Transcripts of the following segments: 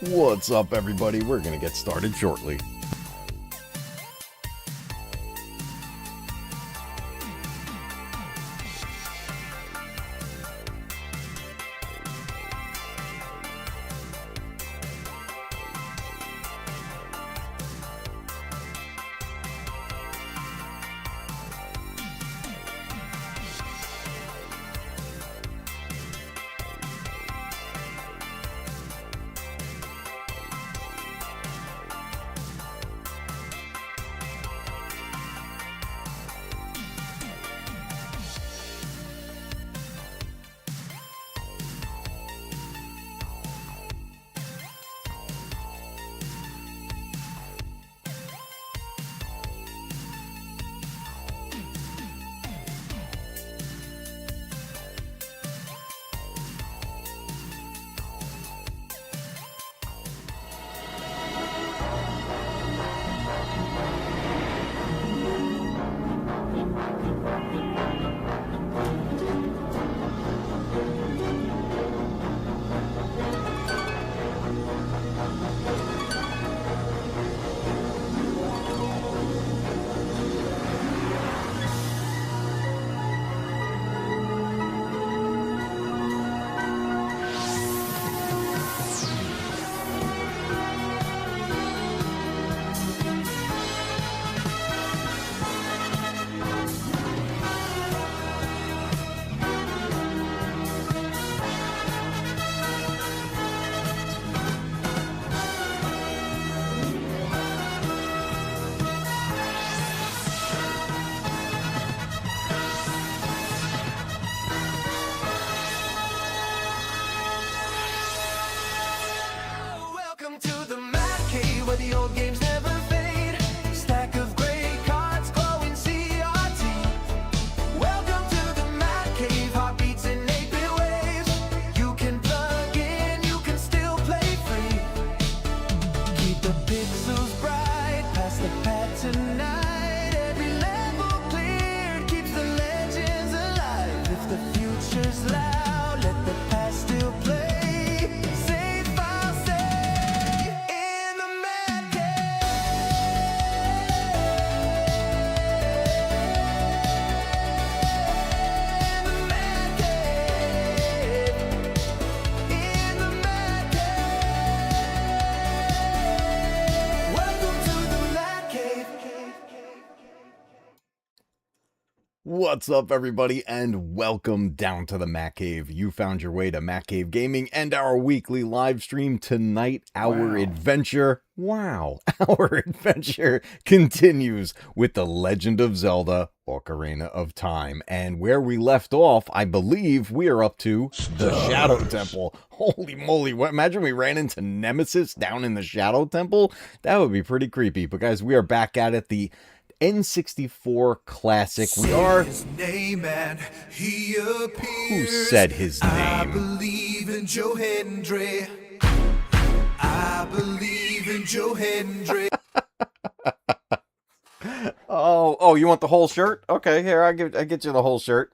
What's up, everybody? We're going to get started shortly. Welcome to the Matcave, where the old games never fade. Stack of great cards, glowing CRT. Welcome to the Matcave, heartbeats in 8-bit waves. You can plug in, you can still play free. Keep the pixels bright, pass the pad tonight. Every level cleared keeps the legends alive. If the future's loud, let the past still play. Safe, I'll say, in the Mad Cave. In the Mad Cave. In the Mad Cave. Welcome to the Mad Cave. What's up, everybody, and welcome down to the Matcave. You found your way to Matcave Gaming and our weekly live stream tonight. Our adventure continues with the Legend of Zelda Ocarina of Time. And where we left off, I believe we are up to the Shadow Temple. Holy moly, imagine we ran into Nemesis down in the Shadow Temple. That would be pretty creepy. But guys, we are back at it. The N64 classic. We are. His name and he appears. Who said his I name? believe in Joe Hendry. I believe in Joe Hendry. Oh, you want the whole shirt? Okay, here, I get you the whole shirt.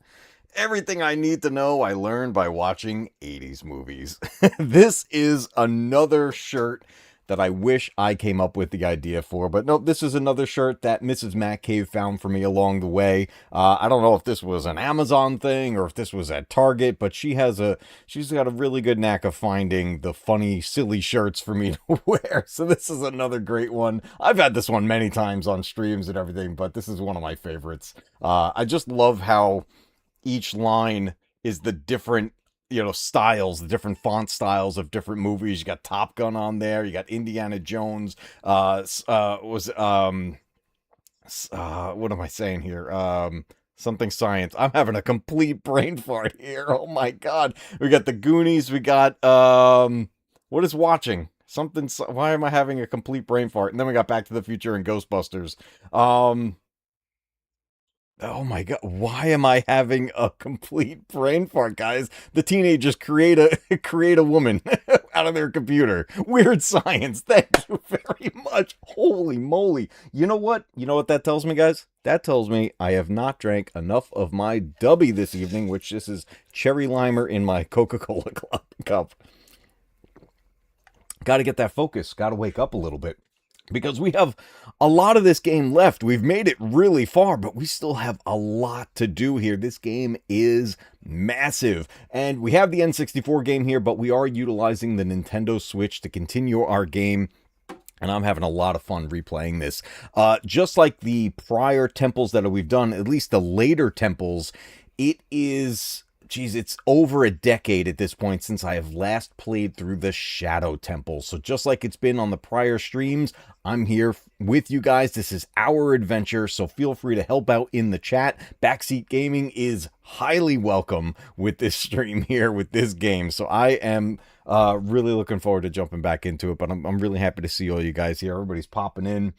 Everything I need to know I learned by watching 80s movies. This is another shirt that I wish I came up with the idea for, but no, this is another shirt that Mrs. Matcave found for me along the way. I don't know if this was an Amazon thing or if this was at Target, but she's got a really good knack of finding the funny, silly shirts for me to wear. So this is another great one. I've had this one many times on streams and everything, but this is one of my favorites. I just love how each line is the different styles, the different font styles of different movies. You got Top Gun on there, you got Indiana Jones, what am I saying here? Something science. I'm having a complete brain fart here. Oh my god. We got the Goonies, we got what is watching? Why am I having a complete brain fart? And then we got Back to the Future and Ghostbusters. Oh my god, why am I having a complete brain fart, guys? The teenagers create a woman out of their computer. Weird science. Thank you very much. Holy moly. You know what? You know what that tells me, guys? That tells me I have not drank enough of my Dubby this evening, which this is cherry limer in my Coca-Cola cup. got to get that focus, got to wake up a little bit. Because we have a lot of this game left. We've made it really far, but we still have a lot to do here. This game is massive. And we have the N64 game here, but we are utilizing the Nintendo Switch to continue our game. And I'm having a lot of fun replaying this. Just like the prior temples that we've done, at least the later temples, it is... Geez, it's over a decade at this point since I have last played through the Shadow Temple. So just like it's been on the prior streams, I'm here with you guys. This is our adventure, so feel free to help out in the chat. Backseat Gaming is highly welcome with this stream here, with this game. So I am really looking forward to jumping back into it, but I'm really happy to see all you guys here. Everybody's popping in.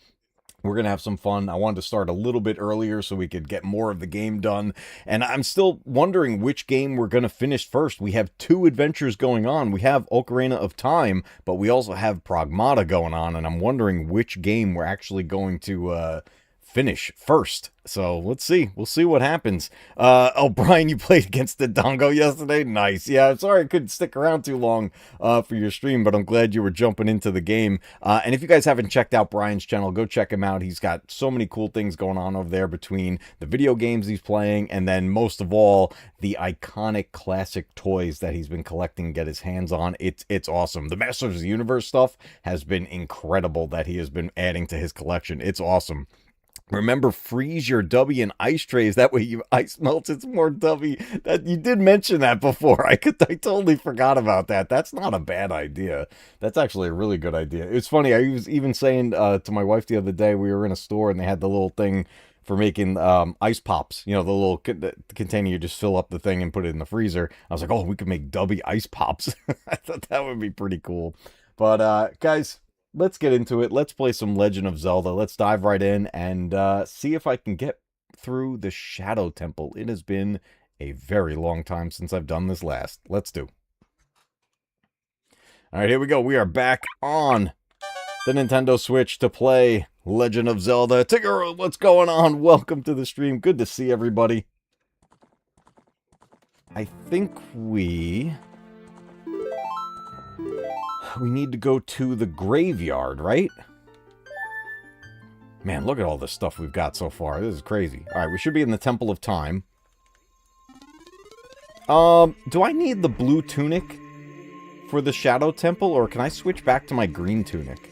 We're going to have some fun. I wanted to start a little bit earlier so we could get more of the game done. And I'm still wondering which game we're going to finish first. We have two adventures going on. We have Ocarina of Time, but we also have Pragmata going on. And I'm wondering which game we're actually going to finish first. So let's see. We'll see what happens. Oh, Brian, you played against the Dongo yesterday? Nice. Yeah, I'm sorry I couldn't stick around too long for your stream, but I'm glad you were jumping into the game. And if you guys haven't checked out Brian's channel, go check him out. He's got so many cool things going on over there between the video games he's playing and then most of all, the iconic classic toys that he's been collecting, get his hands on. It's awesome. The Masters of the Universe stuff has been incredible that he has been adding to his collection. It's awesome. Remember, freeze your W in ice trays. That way you ice melts. It's more W. That you did mention that before. I totally forgot about that. That's not a bad idea. That's actually a really good idea. It's funny. I was even saying to my wife the other day, we were in a store and they had the little thing for making ice pops. You know, the little container, you just fill up the thing and put it in the freezer. I was like, oh, we could make W ice pops. I thought that would be pretty cool. But guys, let's get into it. Let's play some Legend of Zelda. Let's dive right in and see if I can get through the Shadow Temple. It has been a very long time since I've done this last. Let's do. All right, here we go. We are back on the Nintendo Switch to play Legend of Zelda. Tigger, what's going on? Welcome to the stream. Good to see everybody. I think we need to go to the graveyard, right? Man, look at all the stuff we've got so far. This is crazy. All right, we should be in the Temple of Time. Do I need the blue tunic for the Shadow Temple, or can I switch back to my green tunic?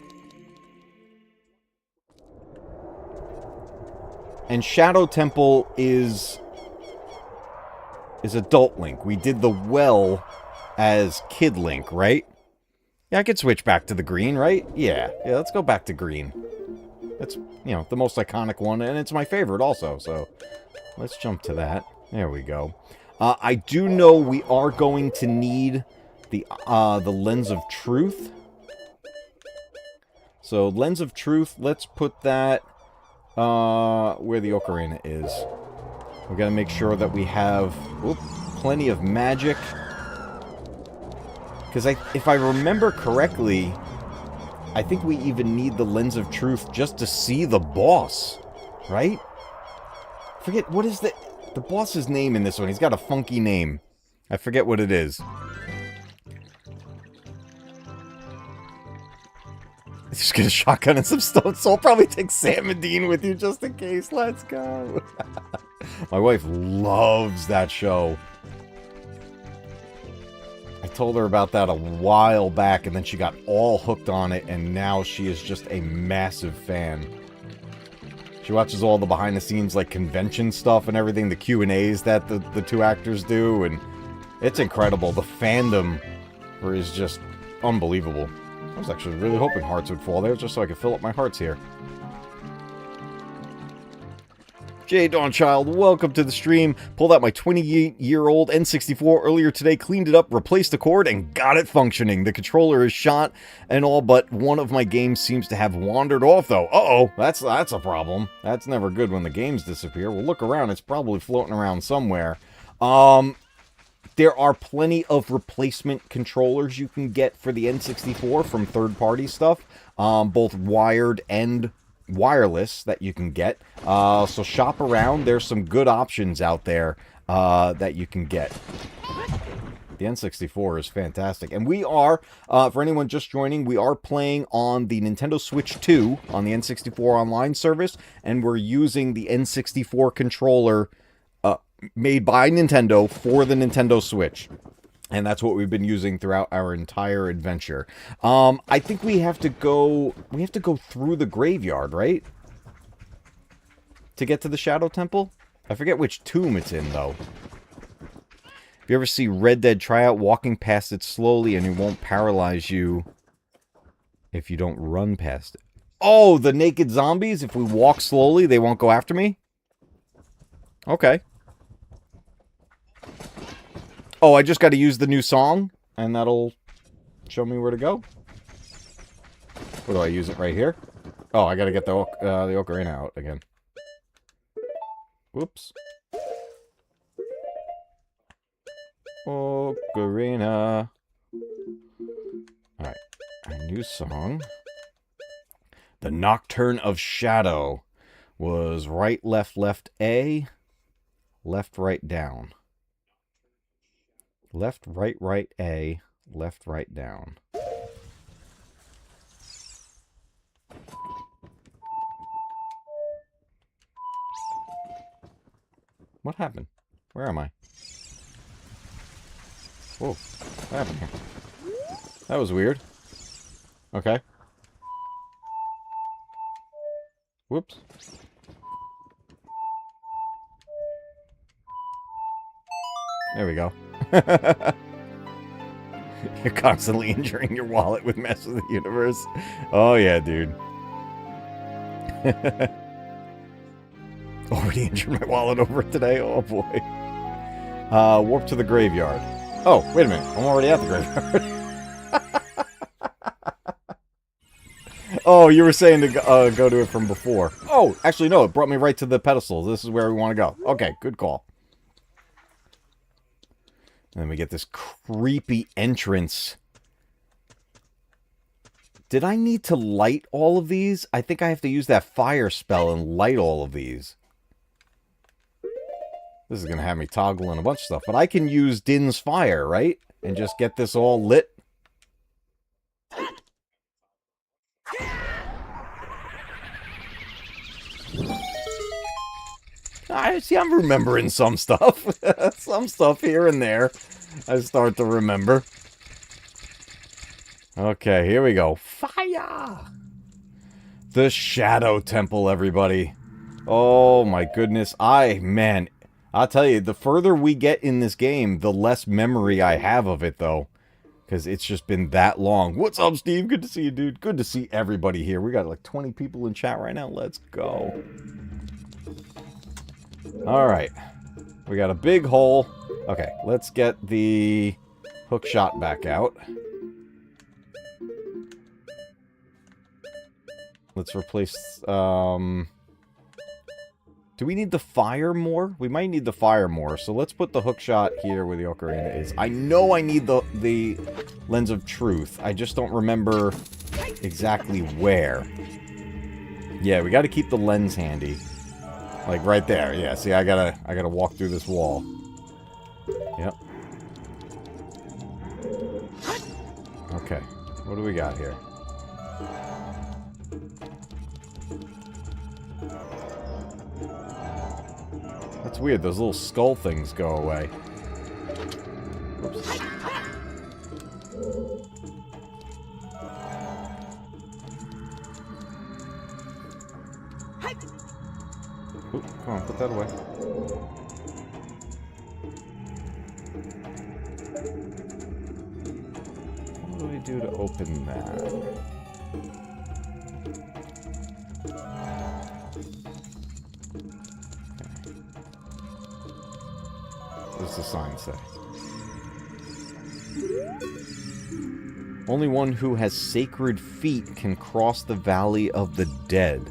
And Shadow Temple is Adult Link. We did the well as Kid Link, right? Yeah, I could switch back to the green, right? Yeah, let's go back to green. That's, you know, the most iconic one, and it's my favorite also, so let's jump to that. There we go. I do know we are going to need the Lens of Truth. So, Lens of Truth, let's put that where the Ocarina is. We gotta make sure that we have plenty of magic. Because if I remember correctly, I think we even need the Lens of Truth just to see the boss, right? Forget, what is the boss's name in this one? He's got a funky name. I forget what it is. Just get a shotgun and some stone, so I'll probably take Sam and Dean with you just in case. Let's go. My wife loves that show. I told her about that a while back, and then she got all hooked on it, and now she is just a massive fan. She watches all the behind-the-scenes, like, convention stuff and everything, the Q&As that the two actors do, and it's incredible. The fandom is just unbelievable. I was actually really hoping hearts would fall there, just so I could fill up my hearts here. Jay Dawnchild, welcome to the stream. Pulled out my 28-year-old N64 earlier today, cleaned it up, replaced the cord, and got it functioning. The controller is shot and all, but one of my games seems to have wandered off, though. Uh-oh, that's a problem. That's never good when the games disappear. We'll look around. It's probably floating around somewhere. There are plenty of replacement controllers you can get for the N64 from third-party stuff, both wired and wireless that you can get. So shop around. There's some good options out there that you can get. The N64 is fantastic. And we are, for anyone just joining, we are playing on the Nintendo Switch 2 on the N64 online service, and we're using the N64 controller made by Nintendo for the Nintendo Switch. And that's what we've been using throughout our entire adventure. I think we have to go through the graveyard, right? To get to the Shadow Temple? I forget which tomb it's in, though. If you ever see Red Dead, try out walking past it slowly and it won't paralyze you if you don't run past it. Oh, the naked zombies? If we walk slowly, they won't go after me? Okay. Oh, I just got to use the new song, and that'll show me where to go. Where do I use it? Right here? Oh, I got to get the ocarina out again. Whoops. Ocarina. Alright. Our new song. The Nocturne of Shadow was right, left, left, A. Left, right, down. Left, right, right, A. Left, right, down. What happened? Where am I? Whoa. What happened here? That was weird. Okay. Whoops. There we go. You're constantly injuring your wallet with Mess of the Universe. Oh, yeah, dude. Already injured my wallet over it today? Oh, boy. Warp to the graveyard. Oh, wait a minute. I'm already at the graveyard. Oh, you were saying to go to it from before. Oh, actually, no. It brought me right to the pedestal. This is where we want to go. Okay, good call. And then we get this creepy entrance. Did I need to light all of these? I think I have to use that fire spell and light all of these. This is going to have me toggling a bunch of stuff. But I can use Din's fire, right? And just get this all lit. I'm remembering some stuff. Some stuff here and there. I start to remember. Okay, here we go. Fire! The Shadow Temple, everybody. Oh my goodness. Man, I'll tell you, the further we get in this game, the less memory I have of it, though. Because it's just been that long. What's up, Steve? Good to see you, dude. Good to see everybody here. We got like 20 people in chat right now. Let's go. Alright. We got a big hole. Okay, let's get the hook shot back out. Let's replace, do we need the fire more? We might need the fire more, so let's put the hook shot here where the ocarina is. I know I need the lens of truth. I just don't remember exactly where. Yeah, we gotta keep the lens handy. Like right there. Yeah, see, I gotta walk through this wall. Yep. Okay. What do we got here? That's weird. Those little skull things go away. Whoops. Ooh, come on, put that away. What do we do to open that? What does the sign say? Only one who has sacred feet can cross the Valley of the Dead.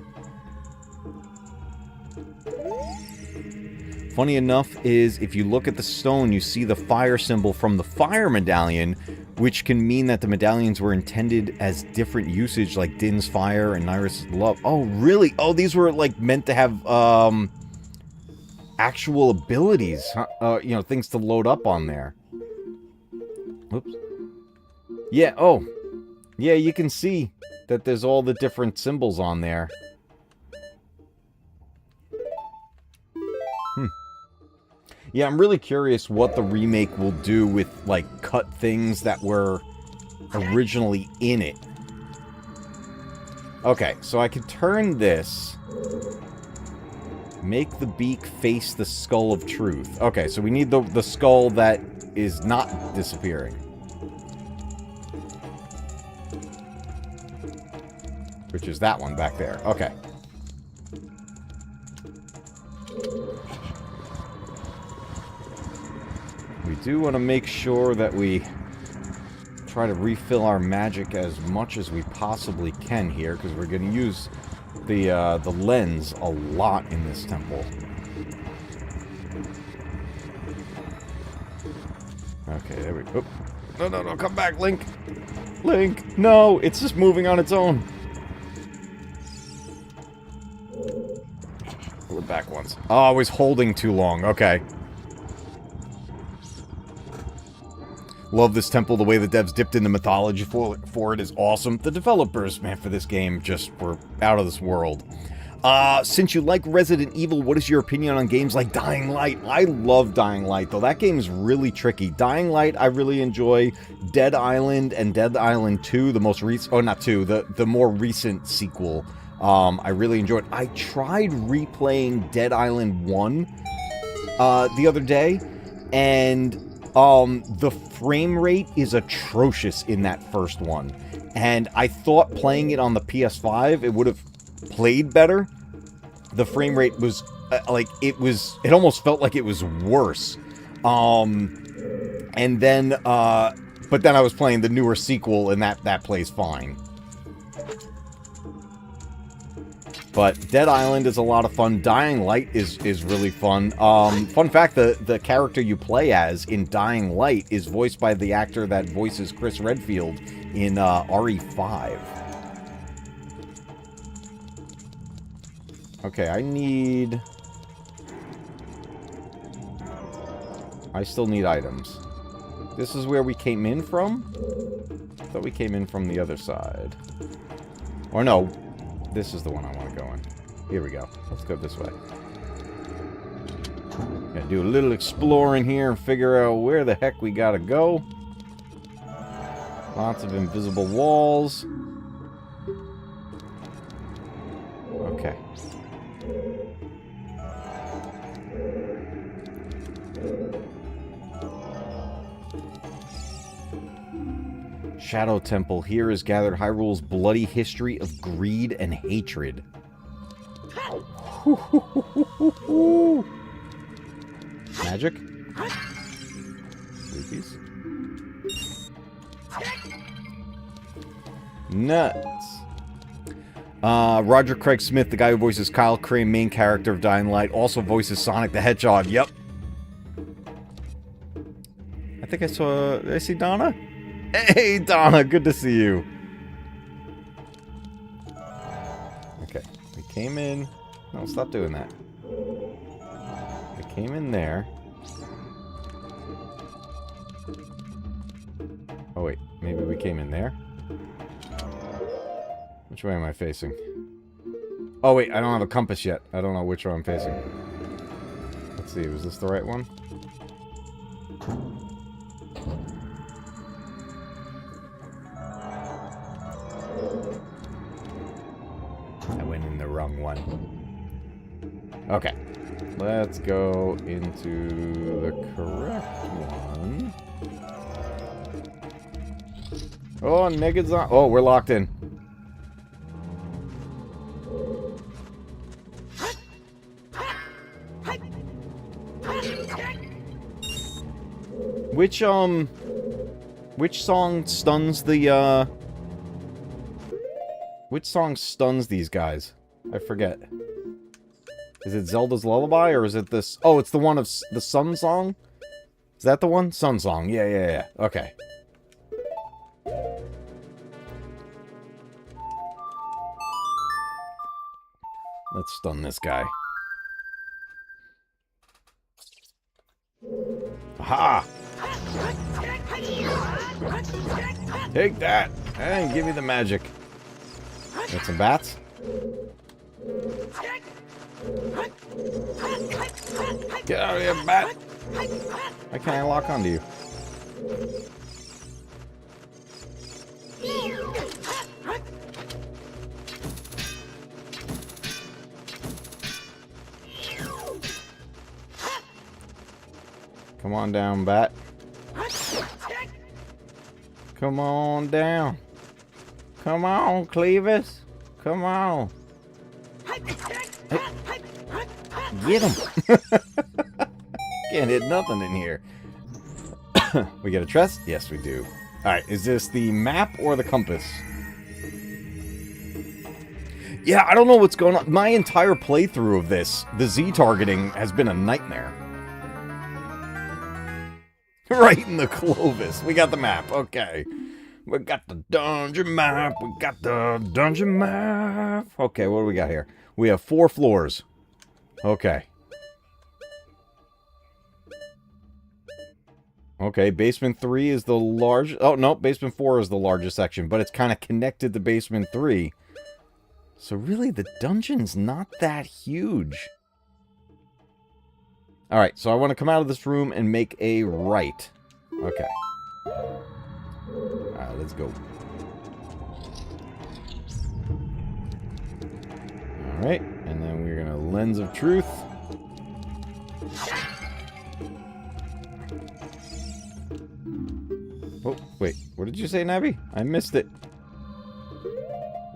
Funny enough is, if you look at the stone, you see the fire symbol from the fire medallion, which can mean that the medallions were intended as different usage, like Din's fire and Nyrus' love. Oh, really? Oh, these were, like, meant to have, actual abilities, you know, things to load up on there. Whoops. Yeah, oh. Yeah, you can see that there's all the different symbols on there. Yeah, I'm really curious what the remake will do with, like, cut things that were originally in it. Okay, so I can turn this. Make the beak face the skull of truth. Okay, so we need the skull that is not disappearing. Which is that one back there. Okay. We do want to make sure that we try to refill our magic as much as we possibly can here, because we're going to use the lens a lot in this temple. Okay, there we go. No, no, no, come back, Link! Link! No! It's just moving on its own! Pull it back once. Oh, I was holding too long. Okay. Love this temple. The way the devs dipped into mythology for it is awesome. The developers, man, for this game just were out of this world. Since you like Resident Evil, what is your opinion on games like Dying Light? I love Dying Light, though. That game is really tricky. Dying Light, I really enjoy. Dead Island and Dead Island 2, the most recent... Oh, not 2. The more recent sequel. I really enjoyed. I tried replaying Dead Island 1 the other day, and... the frame rate is atrocious in that first one. And I thought playing it on the PS5, it would have played better. The frame rate was, it almost felt like it was worse. And then, but then I was playing the newer sequel, and that plays fine. But Dead Island is a lot of fun. Dying Light is really fun. Fun fact, the character you play as in Dying Light is voiced by the actor that voices Chris Redfield in RE5. Okay, I still need items. This is where we came in from? I thought we came in from the other side. Or no. This is the one I want to go in. Here we go. Let's go this way. Gotta do a little exploring here and figure out where the heck we gotta go. Lots of invisible walls. Okay. Shadow Temple. Here is gathered Hyrule's bloody history of greed and hatred. Magic? Rupees? Nuts. Roger Craig Smith, the guy who voices Kyle Crane, main character of Dying Light, also voices Sonic the Hedgehog. Yep. I think I saw... Did I see Donna? Hey, Donna, good to see you. Okay, we came in... No, stop doing that. We came in there. Oh, wait, maybe we came in there? Which way am I facing? Oh, wait, I don't have a compass yet. I don't know which way I'm facing. Let's see, was this the right one? I went in the wrong one. Okay. Let's go into the correct one. Oh, Nega's on. Oh, we're locked in. Which song stuns the, Which song stuns these guys? I forget. Is it Zelda's Lullaby, or is it this... Oh, it's the one of the Sun Song? Is that the one? Sun Song. Yeah. Okay. Let's stun this guy. Aha! Take that! And give me the magic. Got some bats? Get out of here, bat! Why can't I lock onto you? Come on down, bat. Come on down. Come on, Clevis. Come on. Get him. Can't hit nothing in here. We get a chest? Yes, we do. Alright, is this the map or the compass? Yeah, I don't know what's going on. My entire playthrough of this, the Z targeting, has been a nightmare. Right in the Clovis. We got the map. Okay. We got the dungeon map. We got the dungeon map. Okay, what do we got here? We have 4 floors. Okay. Okay, basement 3 is the large... Oh, no, basement 4 is the largest section, but it's kind of connected to basement 3. So really, the dungeon's not that huge. Alright, so I want to come out of this room and make a right. Okay. Alright, let's go. Alright, and then we're going to Lens of Truth. Oh, wait. What did you say, Navi? I missed it.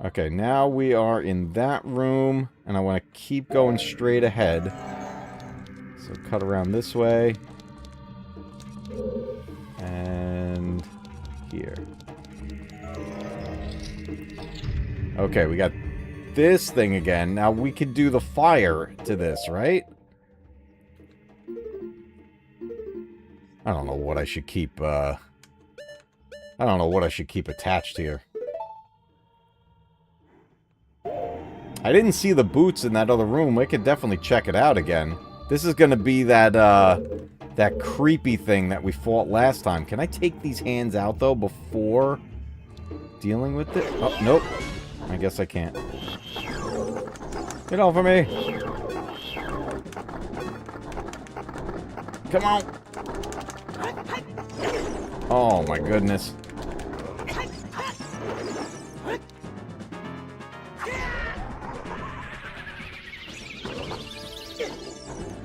Okay, now we are in that room, and I want to keep going straight ahead. So cut around this way. And here. Okay, we got this thing again. Now we could do the fire to this, right? I don't know what I should keep, I don't know what I should keep attached here. I didn't see the boots in that other room. I could definitely check it out again. This is gonna be that, that creepy thing that we fought last time. Can I take these hands out, though, before dealing with it? Oh, nope. I guess I can't. Get off of me! Come on! Oh, my goodness.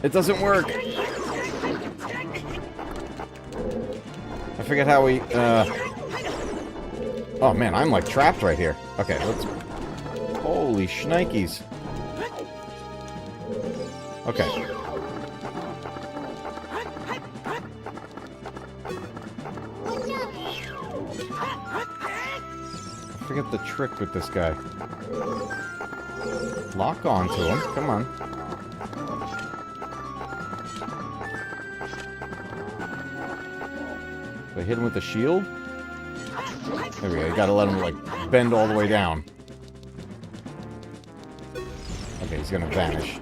It doesn't work. I forget how we, Oh, man, I'm, like, trapped right here. Okay, let's... Holy shnikes. Okay. I forget the trick with this guy. Lock onto him. Come on. I hit him with the shield? There we go. You gotta let him, like, bend all the way down. Okay, he's gonna vanish.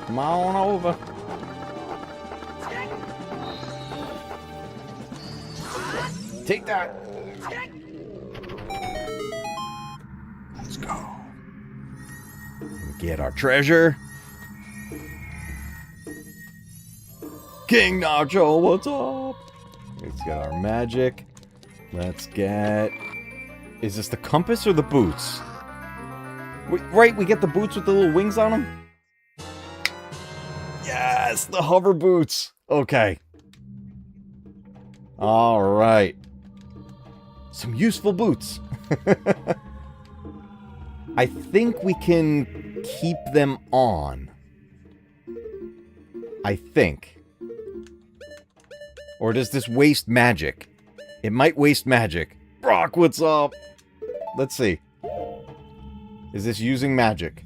Come on over. Take that. Let's go. Get our treasure. King Nacho, what's up? Let's get our magic. Let's get... Is this the compass or the boots? Right, we get the boots with the little wings on them? Yes, the hover boots. Okay. All right. Some useful boots. I think we can keep them on. I think. Or does this waste magic? It might waste magic. Brock, what's up? Let's see. Is this using magic?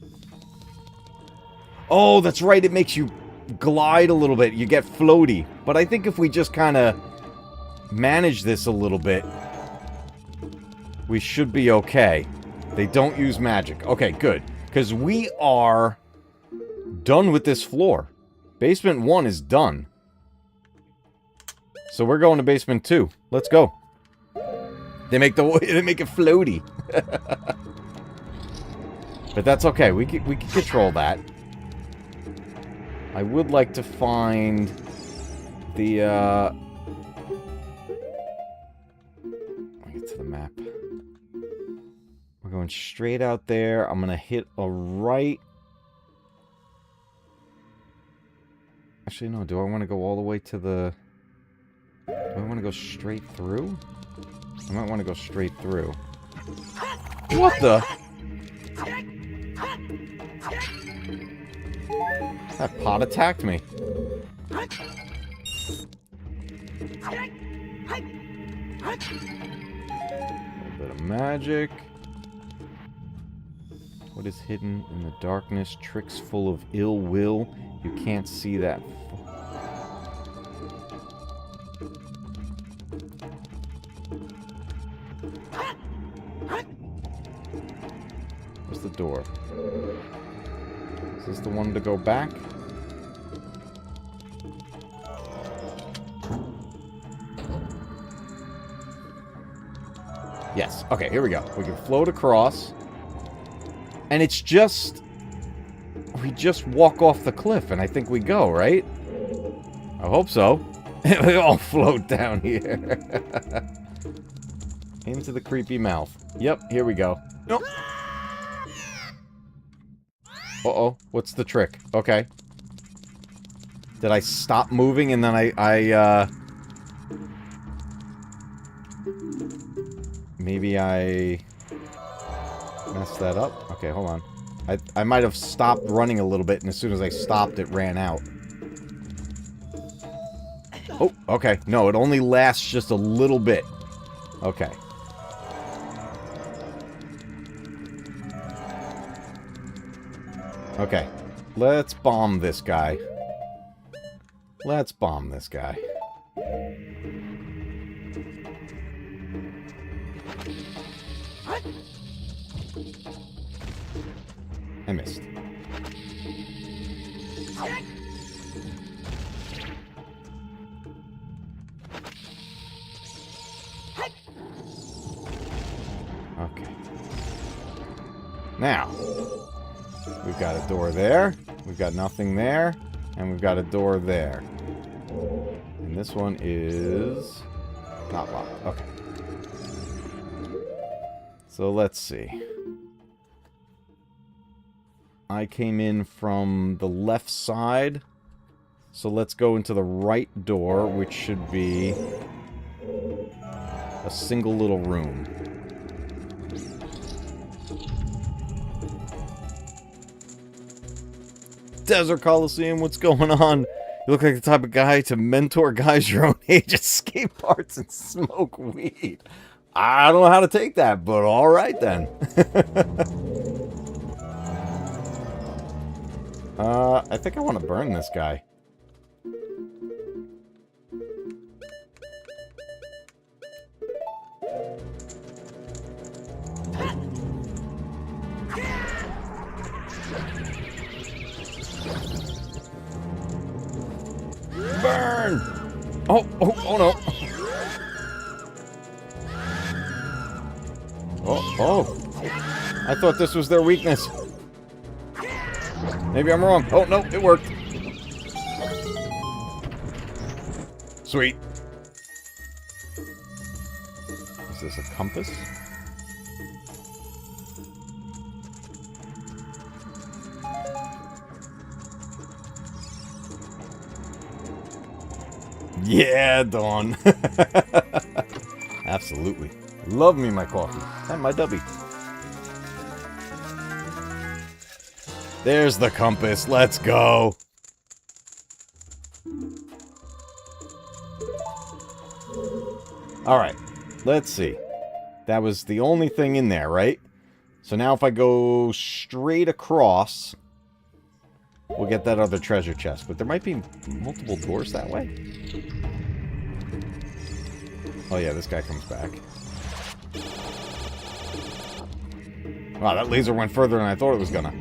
Oh, that's right. It makes you glide a little bit. You get floaty. But I think if we just kind of manage this a little bit, we should be okay. They don't use magic. Okay, good. Because we are done with this floor. Basement 1 is done. So we're going to basement 2. Let's go. They make it floaty. But that's okay. We can control that. I would like to find the let me get to the map. We're going straight out there. I'm gonna hit a right. Actually, no. Do I want to go all the way to the... Do I want to go straight through? I might want to go straight through. What the? That pot attacked me. A little bit of magic. What is hidden in the darkness? Tricks full of ill will. You can't see that. Where's the door? Is this the one to go back? Yes. Okay, here we go. We can float across. And it's just... We just walk off the cliff, and I think we go, right? I hope so. We all float down here. Into the creepy mouth. Yep, here we go. Nope. Uh-oh. What's the trick? Okay. Did I stop moving and then I maybe I messed that up? Okay, hold on. I might have stopped running a little bit, and as soon as I stopped, it ran out. Oh, okay. No, it only lasts just a little bit. Okay. Okay. Let's bomb this guy. Let's bomb this guy. I missed. Okay. Now, we've got a door there, we've got nothing there, and we've got a door there. And this one is not locked. Okay. So let's see. I came in from the left side, so let's go into the right door, which should be a single little room. Desert Coliseum, what's going on? You look like the type of guy to mentor guys your own age, escape parts, and smoke weed. I don't know how to take that, but alright then. I think I want to burn this guy. Burn! Oh no. Oh. I thought this was their weakness. Maybe I'm wrong. Oh, no, it worked. Sweet. Is this a compass? Yeah, Dawn. Absolutely. Love me my coffee. And my dubby. There's the compass. Let's go. Alright. Let's see. That was the only thing in there, right? So now if I go straight across, we'll get that other treasure chest. But there might be multiple doors that way. Oh yeah, this guy comes back. Wow, that laser went further than I thought it was gonna.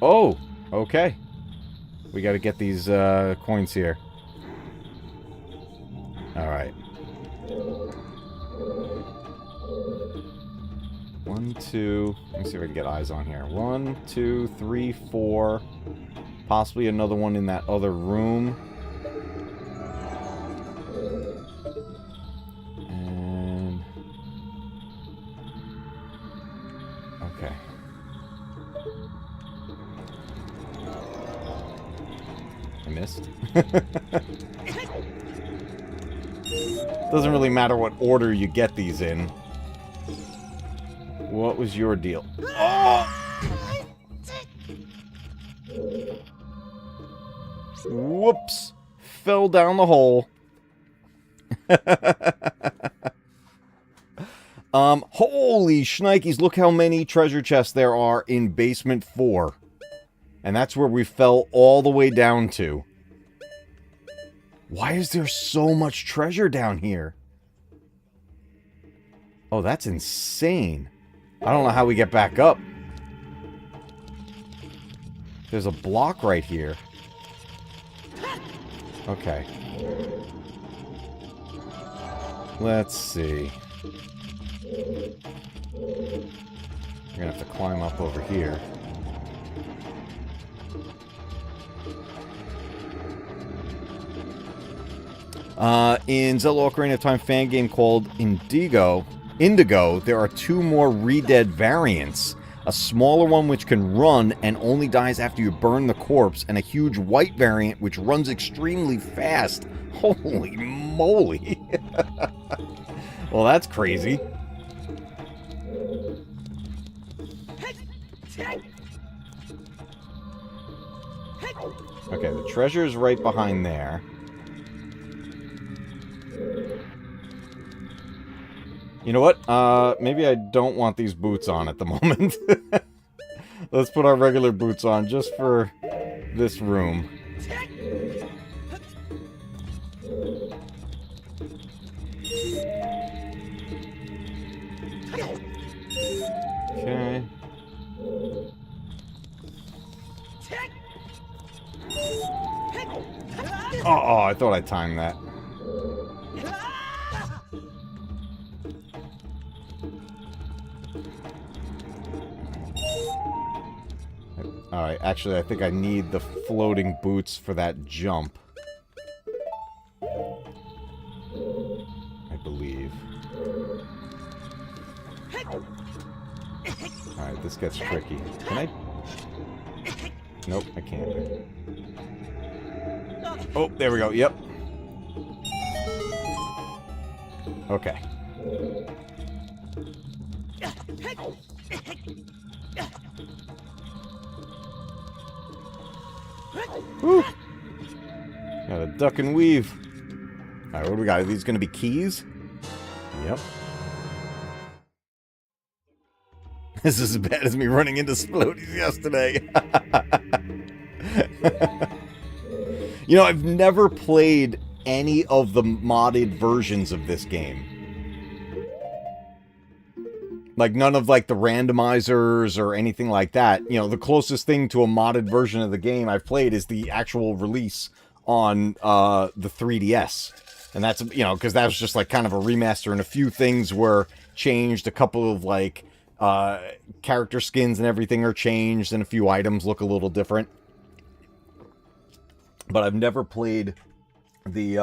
Oh, okay. We gotta get these coins here. Alright. 1, 2... Let me see if I can get eyes on here. 1, 2, 3, 4... Possibly another one in that other room. And... Okay. I missed. Doesn't really matter what order you get these in. What was your deal? Oh! Whoops. Fell down the hole. Holy shnikes, look how many treasure chests there are in basement 4. And that's where we fell all the way down to. Why is there so much treasure down here? Oh, that's insane. I don't know how we get back up. There's a block right here. Okay. Let's see. We're gonna have to climb up over here. In Zelda Ocarina of Time fan game called Indigo, there are 2 more Re-Dead variants. A smaller one which can run and only dies after you burn the corpse, and a huge white variant which runs extremely fast. Holy moly. Well, that's crazy. Okay, the treasure is right behind there. You know what? Maybe I don't want these boots on at the moment. Let's put our regular boots on just for this room. Okay. Oh, I thought I timed that. Alright, actually, I think I need the floating boots for that jump. I believe. Alright, this gets tricky. Can I? Nope, I can't. Oh, there we go. Yep. Okay. Whew. Got a duck and weave. Alright, what do we got? Are these going to be keys? Yep. This is as bad as me running into Splodies yesterday. You know, I've never played any of the modded versions of this game. Like, none of, like, the randomizers or anything like that. You know, the closest thing to a modded version of the game I've played is the actual release on the 3DS. And that's, you know, because that was just, like, kind of a remaster, and a few things were changed. A couple of, like, character skins and everything are changed, and a few items look a little different. But I've never played the,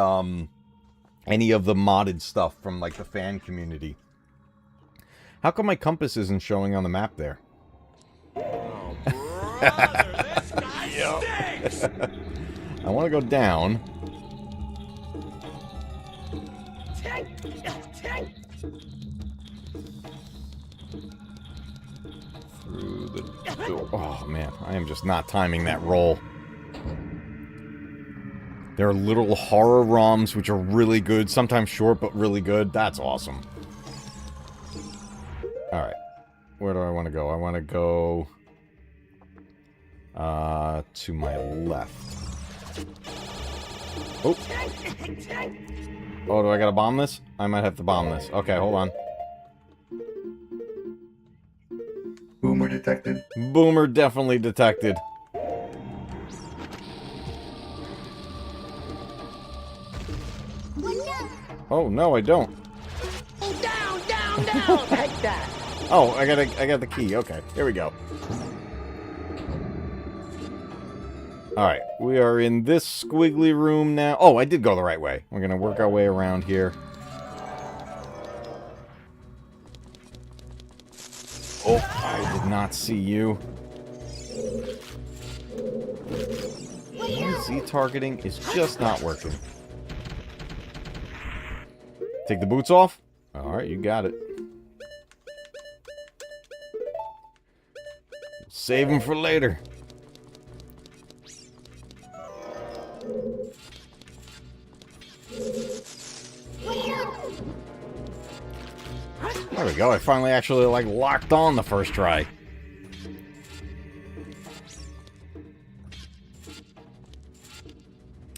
any of the modded stuff from, like, the fan community. How come my compass isn't showing on the map there? Oh, brother, this guy stinks! I want to go down. Through the door. Oh, man. I am just not timing that roll. There are little horror ROMs which are really good. Sometimes short, but really good. That's awesome. Alright. Where do I want to go? I want to go... to my left. Oh. Oh, do I gotta bomb this? I might have to bomb this. Okay, hold on. Boomer detected. Boomer definitely detected. Oh, no, I don't. Down, down, down! Take that! Oh, I got the key. Okay, here we go. Alright, we are in this squiggly room now. Oh, I did go the right way. We're gonna work our way around here. Oh, I did not see you. My Z targeting is just not working. Take the boots off? Alright, you got it. Save them for later. There we go. I finally actually, like, locked on the first try.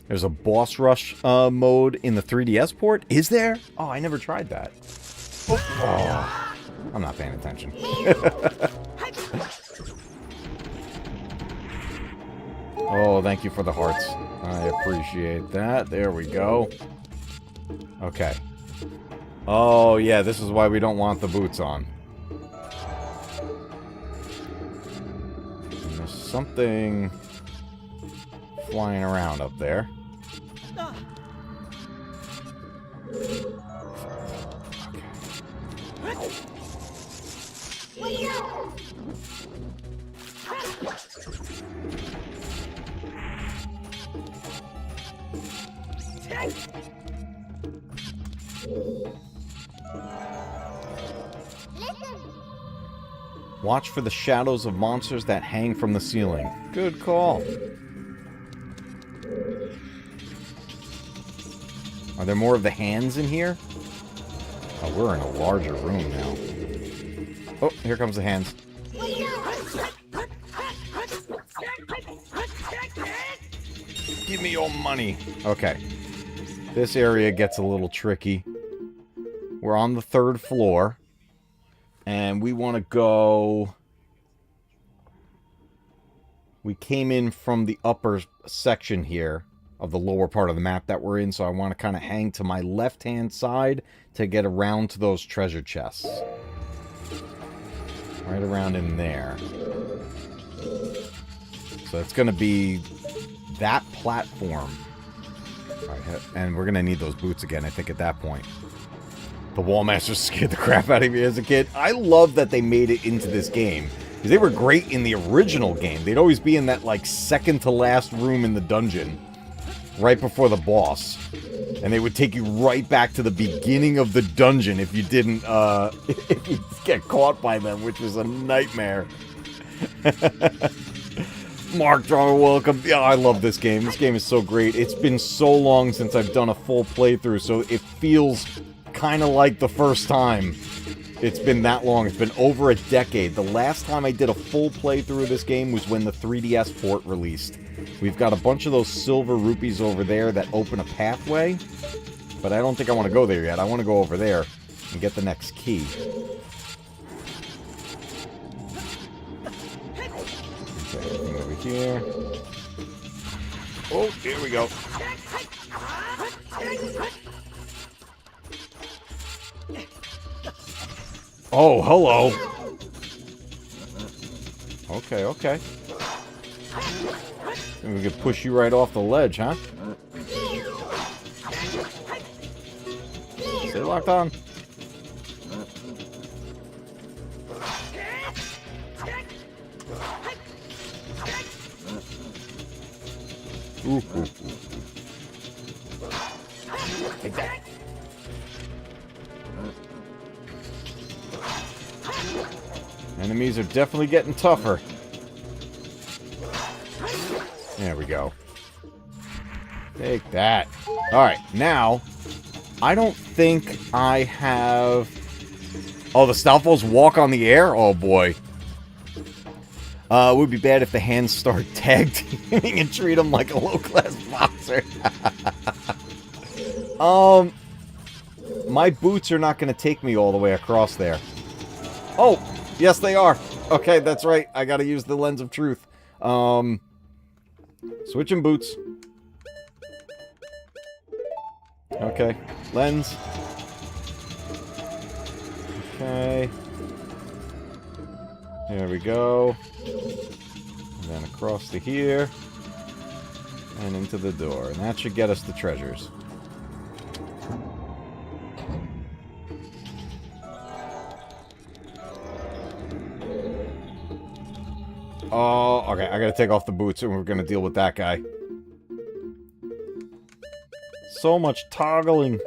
There's a boss rush mode in the 3DS port. Is there? Oh, I never tried that. Oh, I'm not paying attention. Oh, thank you for the hearts. I appreciate that. There we go. Okay. Oh, yeah, this is why we don't want the boots on. And there's something flying around up there. Watch for the shadows of monsters that hang from the ceiling. Good call. Are there more of the hands in here? Oh, we're in a larger room now. Oh, here comes the hands. Give me your money. Okay. This area gets a little tricky. We're on the 3rd floor. And we want to go... We came in from the upper section here of the lower part of the map that we're in, so I want to kind of hang to my left-hand side to get around to those treasure chests. Right around in there. So it's going to be that platform. Alright, and we're going to need those boots again, I think, at that point. The Wallmasters scared the crap out of me as a kid. I love that they made it into this game. Because they were great in the original game. They'd always be in that, like, second-to-last room in the dungeon. Right before the boss. And they would take you right back to the beginning of the dungeon if you didn't, if you get caught by them, which was a nightmare. Mark Drummer, welcome. Yeah, I love this game. This game is so great. It's been so long since I've done a full playthrough, so it feels kind of like the first time. It's been that long. It's been over a decade. The last time I did a full playthrough of this game was when the 3DS port released. We've got a bunch of those silver rupees over there that open a pathway, but I don't think I want to go there yet. I want to go over there and get the next key. Okay, everything over here. Oh, here we go. Oh, hello. Okay, okay. And we could push you right off the ledge, huh? Stay locked on. Ooh, ooh, ooh. Take that. Enemies are definitely getting tougher. There we go. Take that. Alright, now, I don't think I have Oh, the Stalfos walk on the air? Oh, boy. It would be bad if the hands start tag teaming and treat him like a low-class boxer. My boots are not going to take me all the way across there. Oh, yes, they are. Okay, that's right. I got to use the lens of truth. Switching boots. Okay, lens. Okay. There we go. And then across to here. And into the door. And that should get us the treasures. Oh, okay. I gotta take off the boots and we're gonna deal with that guy. So much toggling.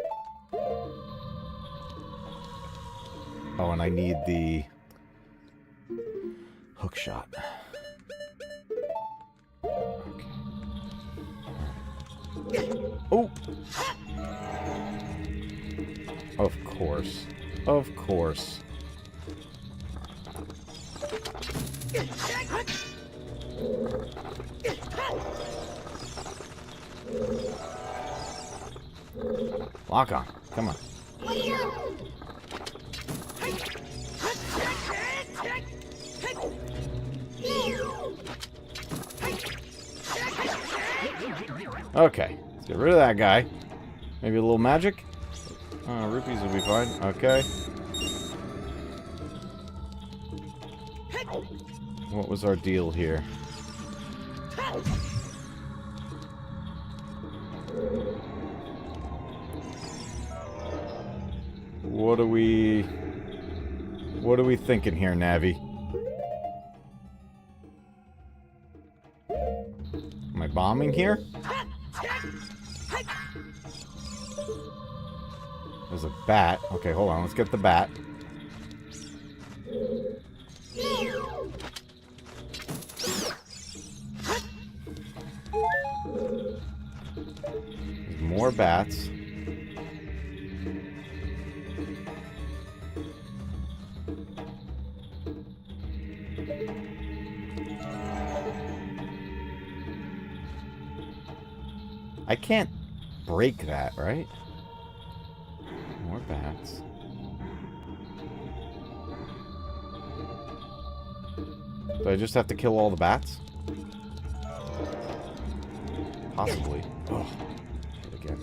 Oh, and I need the hook shot. Okay. Oh! Of course. Of course. Lock on. Come on. Okay. Let's get rid of that guy. Maybe a little magic? Rupees will be fine. Okay. What was our deal here? What are we thinking here, Navi? Am I bombing here? There's a bat. Okay, hold on. Let's get the bat. There's more bats. I can't break that, right? More bats. Do I just have to kill all the bats? Possibly. Oh, hit again.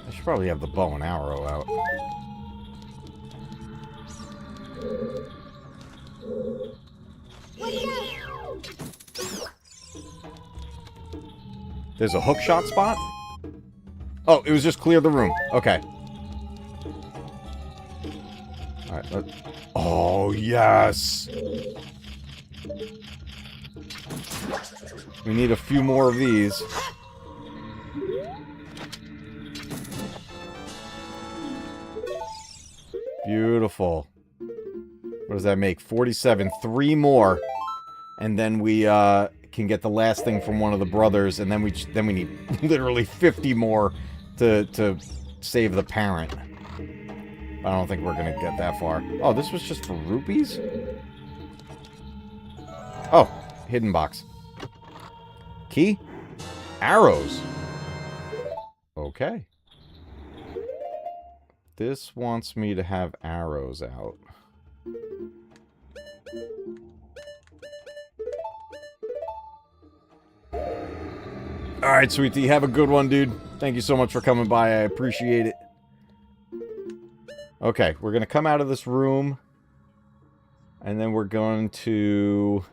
I should probably have the bow and arrow out. There's a hook shot spot? Oh, it was just clear the room. Okay. Alright, oh, yes! We need a few more of these. Beautiful. What does that make? 47. 3 more. And then we, can get the last thing from one of the brothers, and then we need literally 50 more to save the parent. I don't think we're gonna get that far. Oh, this was just for rupees? Oh, hidden box. Key? Arrows. Okay. This wants me to have arrows out. Alright, sweetie. Have a good one, dude. Thank you so much for coming by. I appreciate it. Okay, we're going to come out of this room. And then we're going to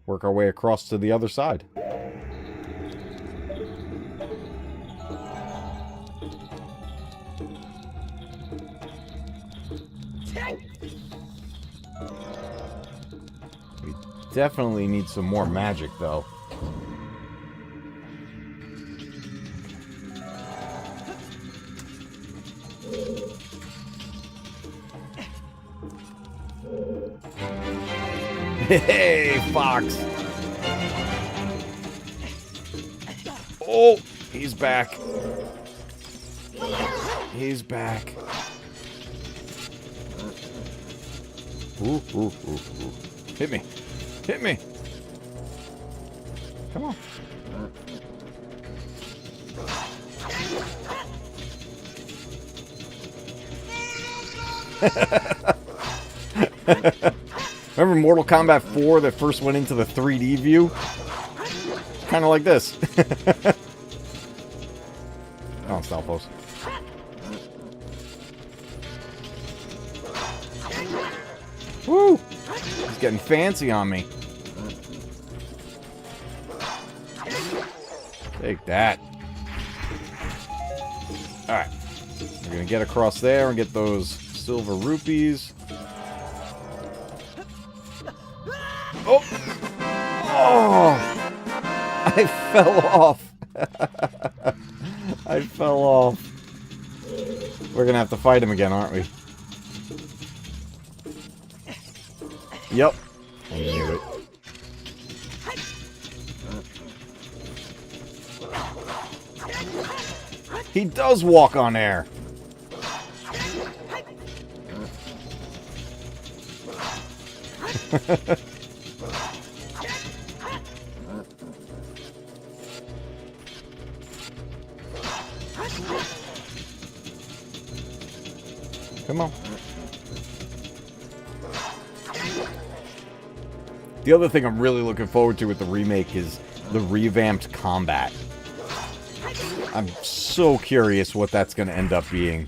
work our way across to the other side. We definitely need some more magic, though. Hey, Fox! Oh, he's back. He's back. Ooh, ooh, ooh, ooh. Hit me. Hit me. Come on. Remember Mortal Kombat 4 that first went into the 3D view? Kind of like this. Oh, Stalfos. Woo! He's getting fancy on me. Take that. Alright. We're gonna get across there and get those silver rupees. Oh! Oh! I fell off. I fell off. We're gonna have to fight him again, aren't we? Yep. I knew it. He does walk on air. Come on. The other thing I'm really looking forward to with the remake is the revamped combat. I'm so curious what that's going to end up being.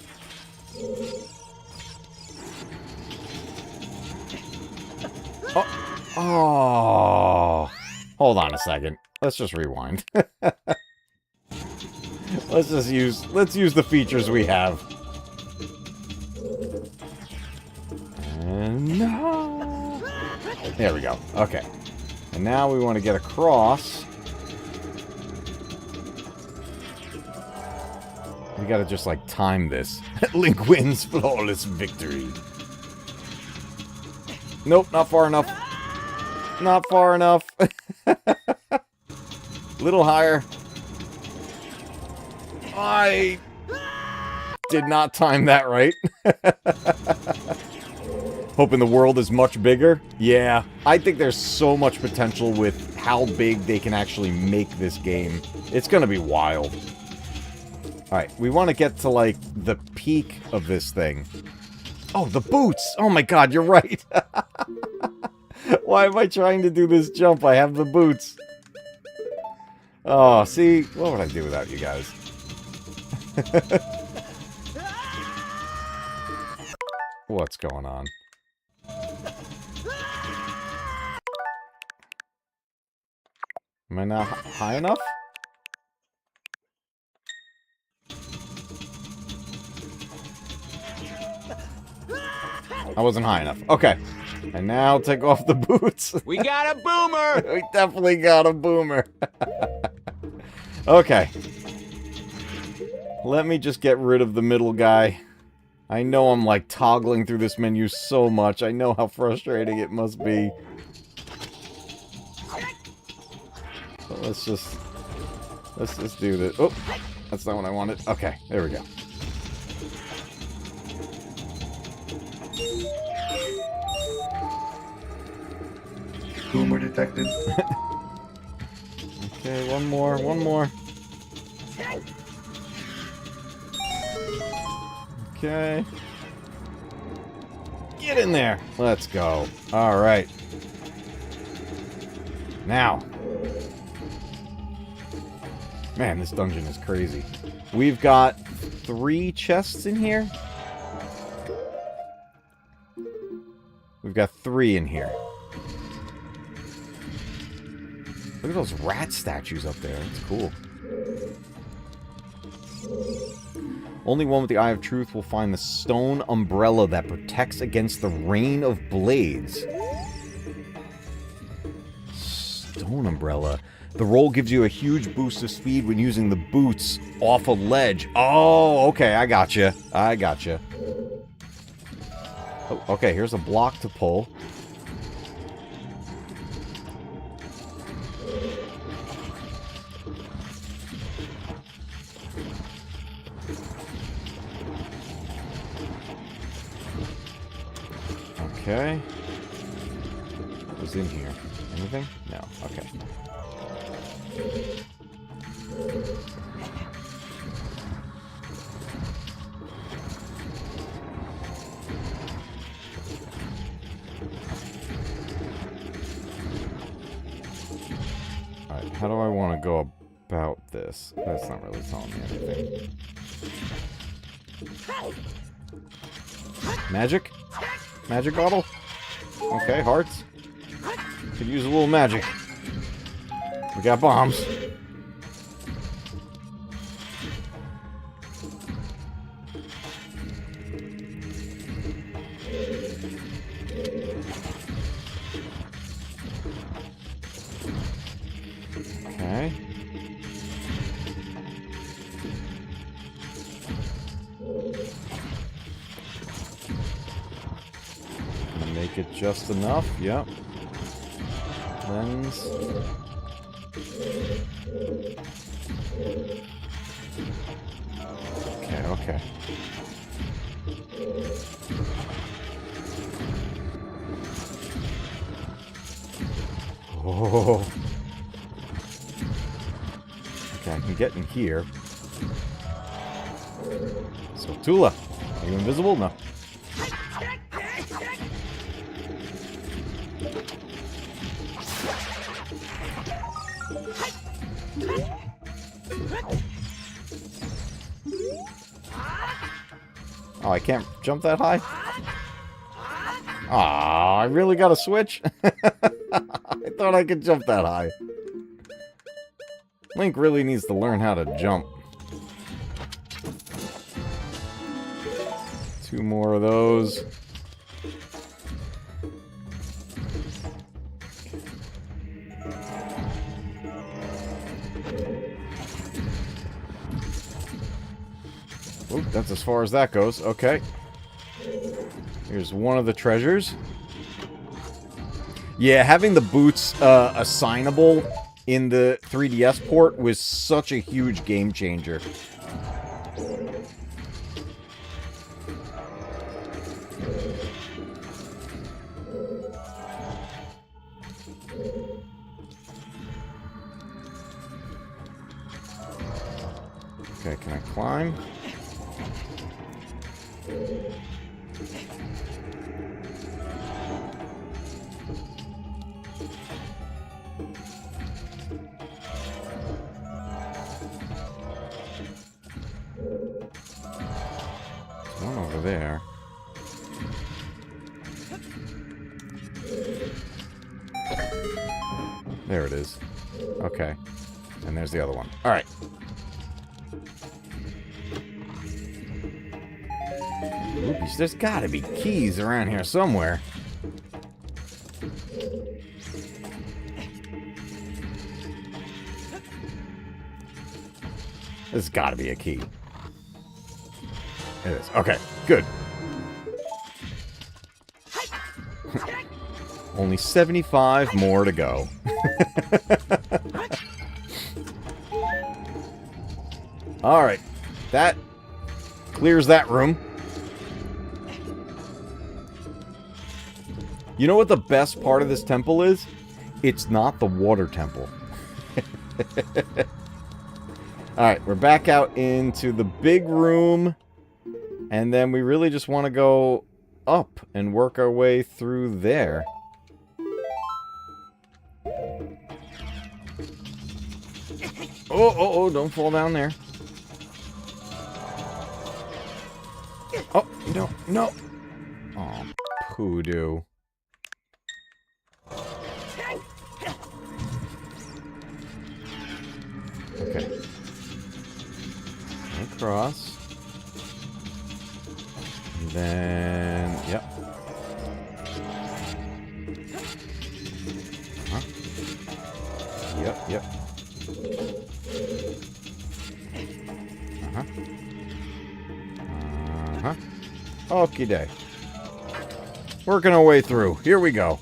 Oh. Oh. Hold on a second. Let's just rewind. let's use the features we have. And no. There we go. Okay. And now we want to get across. We gotta just, like, time this. Link wins flawless victory. Nope, not far enough. Not far enough. Little higher. I did not time that right. Hoping the world is much bigger. Yeah, I think there's so much potential with how big they can actually make this game. It's gonna be wild. Alright, we want to get to, like, the peak of this thing. Oh, the boots! Oh my god, you're right! Why am I trying to do this jump? I have the boots. Oh, see? What would I do without you guys? What's going on? Am I not high enough? I wasn't high enough. Okay. And now take off the boots. We got a boomer! We definitely got a boomer. Okay. Let me just get rid of the middle guy. I know I'm, like, toggling through this menu so much. I know how frustrating it must be. But let's just do this. Oh, that's not what I wanted. Okay, there we go. Boomer detected. Okay, one more. Okay. Get in there. Let's go. All right. Now. Man, this dungeon is crazy. We've got 3 chests in here. We've got 3 in here. Look at those rat statues up there. That's cool. Only one with the Eye of Truth will find the stone umbrella that protects against the rain of blades. Stone umbrella. The roll gives you a huge boost of speed when using the boots off a ledge. Oh, okay, I gotcha. Oh, okay, here's a block to pull. Okay. What was in here? Anything? No. Okay. Alright, how do I want to go about this? That's not really telling me anything. Magic? Magic bottle? Okay, hearts. Could use a little magic. We got bombs. Okay. Make it just enough. Yep. Lens. Okay, okay. Oh. Okay, I can get in here. So, Tula, are you invisible? No. Oh, I can't jump that high? Aw, I really gotta switch? I thought I could jump that high. Link really needs to learn how to jump. 2 more of those. Oop, that's as far as that goes. Okay. Here's one of the treasures. Yeah, having the boots assignable in the 3DS port was such a huge game changer. Okay, can I climb? One over there. There it is. Okay. And there's the other one. Alright. Oopies, there's gotta be keys around here somewhere. There's gotta be a key. It is. Okay, good. Only 75 more to go. Alright. That clears that room. You know what the best part of this temple is? It's not the water temple. Alright, we're back out into the big room. And then we really just want to go up and work our way through there. Oh, don't fall down there. Oh, no. Oh, poodoo. Okay. Across. And then, yep. Huh? Yep. Okie day. Working our way through. Here we go.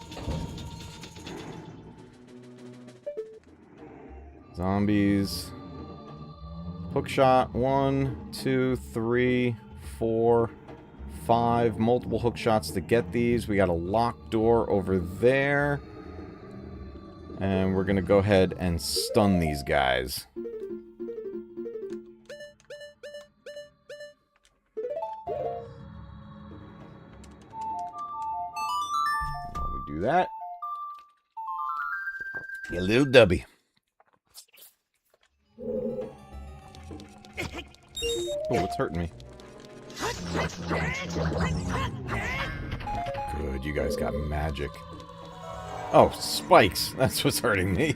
Zombies. Hookshot. 1, 2, 3, 4, 5 multiple hook shots to get these. We got a locked door over there. And we're going to go ahead and stun these guys. While we do that, you little dubby. Oh, what's hurting me? Good, you guys got magic. Oh, spikes. That's what's hurting me.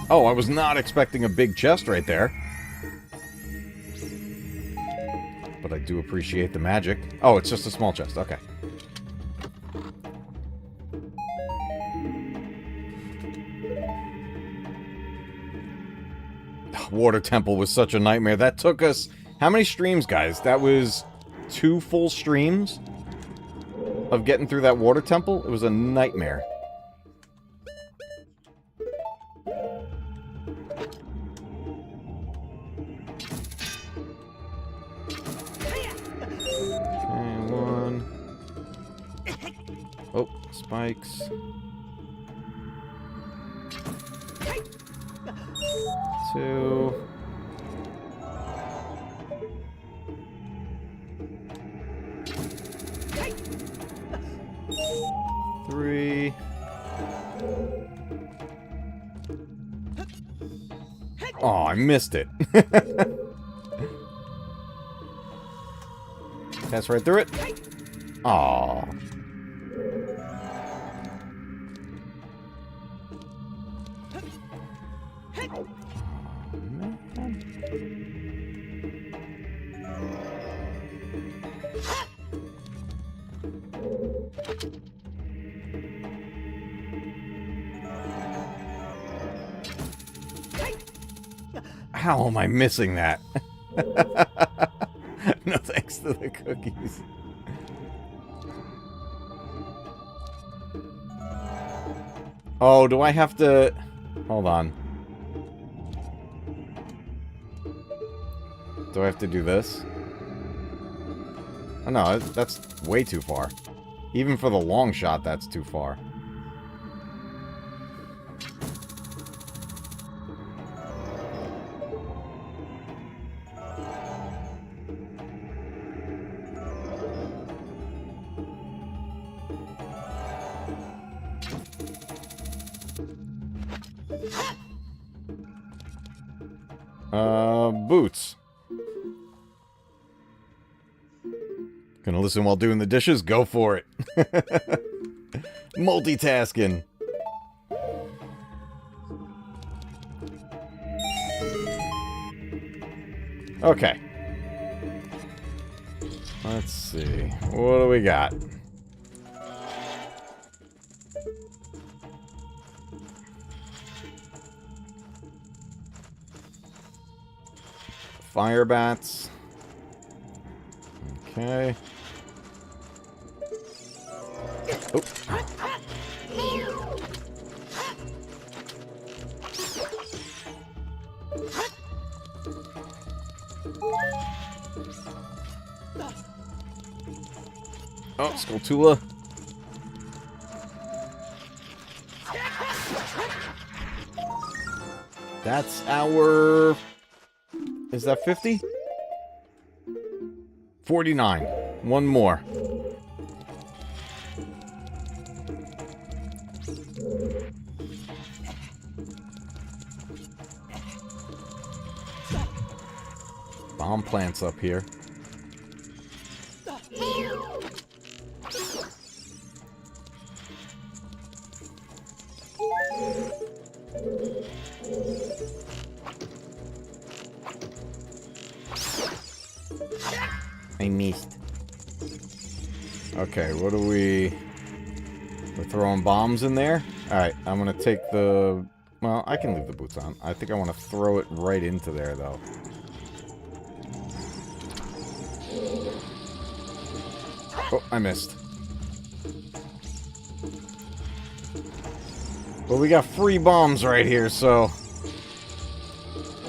Oh, I was not expecting a big chest right there. But I do appreciate the magic. Oh, it's just a small chest. Okay. Water Temple was such a nightmare. That took us... How many streams, guys? That was 2 full streams of getting through that Water Temple. It was a nightmare. Okay, 1. Oh, spikes. 2. 3. Oh, I missed it. Pass right through it. Oh. How am I missing that? No thanks to the cookies. Oh, do I have to... Hold on. Do I have to do this? Oh no, that's way too far. Even for the long shot, that's too far. Boots. Gonna listen while doing the dishes? Go for it. Multitasking. Okay. Let's see. What do we got? Fire bats. Okay. Oh. Oh, Skulltula. That's our... Is that 50? 49. One more. Bomb plants up here. I missed. Okay, what do we... We're throwing bombs in there? Alright, I'm gonna take the... Well, I can leave the boots on. I think I want to throw it right into there, though. Oh, I missed. Well, we got free bombs right here, so...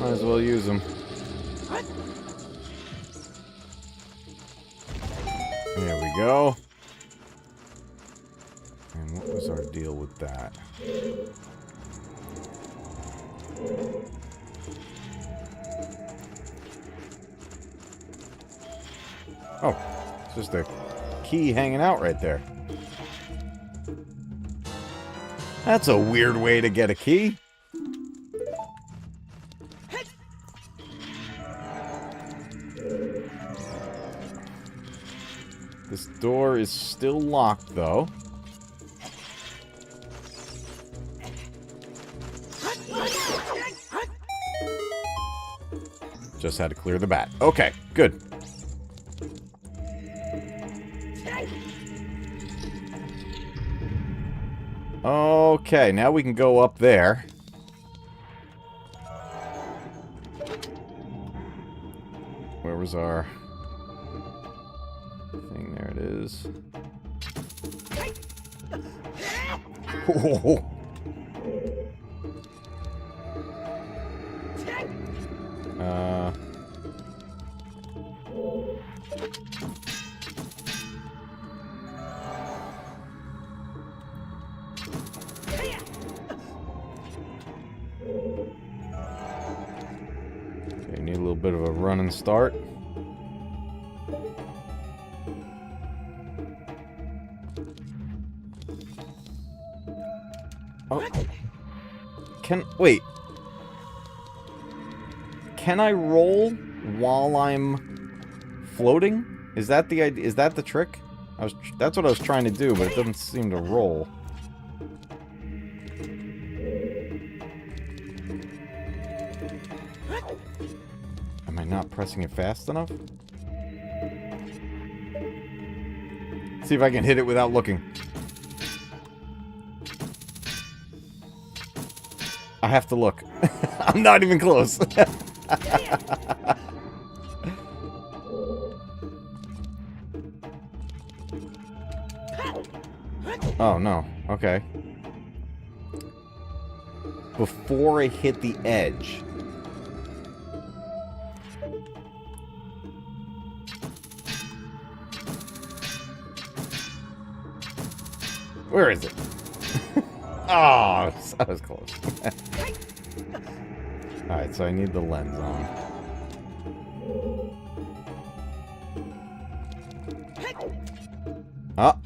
Might as well use them. go. And what was our deal with that? Oh, it's just a key hanging out right there. That's a weird way to get a key. This door is still locked, though. Just had to clear the bat. Okay, good. Okay, now we can go up there. Where was our thing? There it is. Oh. Okay, need a little bit of a run and start. Oh. Wait. Can I roll while I'm floating? Is that the idea? Is that the trick? That's what I was trying to do, but it doesn't seem to roll. Am I not pressing it fast enough? See if I can hit it without looking. I have to look. I'm not even close. Oh, no. Okay. Before I hit the edge. Where is it? Oh, I was close. Alright, so I need the lens on.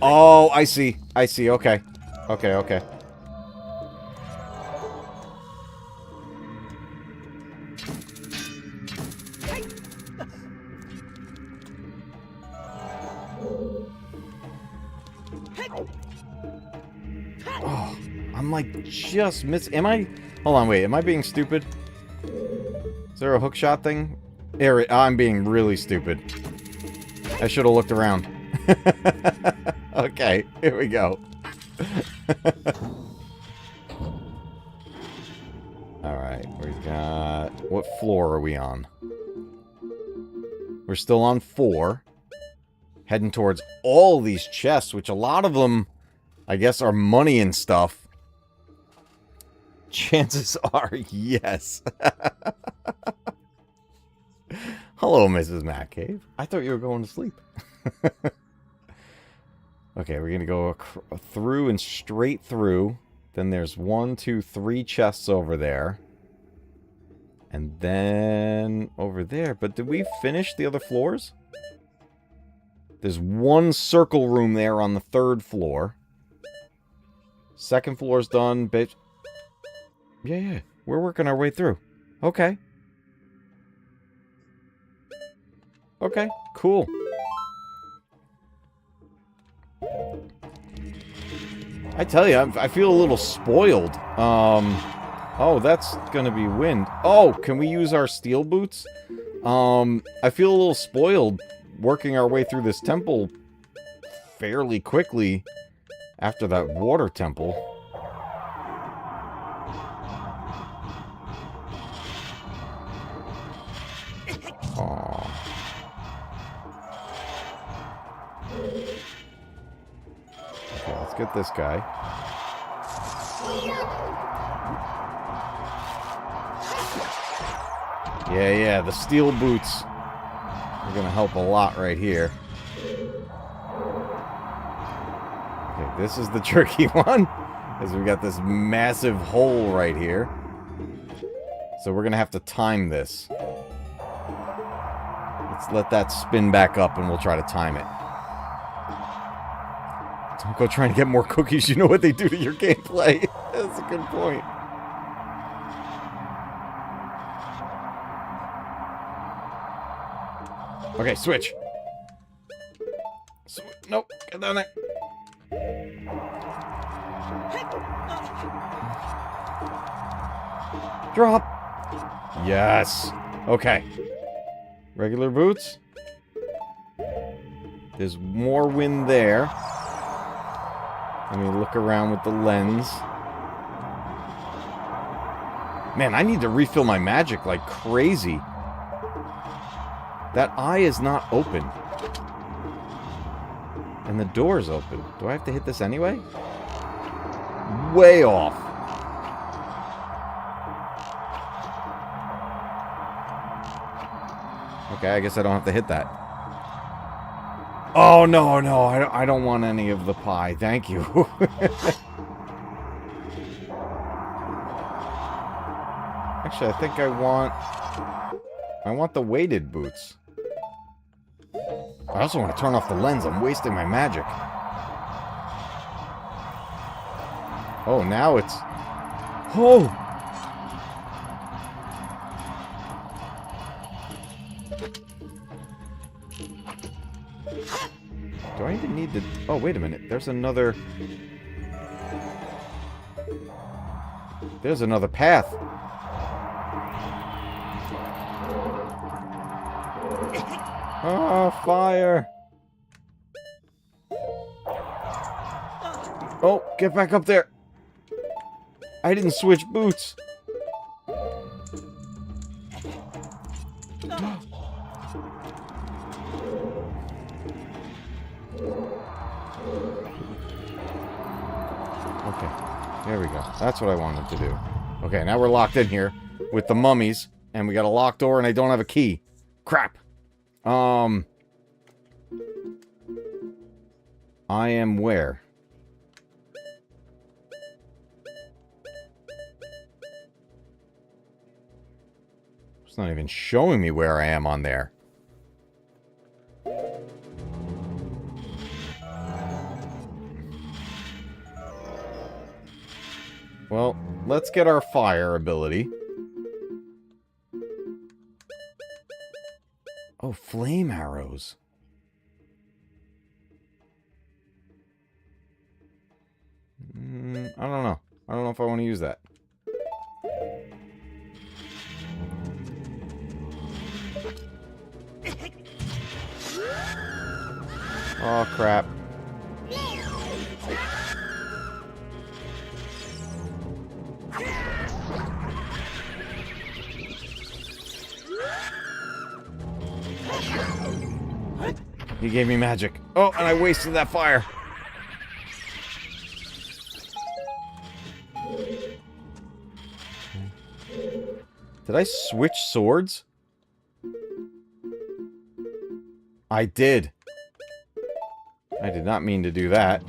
Oh, I see. I see. Okay. Okay, okay. Oh, I'm like just missing. Am I? Hold on, wait. Am I being stupid? Is there a hook shot thing? There, I'm being really stupid. I should have looked around. Okay, here we go. Alright, we've got... What floor are we on? We're still on 4. Heading towards all these chests, which a lot of them, I guess, are money and stuff. Chances are, yes. Hello, Mrs. Matcave. I thought you were going to sleep. Okay, we're going to go through and straight through. Then there's 1, 2, 3 chests over there. And then over there. But did we finish the other floors? There's 1 circle room there on the 3rd floor. 2nd floor's done, bitch. Yeah. We're working our way through. Okay. Okay, cool. I tell you, I feel a little spoiled. Oh, that's gonna be wind. Oh, can we use our steel boots? I feel a little spoiled working our way through this temple fairly quickly after that water temple. Aww. Okay, let's get this guy. Yeah, the steel boots are gonna help a lot right here. Okay, this is the tricky one. Because we got this massive hole right here. So we're going to have to time this. Let's let that spin back up and we'll try to time it. Don't go trying to get more cookies. You know what they do to your gameplay. That's a good point. Okay, switch. Nope, get down there. Drop. Yes. Okay. Regular boots. There's more wind there. Let me look around with the lens. Man, I need to refill my magic like crazy. That eye is not open. And the door is open. Do I have to hit this anyway? Way off. Okay, I guess I don't have to hit that. Oh, no, I don't want any of the pie. Thank you. Actually, I think I want the weighted boots. I also want to turn off the lens. I'm wasting my magic. Oh, now it's... Oh! Do I even need to... Oh, wait a minute. There's another... There's another path. Oh, fire. Oh, get back up there. I didn't switch boots. Okay, there we go. That's what I wanted to do. Okay, now we're locked in here with the mummies, and we got a locked door, and I don't have a key. Crap. I am where? It's not even showing me where I am on there. Well, let's get our fire ability. Oh, flame arrows. I don't know. I don't know if I want to use that. Oh, crap. He gave me magic. Oh, and I wasted that fire. Did I switch swords? I did. I did not mean to do that.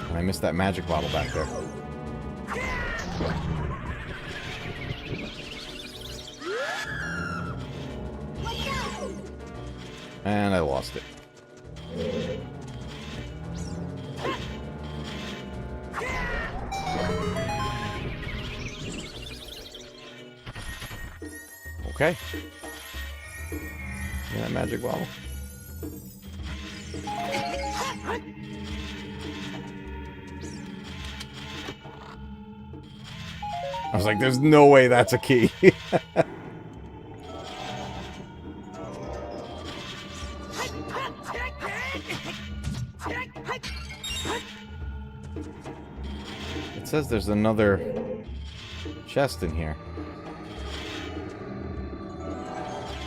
And I missed that magic bottle back there. And I lost it. Okay. Yeah, that magic bottle. I was like, there's no way that's a key. It says there's another chest in here.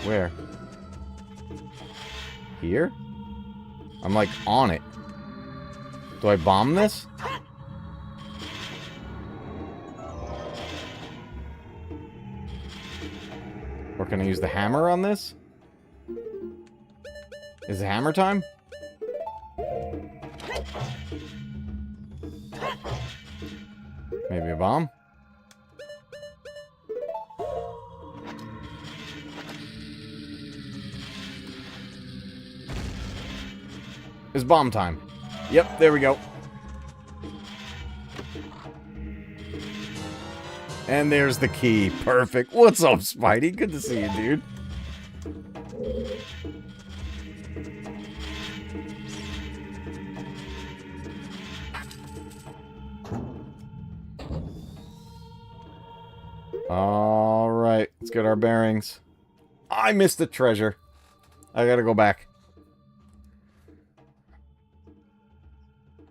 Where? Here? I'm like on it. Do I bomb this? Or can I use the hammer on this? Is it hammer time? Maybe a bomb? It's bomb time. Yep, there we go. And there's the key. Perfect. What's up, Spidey? Good to see you, dude. Alright, let's get our bearings. I missed the treasure. I gotta go back.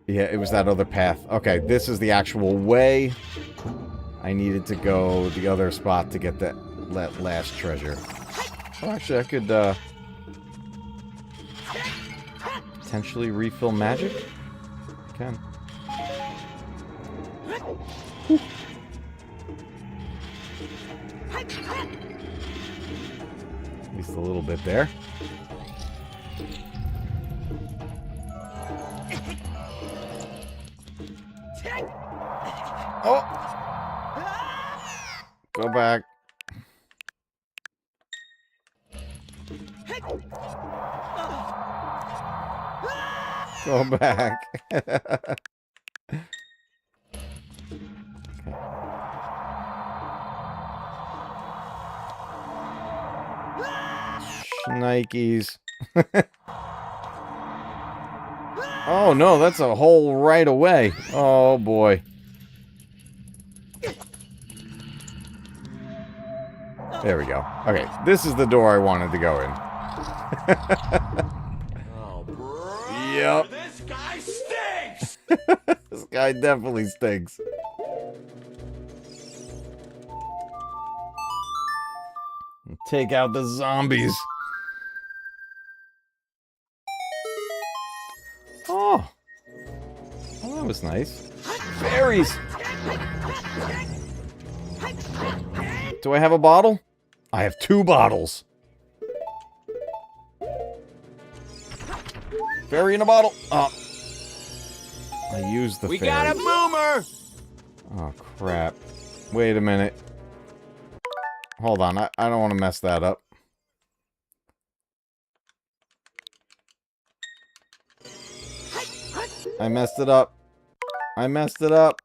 Yeah, it was that other path. Okay, this is the actual way. I needed to go the other spot to get that last treasure. Oh, actually, I could, potentially refill magic? I can. Whew. At least a little bit there. Oh! Go back. Go back. Nikes. Oh no, that's a hole right away. Oh boy. There we go. Okay, this is the door I wanted to go in. Oh, bro. Yep. This guy stinks! This guy definitely stinks. Take out the zombies. Oh. Oh, that was nice. Berries. Do I have a bottle? I have 2 bottles. Fairy in a bottle. Oh. I used the fairy. We got a boomer! Oh, crap. Wait a minute. Hold on. I don't want to mess that up. I messed it up. I messed it up.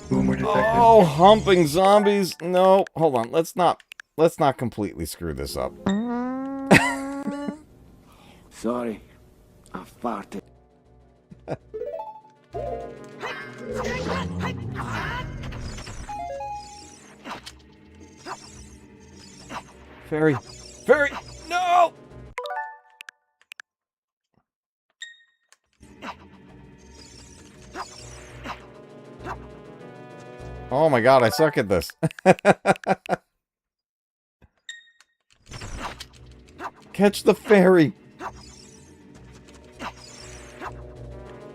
Boomer detected. Oh, humping zombies. No, hold on. Let's not completely screw this up. Sorry, I farted. Fairy. Fairy! No! Oh my god, I suck at this. Catch the fairy.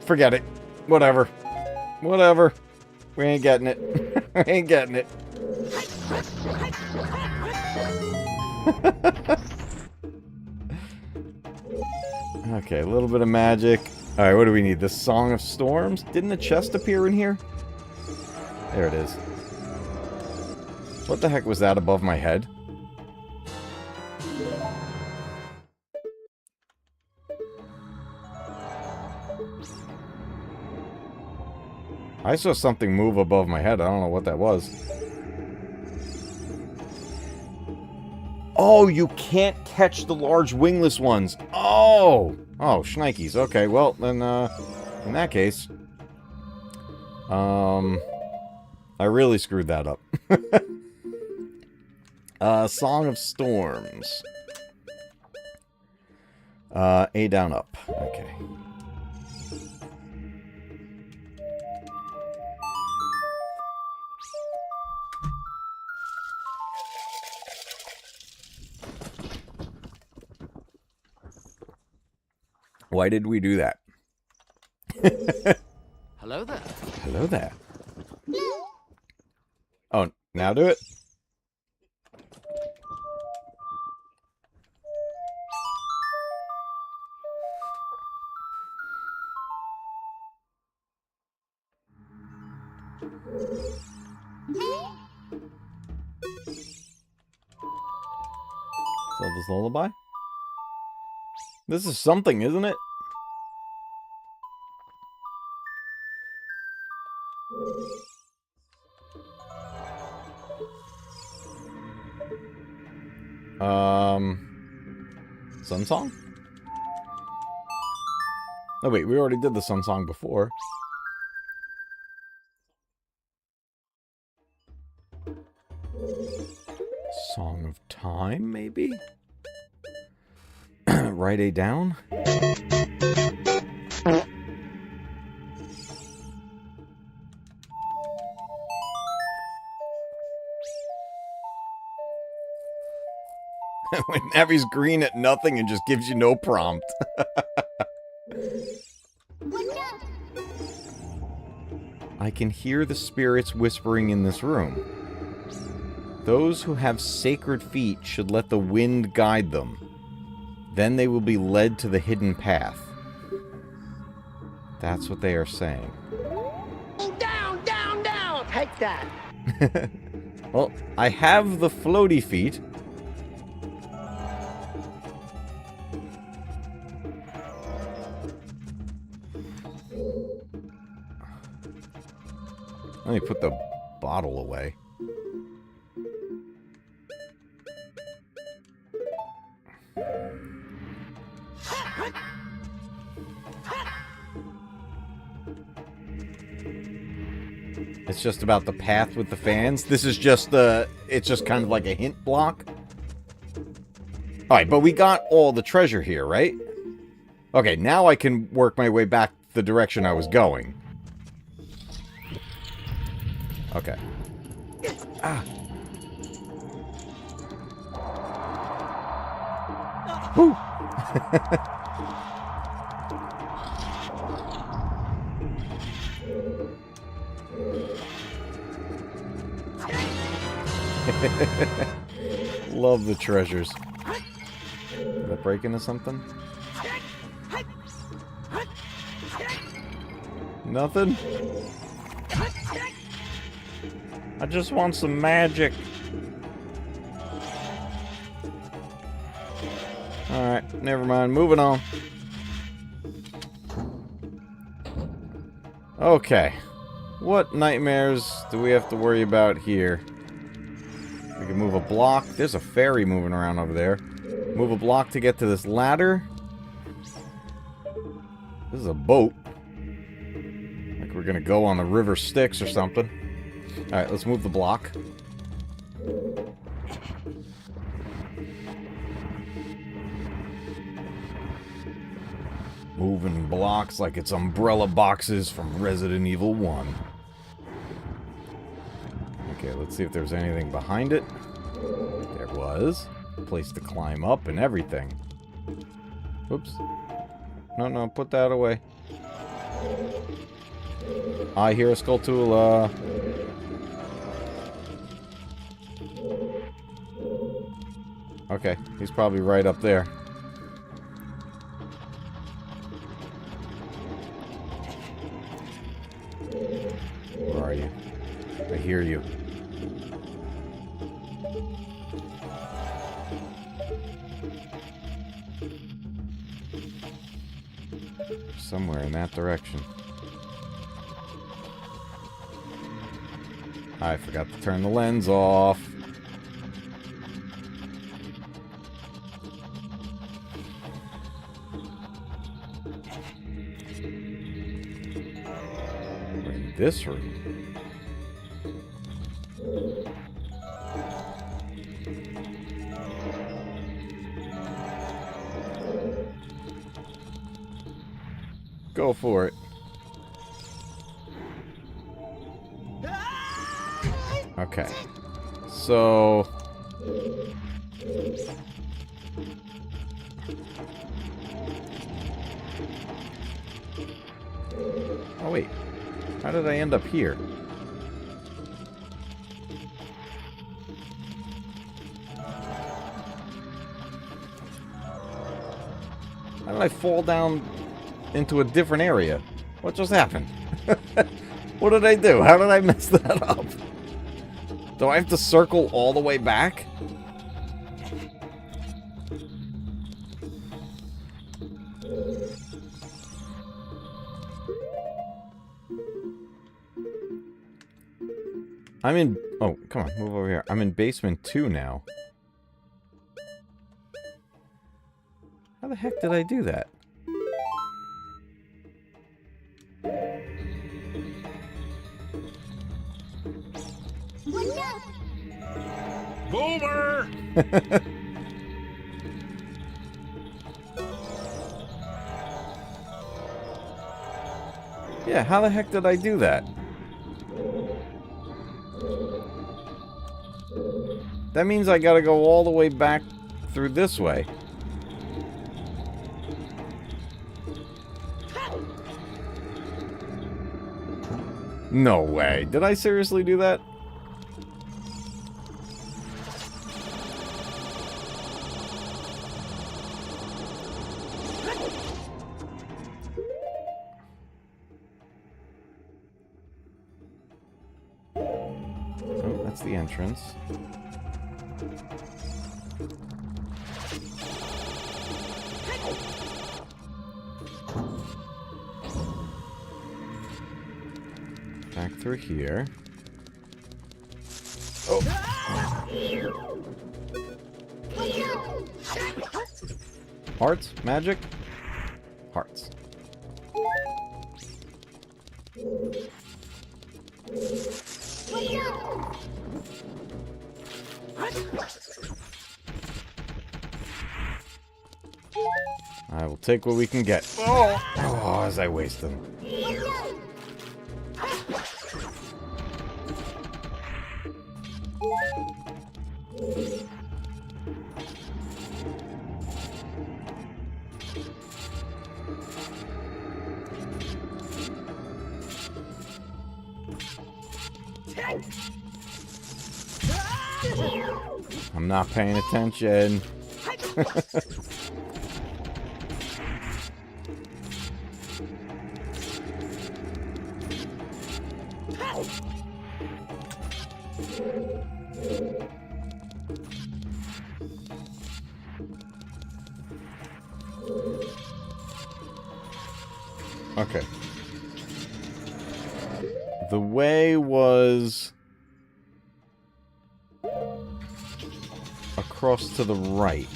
Forget it. Whatever. Whatever. We ain't getting it. We ain't getting it. Okay, a little bit of magic. Alright, what do we need? The Song of Storms? Didn't a chest appear in here? There it is. What the heck was that above my head? I saw something move above my head. I don't know what that was. Oh, you can't catch the large wingless ones. Oh! Oh, shnikes. Okay, well, then, in that case... I really screwed that up. Song of Storms. A down up. Okay. Why did we do that? Hello there. Hello there. Oh, now do it? Zelda's Lullaby? This is something, isn't it? Sun Song? Oh wait, we already did the Sun Song before. Song of Time, maybe? Write A down? When Navi's green at nothing and just gives you no prompt. I can hear the spirits whispering in this room. Those who have sacred feet should let the wind guide them. Then they will be led to the hidden path. That's what they are saying. Down, down, down! Take that! Well, I have the floaty feet. Let me put the bottle away. It's just about the path with the fans. This is just it's just kind of like a hint block. Alright, but we got all the treasure here, right? Okay, now I can work my way back the direction I was going. Okay. Ah. Whew. Love the treasures. Did I break into something? Nothing? I just want some magic. Alright, never mind. Moving on. Okay. What nightmares do we have to worry about here? We can move a block. There's a ferry moving around over there. Move a block to get to this ladder. This is a boat. Like we're gonna go on the river Styx or something. Alright, let's move the block. Moving blocks like it's umbrella boxes from Resident Evil 1. Okay, let's see if there's anything behind it. There was. A place to climb up and everything. Oops. No, put that away. I hear a Skulltula. Okay, he's probably right up there. Where are you? I hear you. Somewhere in that direction. I forgot to turn the lens off. We're in this room. Go for it. Okay. So... Oh, wait. How did I end up here? How did I fall down into a different area? What just happened? What did I do? How did I mess that up? Do I have to circle all the way back? I'm in... Oh, come on, move over here. I'm in basement 2 now. How the heck did I do that? Boomer! Yeah, how the heck did I do that? That means I gotta go all the way back through this way. No way. Did I seriously do that? Oh, that's the entrance. Back through here. Oh. Hearts? Magic? Hearts. I will take what we can get. Oh, as I waste them. I'm not paying attention. Okay. The way was across to the right.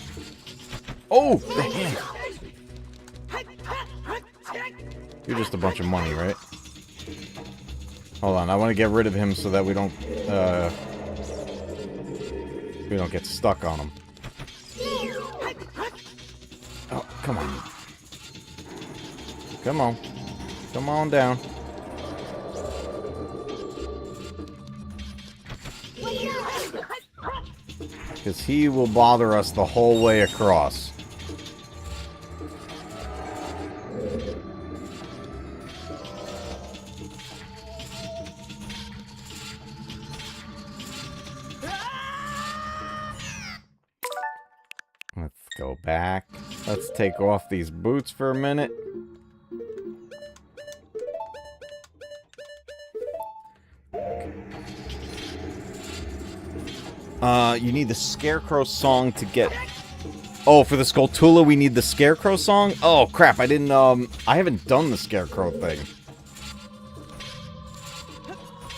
Oh, the hand. You're just a bunch of money, right? Hold on, I want to get rid of him so that we don't get stuck on him. Oh, come on. Come on. Come on down. Because he will bother us the whole way across. Let's go back. Let's take off these boots for a minute. You need the Scarecrow song to get... Oh, for the Skulltula, we need the Scarecrow song? Oh, crap, I didn't, I haven't done the Scarecrow thing.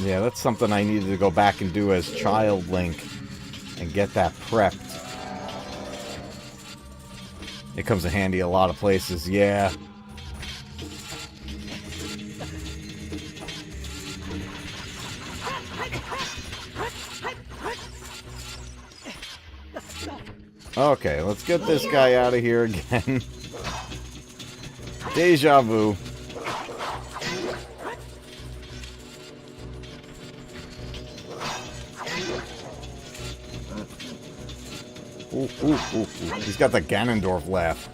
Yeah, that's something I needed to go back and do as Child Link and get that prepped. It comes in handy a lot of places, yeah. Okay, let's get this guy out of here again. Deja vu. Ooh, ooh, ooh, ooh. He's got the Ganondorf laugh.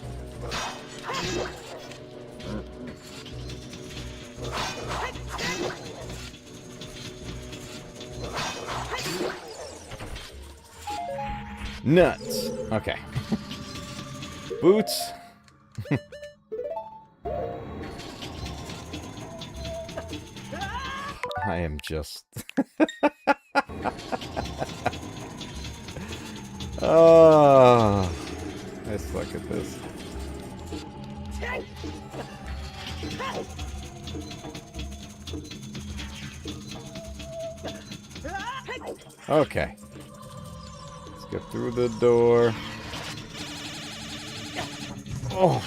Nuts. Okay. Boots. I am just... Oh, I suck at this. Okay. Let's get through the door. Oh.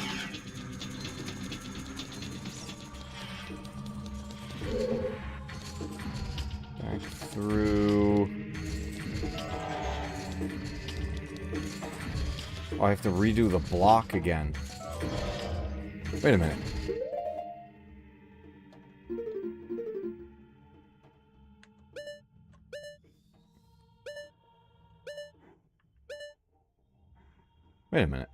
Back through. Oh, I have to redo the block again. Wait a minute. Wait a minute.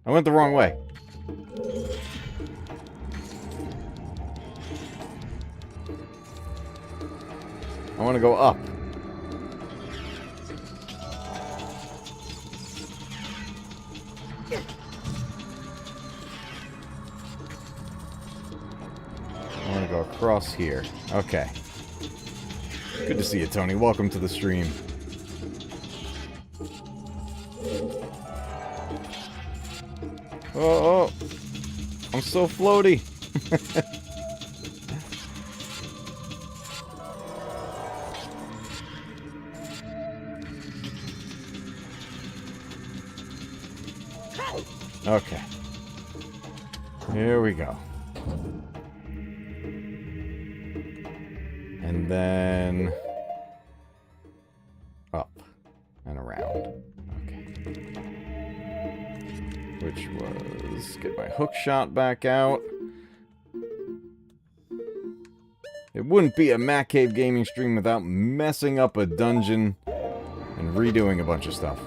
I went the wrong way. I want to go up. I want to go across here. Okay. Good to see you, Tony. Welcome to the stream. Oh, I'm so floaty. Okay. Here we go. And then up and around. Okay. Which was get my hook shot back out. It wouldn't be a Matcave gaming stream without messing up a dungeon and redoing a bunch of stuff.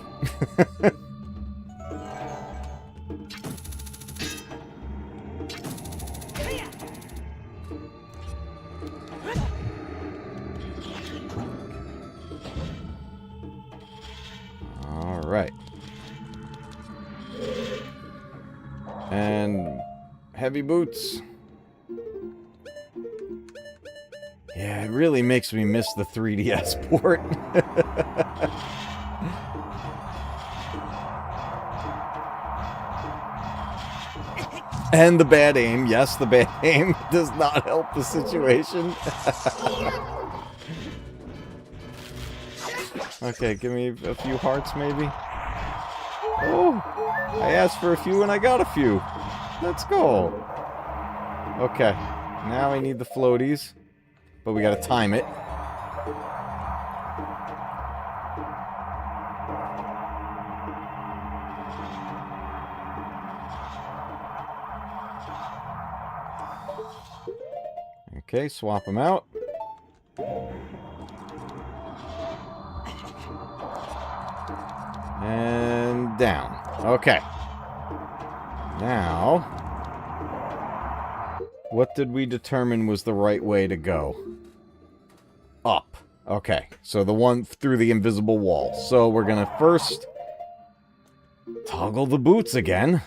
Alright. And heavy boots. Yeah, it really makes me miss the 3DS port. And the bad aim. Yes, the bad aim does not help the situation. Okay, give me a few hearts, maybe. Oh, I asked for a few and I got a few. Let's go. Okay, now I need the floaties, but we gotta time it. Okay, swap them out. And down. Okay. Now, what did we determine was the right way to go? Up. Okay, so the one through the invisible wall. So we're gonna first toggle the boots again.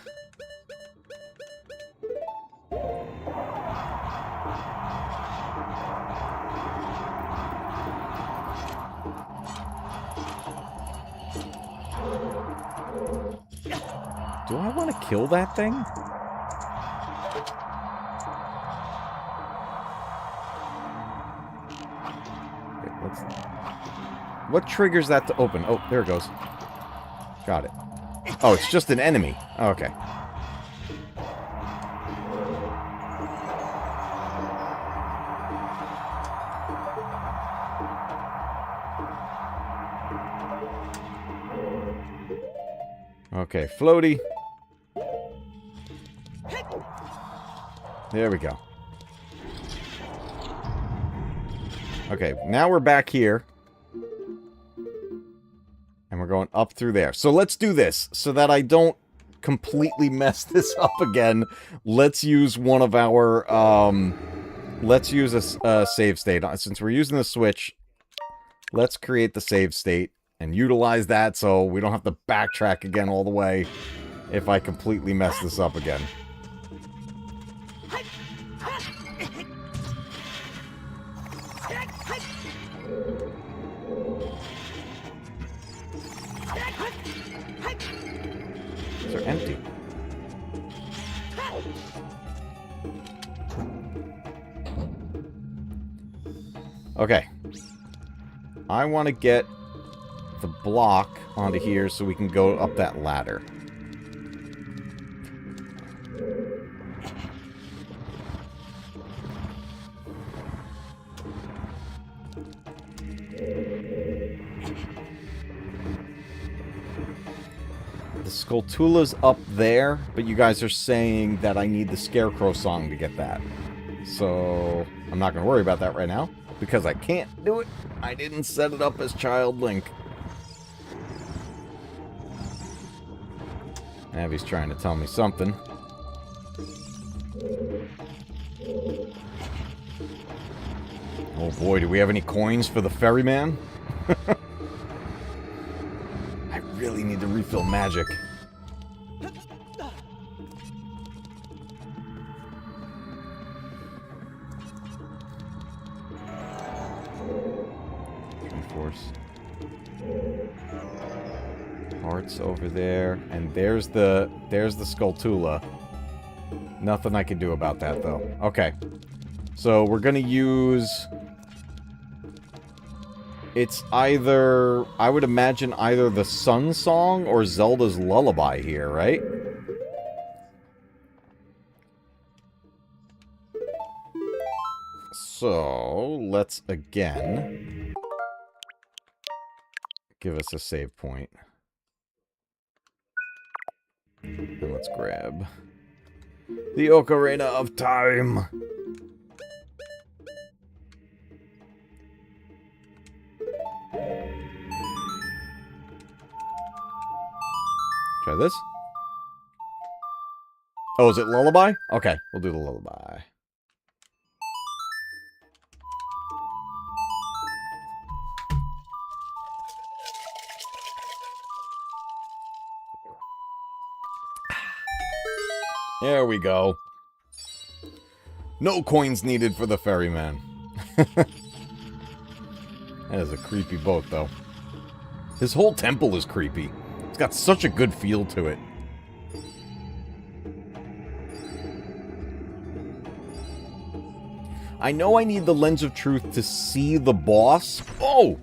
Do I want to kill that thing? Okay, what triggers that to open? Oh, there it goes. Got it. Oh, it's just an enemy. Oh, okay. Okay, floaty. There we go. Okay, now we're back here. And we're going up through there. So let's do this, so that I don't completely mess this up again. Let's use one of our, let's use a save state. Since we're using the Switch, Let's create the save state and utilize that so we don't have to backtrack again all the way if I completely mess this up again. They're empty. Okay. I want to get the block onto here so we can go up that ladder. The Skulltula's up there, but you guys are saying that I need the Scarecrow song to get that. So, I'm not going to worry about that right now, because I can't do it. I didn't set it up as Child Link. Abby's trying to tell me something. Oh boy, do we have any coins for the ferryman? I really need to refill magic. Force. Hearts over there, and there's the Skulltula. Nothing I can do about that though. Okay, so we're gonna use. It's either, I would imagine, either the Sun Song or Zelda's Lullaby here, right? So, let's again give us a save point. And let's grab the Ocarina of Time. Try this. Oh, is it Lullaby? Okay, we'll do the Lullaby. There we go. No coins needed for the ferryman. That is a creepy boat, though. His whole temple is creepy. It's got such a good feel to it. I know I need the Lens of Truth to see the boss. Oh!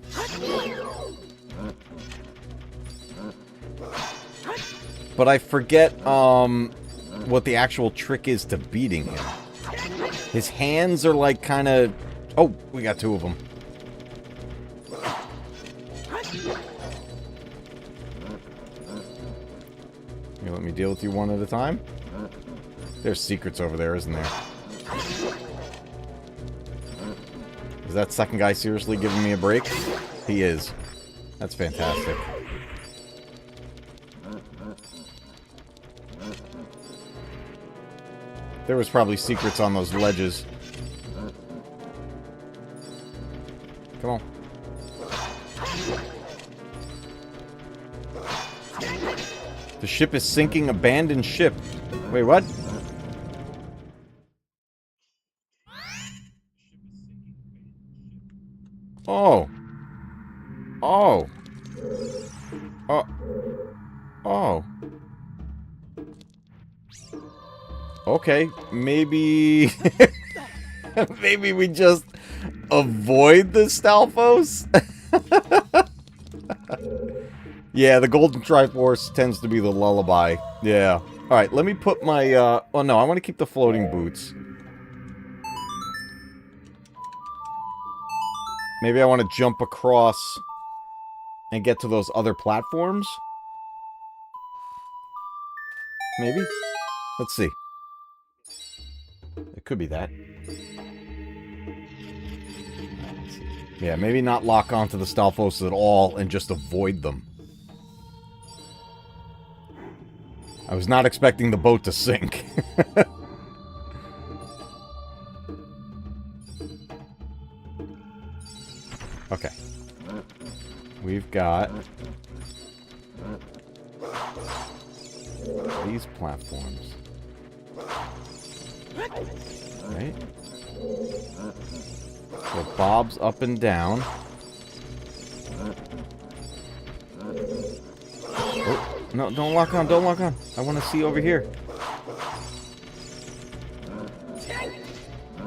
But I forget, what the actual trick is to beating him. His hands are like kind of... Oh, we got two of them. You let me deal with you one at a time? There's secrets over there, isn't there? Is that second guy seriously giving me a break? He is. That's fantastic. There was probably secrets on those ledges. Come on. The ship is sinking. Abandoned ship. Wait, what? Oh. Oh. Oh. Oh. Okay, maybe... maybe we just avoid the Stalfos? Yeah, the Golden Triforce tends to be the lullaby. Yeah. Alright, let me put my, oh no, I want to keep the floating boots. Maybe I want to jump across and get to those other platforms? Maybe? Let's see. It could be that. Yeah, maybe not lock onto the Stalfos at all and just avoid them. I was not expecting the boat to sink. Okay. we've got these platforms. Right? So Bob's up and down. Oh, no, don't lock on, don't lock on. I want to see over here.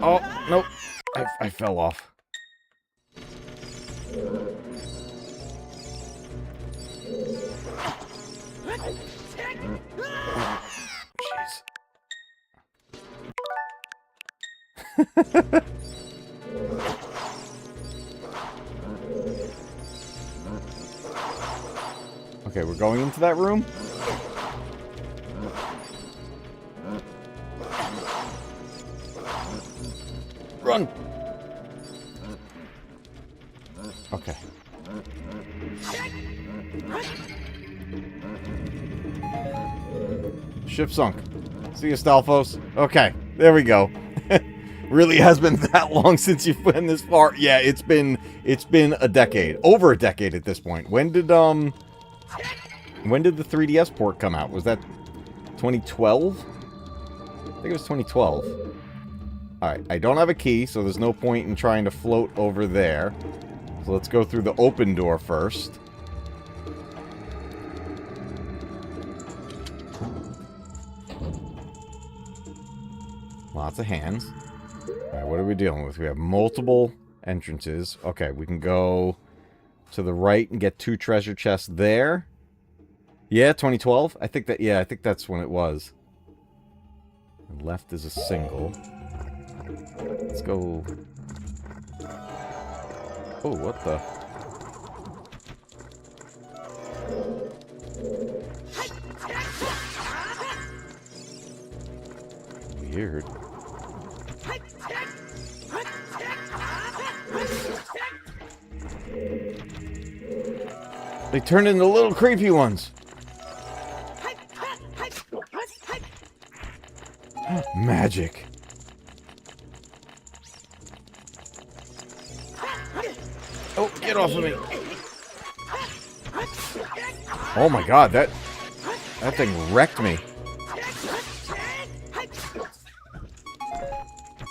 Oh, nope. I fell off. Jeez. Okay, we're going into that room. Run! Okay. Ship sunk. See you, Stalfos. Okay, there we go. Really has been that long since you've been this far. Yeah, it's been a decade. Over a decade at this point. When did the 3DS port come out? Was that 2012? I think it was 2012. Alright, I don't have a key, so there's no point in trying to float over there. So let's go through the open door first. Lots of hands. Alright, what are we dealing with? We have multiple entrances. Okay, we can go to the right and get 2 treasure chests there. Yeah, 2012? I think that's when it was. And left is a single. Let's go. Oh, what the? Weird. They turned into little creepy ones. Magic. Oh, get off of me. Oh my god, that thing wrecked me.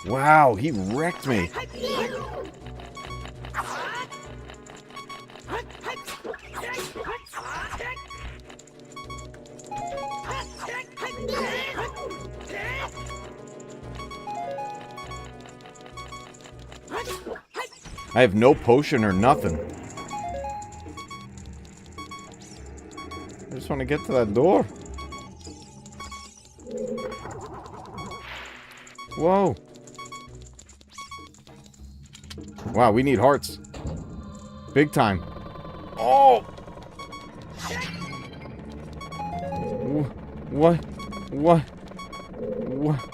Wow, he wrecked me. I have no potion or nothing. I just want to get to that door. Whoa. Wow, we need hearts. Big time. Oh! What? What? What?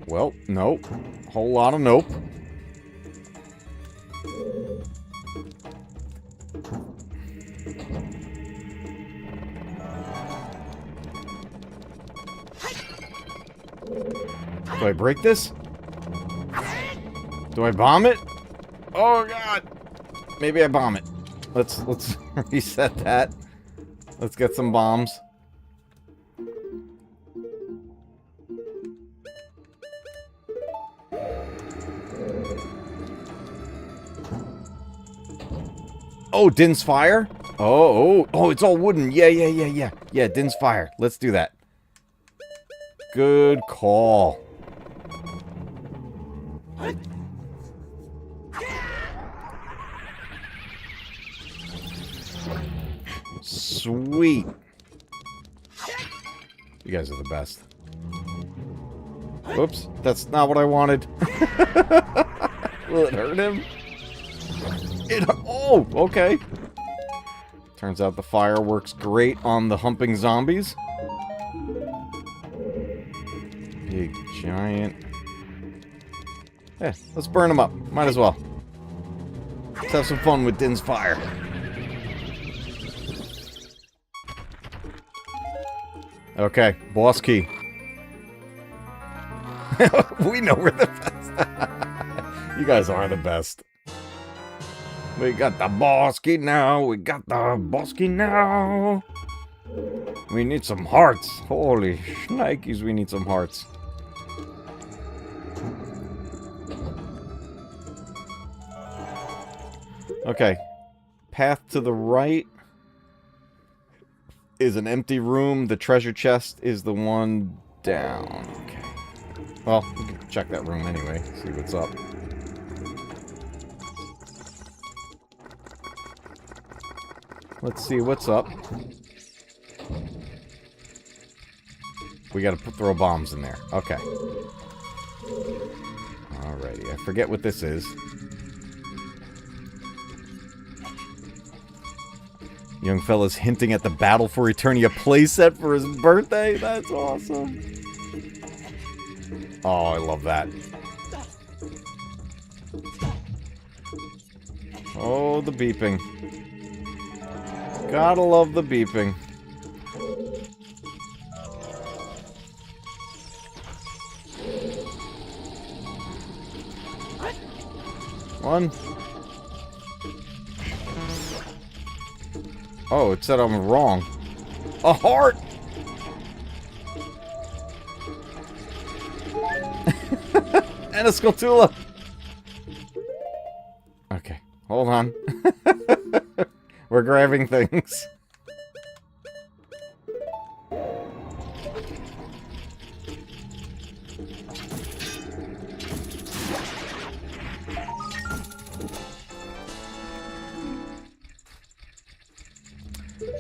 Well, nope. Whole lot of nope. Do I break this? Do I bomb it? Oh god! Maybe I bomb it. Let's reset that. Let's get some bombs. Oh, Din's fire? Oh, it's all wooden. Yeah, Din's fire. Let's do that. Good call. Sweet. You guys are the best. Whoops, that's not what I wanted. Will it hurt him? Oh, okay. Turns out the fire works great on the humping zombies. Big, giant. Yeah, let's burn them up. Might as well. Let's have some fun with Din's fire. Okay, boss key. We know we're the best. You guys are the best. We got the Bosky now. We got the Bosky now. We need some hearts. Holy shnikes, we need some hearts. Okay. Path to the right is an empty room. The treasure chest is the one down. Okay. Well, we can check that room anyway. See what's up. Let's see what's up. We gotta throw bombs in there. Okay. Alrighty. I forget what this is. Young fella's hinting at the Battle for Eternia playset for his birthday. That's awesome. Oh, I love that. Oh, the beeping. Gotta love the beeping. One. Oh, it said I'm wrong. A heart! And a Skulltula! Okay, hold on. We're grabbing things.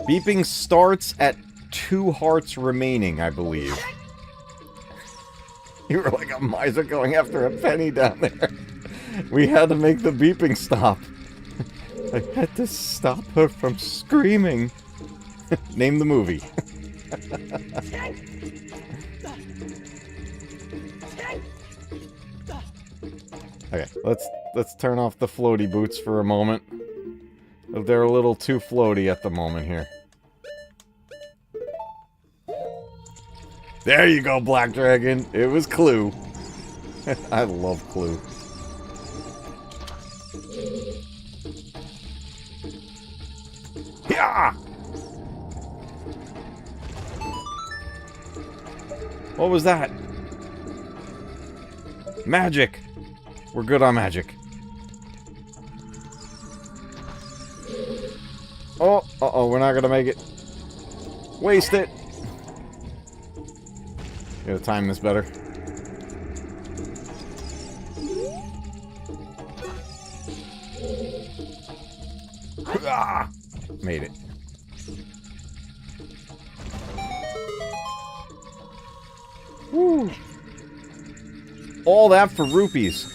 Beeping starts at 2 hearts remaining, I believe. You were like a miser going after a penny down there. We had to make the beeping stop. I had to stop her from screaming. Name the movie. Okay, let's turn off the floaty boots for a moment. They're a little too floaty at the moment here. There you go, Black Dragon. It was Clue. I love Clue. Yeah! What was that? Magic! We're good on magic. Oh, uh-oh, we're not gonna make it. Waste it! Gotta time this better. Ah! Made it. Woo! All that for rupees.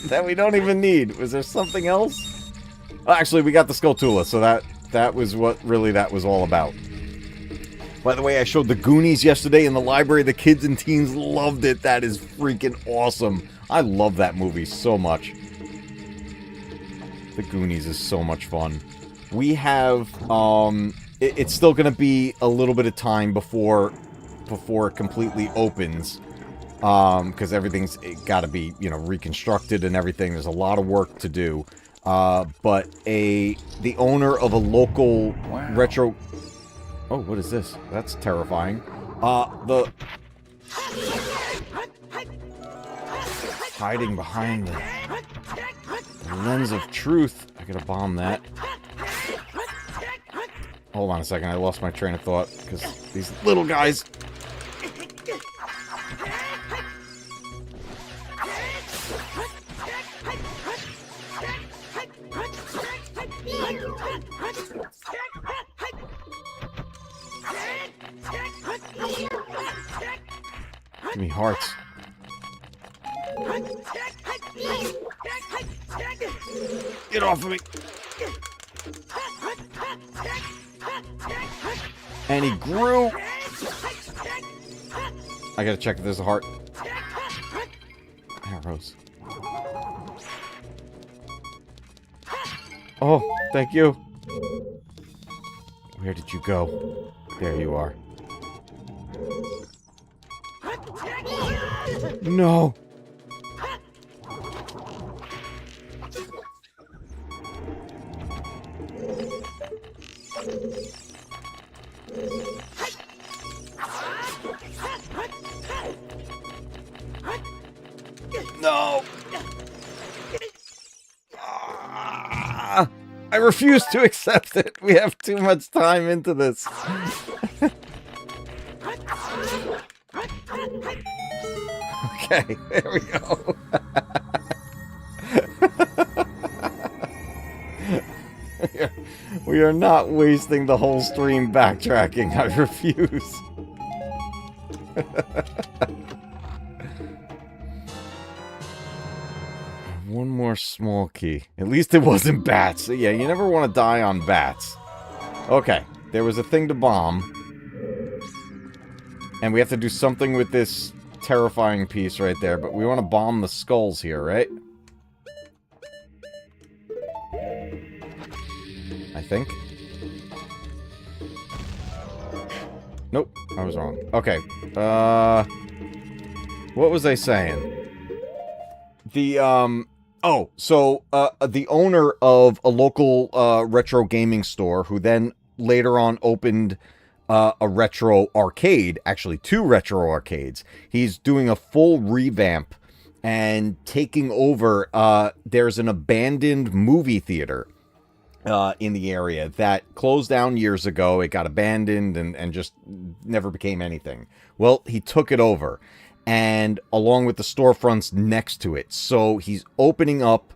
That we don't even need. Was there something else? Actually, we got the Skulltula, so that was what really that was all about. By the way, I showed the Goonies yesterday in the library. The kids and teens loved it. That is freaking awesome. I love that movie so much. The Goonies is so much fun. We have, it's still going to be a little bit of time before it completely opens. Because everything's got to be, you know, reconstructed and everything. There's a lot of work to do. But the owner of a local retro... Oh, what is this? That's terrifying. The... Hiding behind the lens of truth. I gotta bomb that. Hold on a second, I lost my train of thought, because these little guys... Give me hearts. Get off of me! And he grew! I gotta check if there's a heart. Arrows. Oh, thank you. Where did you go? There you are. No! No! Ah, I refuse to accept it. We have too much time into this. Okay, there we go. We are not wasting the whole stream backtracking. I refuse. One more small key. At least it wasn't bats. Yeah, you never want to die on bats. Okay, there was a thing to bomb. And we have to do something with this terrifying piece right there. But we want to bomb the skulls here, right? I think. Nope, I was wrong. Okay, what was I saying? The, oh, so, the owner of a local, retro gaming store, who then later on opened, a retro arcade, actually 2 retro arcades. He's doing a full revamp and taking over, there's an abandoned movie theater in the area that closed down years ago. It got abandoned and just never became anything. Well, he took it over, and along with the storefronts next to it. So he's opening up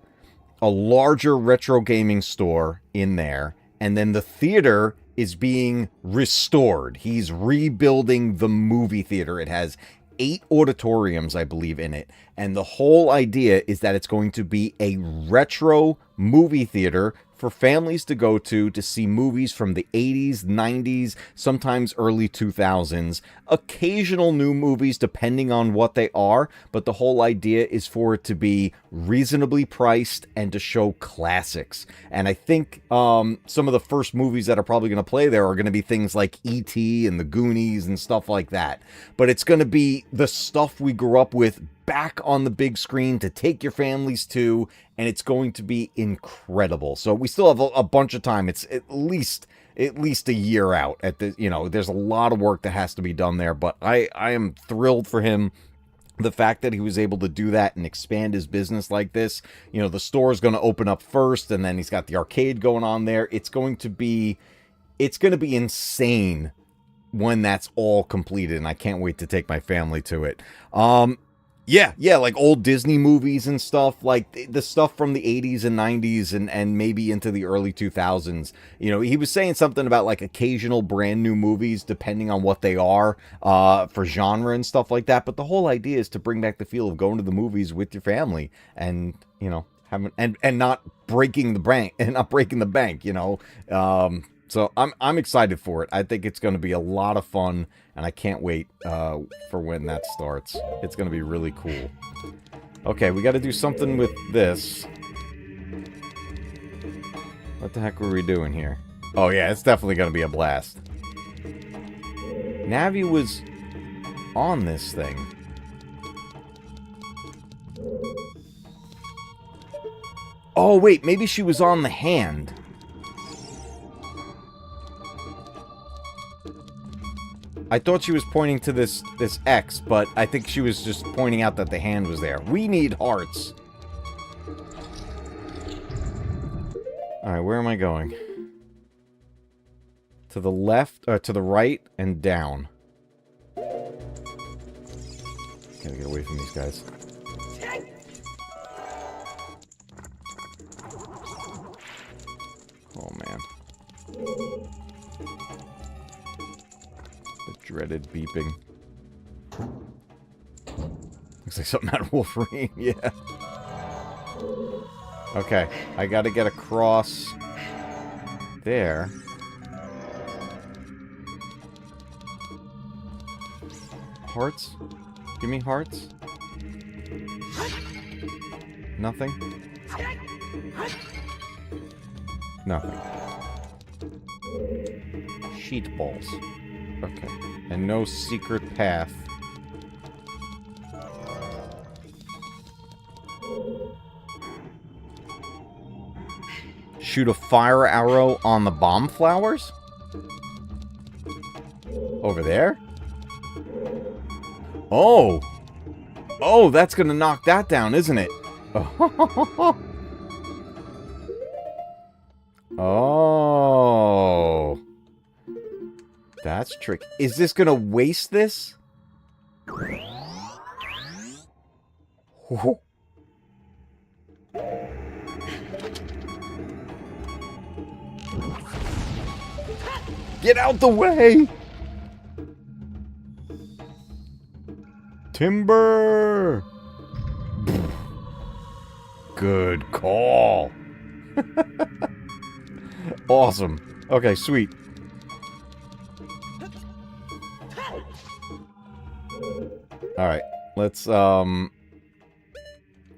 a larger retro gaming store in there, and then the theater is being restored. He's rebuilding the movie theater. It has 8 auditoriums, I believe, in it. And the whole idea is that it's going to be a retro movie theater for families to go to see movies from the 80s, 90s, sometimes early 2000s. Occasional new movies, depending on what they are. But the whole idea is for it to be reasonably priced and to show classics. And I think some of the first movies that are probably going to play there are going to be things like E.T. and the Goonies and stuff like that. But it's going to be the stuff we grew up with back on the big screen to take your families to, and it's going to be incredible. So we still have a bunch of time. It's at least a year out at the, you know, there's a lot of work that has to be done there, but I am thrilled for him. The fact that he was able to do that and expand his business like this. You know, the store is going to open up first, and then he's got the arcade going on there. It's going to be insane when that's all completed, and I can't wait to take my family to it. Yeah, like old Disney movies and stuff, like the stuff from the 80s and 90s and maybe into the early 2000s. You know, he was saying something about like occasional brand new movies, depending on what they are, for genre and stuff like that. But the whole idea is to bring back the feel of going to the movies with your family and, you know, having, and not breaking the bank, you know. So I'm excited for it. I think it's going to be a lot of fun, and I can't wait for when that starts. It's going to be really cool. Okay, we got to do something with this. What the heck were we doing here? Oh yeah, it's definitely going to be a blast. Navi was on this thing. Oh wait, maybe she was on the hand. I thought she was pointing to this X, but I think she was just pointing out that the hand was there. We need hearts. Alright, where am I going? To the left, to the right, and down. Gotta get away from these guys. Oh, man. Dreaded beeping. Looks like something out of Wolverine, yeah. Okay, I gotta get across there. Hearts? Give me hearts? Nothing? Nothing. Sheet balls. Okay. And no secret path. shoot a fire arrow on the bomb flowers? Over there? Oh! Oh, that's gonna knock that down, isn't it? Oh. That's tricky. Is this gonna waste this? Get out the way! Timber! Good call. Awesome. Okay, sweet. Alright, let's, I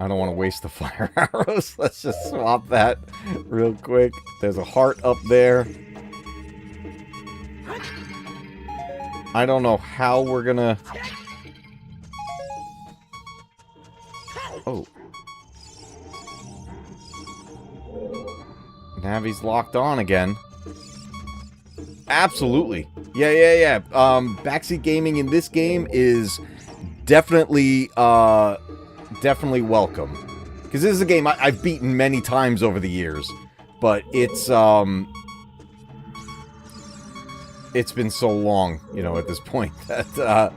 don't want to waste the fire arrows. Let's just swap that real quick. There's a heart up there. I don't know how we're gonna... Oh. Navi's locked on again. Absolutely. Yeah. Backseat gaming in this game is definitely, definitely welcome. Because this is a game I've beaten many times over the years. But it's been so long, you know, at this point that,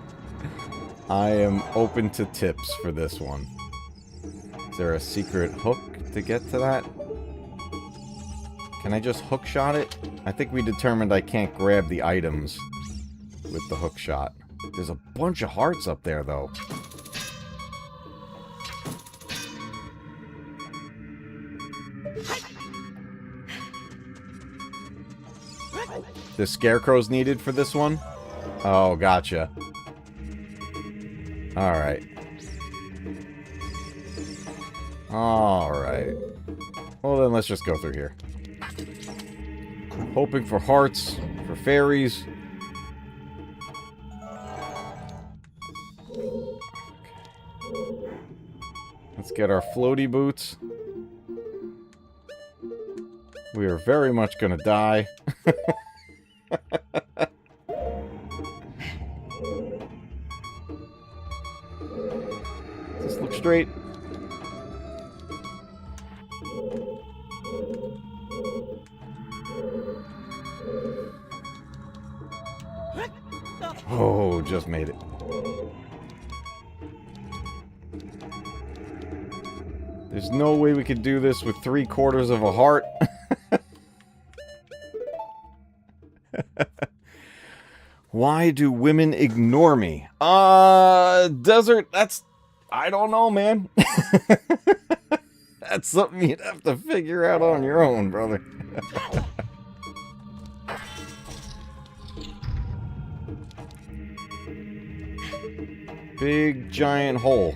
I am open to tips for this one. Is there a secret hook to get to that? Can I just hook shot it? I think we determined I can't grab the items with the hook shot. There's a bunch of hearts up there, though. The scarecrow's needed for this one? Oh, gotcha. Alright. Alright. Well, then let's just go through here. Hoping for hearts, for fairies. Let's get our floaty boots. We are very much gonna die. Just look straight. Oh, just made it. There's no way we could do this with 3/4 of a heart. Why do women ignore me? Desert, that's... I don't know, man. That's something you'd have to figure out on your own, brother. Big, giant hole.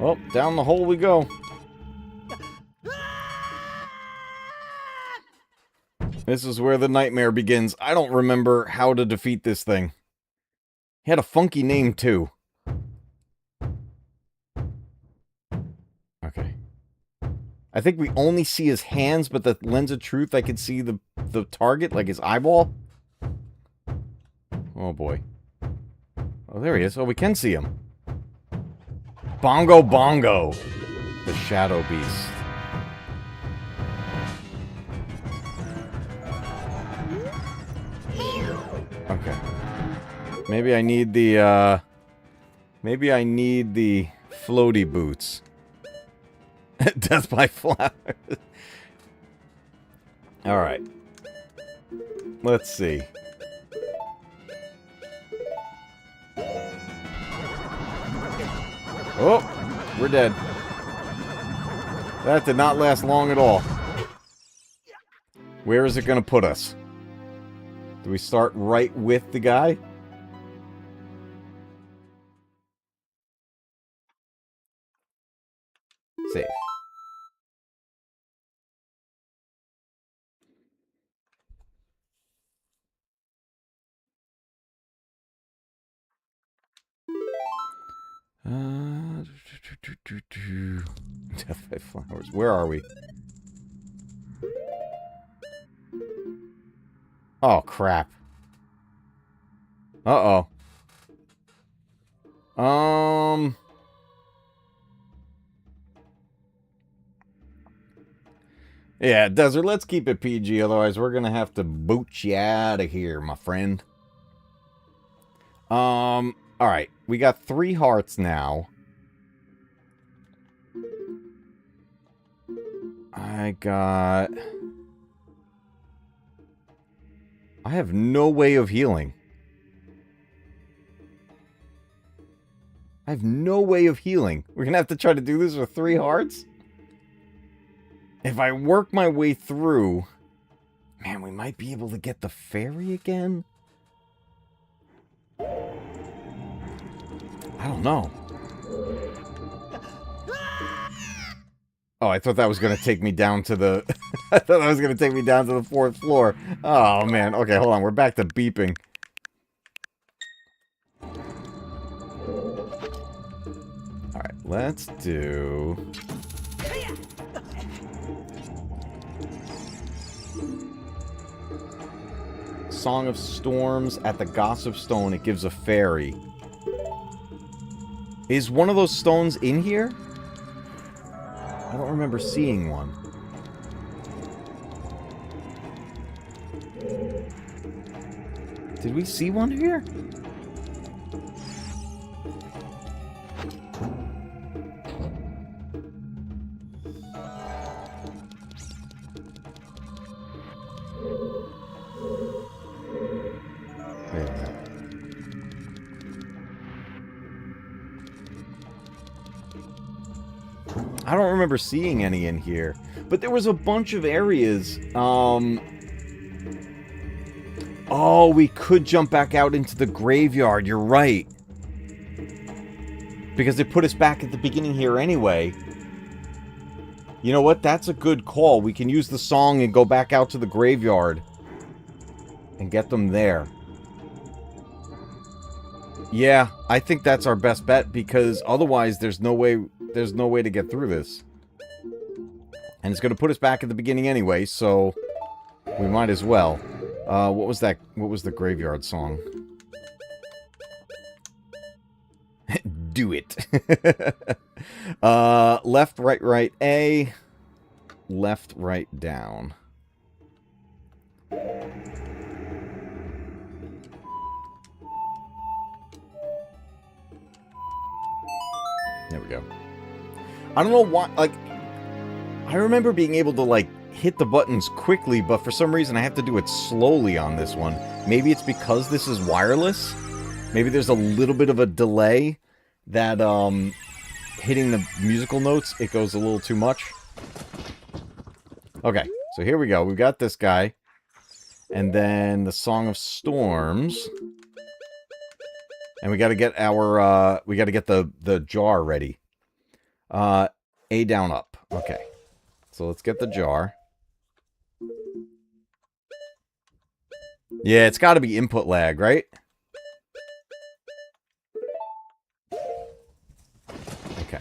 Oh, down the hole we go. This is where the nightmare begins. I don't remember how to defeat this thing. He had a funky name, too. Okay. I think we only see his hands, but the lens of truth, I can see the target, like his eyeball. Oh, boy. Oh, there he is. Oh, we can see him. Bongo Bongo. The Shadow Beast. Okay. Maybe I need the, maybe I need the floaty boots. Death by flowers. Alright. Let's see. Oh, we're dead. That did not last long at all. Where is it going to put us? Do we start right with the guy? Save. Death by flowers. Where are we? Oh, crap. Uh-oh. Yeah, Desert, let's keep it PG, otherwise we're gonna have to boot you out of here, my friend. Alright. We got 3 hearts now. I have no way of healing. I have no way of healing. We're gonna have to try to do this with 3 hearts? If I work my way through... Man, we might be able to get the fairy again? I don't know. Oh, I thought that was going to take me down to the... I thought that was going to take me down to the 4th floor. Oh, man. Okay, hold on. We're back to beeping. Alright, let's do... Song of Storms at the Gossip Stone. It gives a fairy. Is one of those stones in here? I don't remember seeing one. Did we see one here? I don't remember seeing any in here. But there was a bunch of areas. Oh, we could jump back out into the graveyard. You're right. Because they put us back at the beginning here anyway. You know what? That's a good call. We can use the song and go back out to the graveyard. And get them there. Yeah, I think that's our best bet. Because otherwise there's no way to get through this. And it's going to put us back at the beginning anyway, so we might as well. What was that? What was the graveyard song? Do it. Left, right, A. Left, right, down. There we go. I don't know why, like, I remember being able to, like, hit the buttons quickly, but for some reason I have to do it slowly on this one. Maybe it's because this is wireless? Maybe there's a little bit of a delay that, hitting the musical notes, it goes a little too much. Okay, so here we go. We've got this guy. And then the Song of Storms. And we gotta get our, we gotta get the jar ready. A down, up. Okay. So let's get the jar. Yeah, it's gotta be input lag, right? Okay.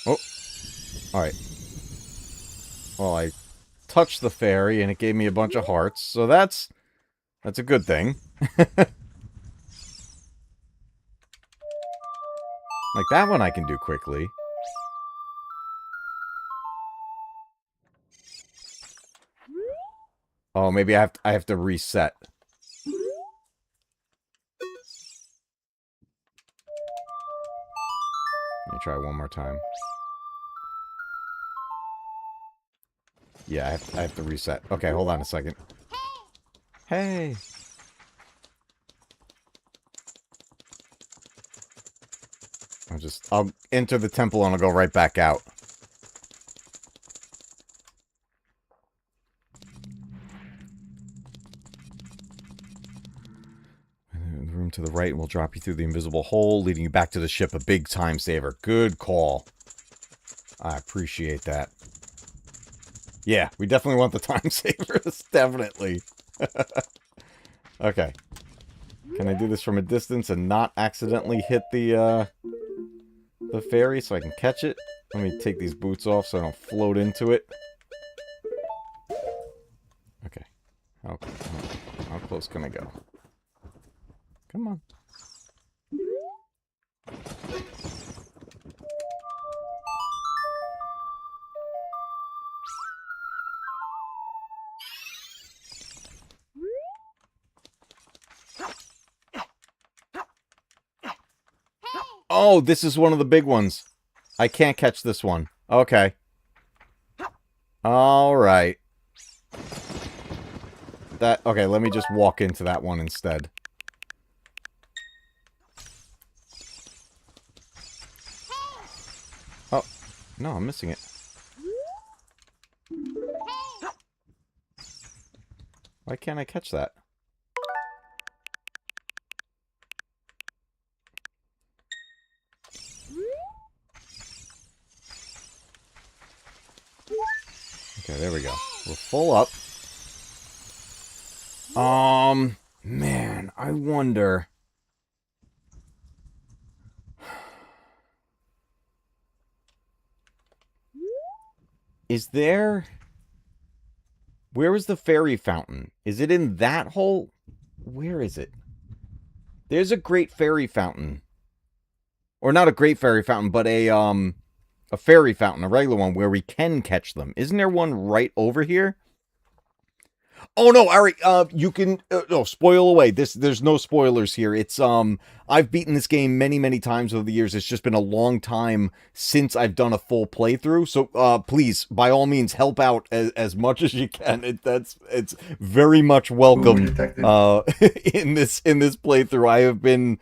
Oh. Alright. Well, I touched the fairy and it gave me a bunch of hearts, so that's a good thing. Like that one I can do quickly. Oh, maybe I have to reset. Let me try one more time. Yeah, I have to reset. Okay, hold on a second. Hey! I'll enter the temple and I'll go right back out. The room to the right will drop you through the invisible hole, leading you back to the ship. A big time saver. Good call. I appreciate that. Yeah, we definitely want the time savers. Definitely. Okay. Can I do this from a distance and not accidentally hit the fairy so I can catch it? Let me take these boots off so I don't float into it. Okay. How close can I go? Come on. Oh, this is one of the big ones. I can't catch this one. Okay. Alright. Okay, let me just walk into that one instead. Oh, no, I'm missing it. Why can't I catch that? Okay, there we go. We're full up. Man, I wonder... Is there... Where is the fairy fountain? Is it in that hole? Where is it? There's a great fairy fountain. Or not a great fairy fountain, but a fairy fountain, a regular one, where we can catch them. Isn't there one right over here? Oh no, Ari, you can no spoil away. There's no spoilers here. It's I've beaten this game many, many times over the years. It's just been a long time since I've done a full playthrough. So please, by all means, help out as much as you can. It's very much welcome in this playthrough.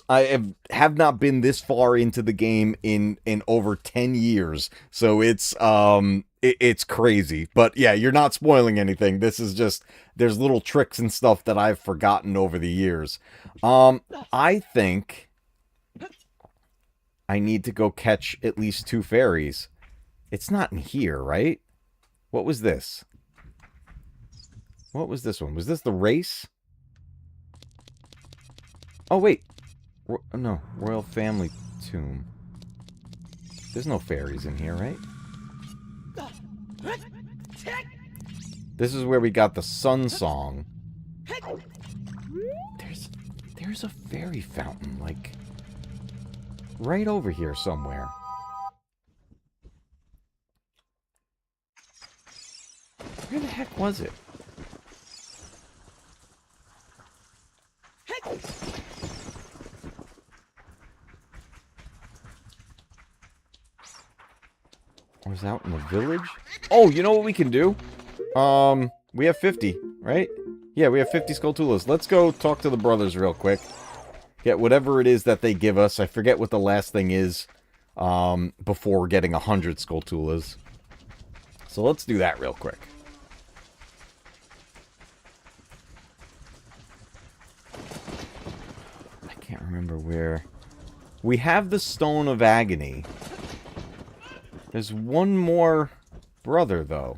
I have not been this far into the game in over 10 years. So it's crazy. But yeah, you're not spoiling anything. This is just, there's little tricks and stuff that I've forgotten over the years. I think I need to go catch at least 2 fairies. It's not in here, right? What was this? What was this one? Was this the race? Oh, wait. No, Royal Family Tomb. There's no fairies in here, right? This is where we got the sun song. There's a fairy fountain, like, right over here somewhere. Where the heck was it? Was out in the village? Oh, you know what we can do? We have 50, right? Yeah, we have 50 Skulltulas. Let's go talk to the brothers real quick. Get whatever it is that they give us. I forget what the last thing is before getting 100 Skulltulas. So let's do that real quick. I can't remember where. We have the Stone of Agony. There's one more brother, though.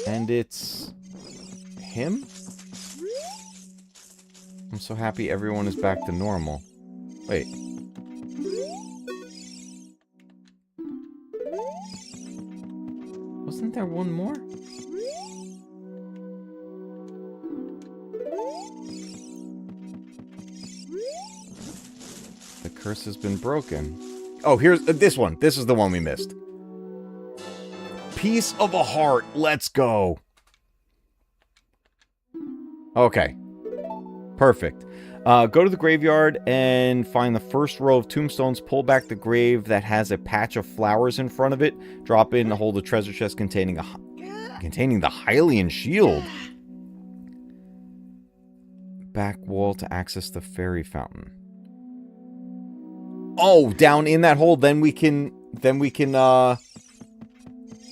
And it's him? I'm so happy everyone is back to normal. Wait. Wasn't there one more? The curse has been broken. Oh, here's this one. This is the one we missed. Piece of a heart. Let's go. Okay. Perfect. Go to the graveyard and find the first row of tombstones. Pull back the grave that has a patch of flowers in front of it. Drop in and hold a treasure chest containing the Hylian shield. Back wall to access the fairy fountain. Oh, down in that hole, then we can,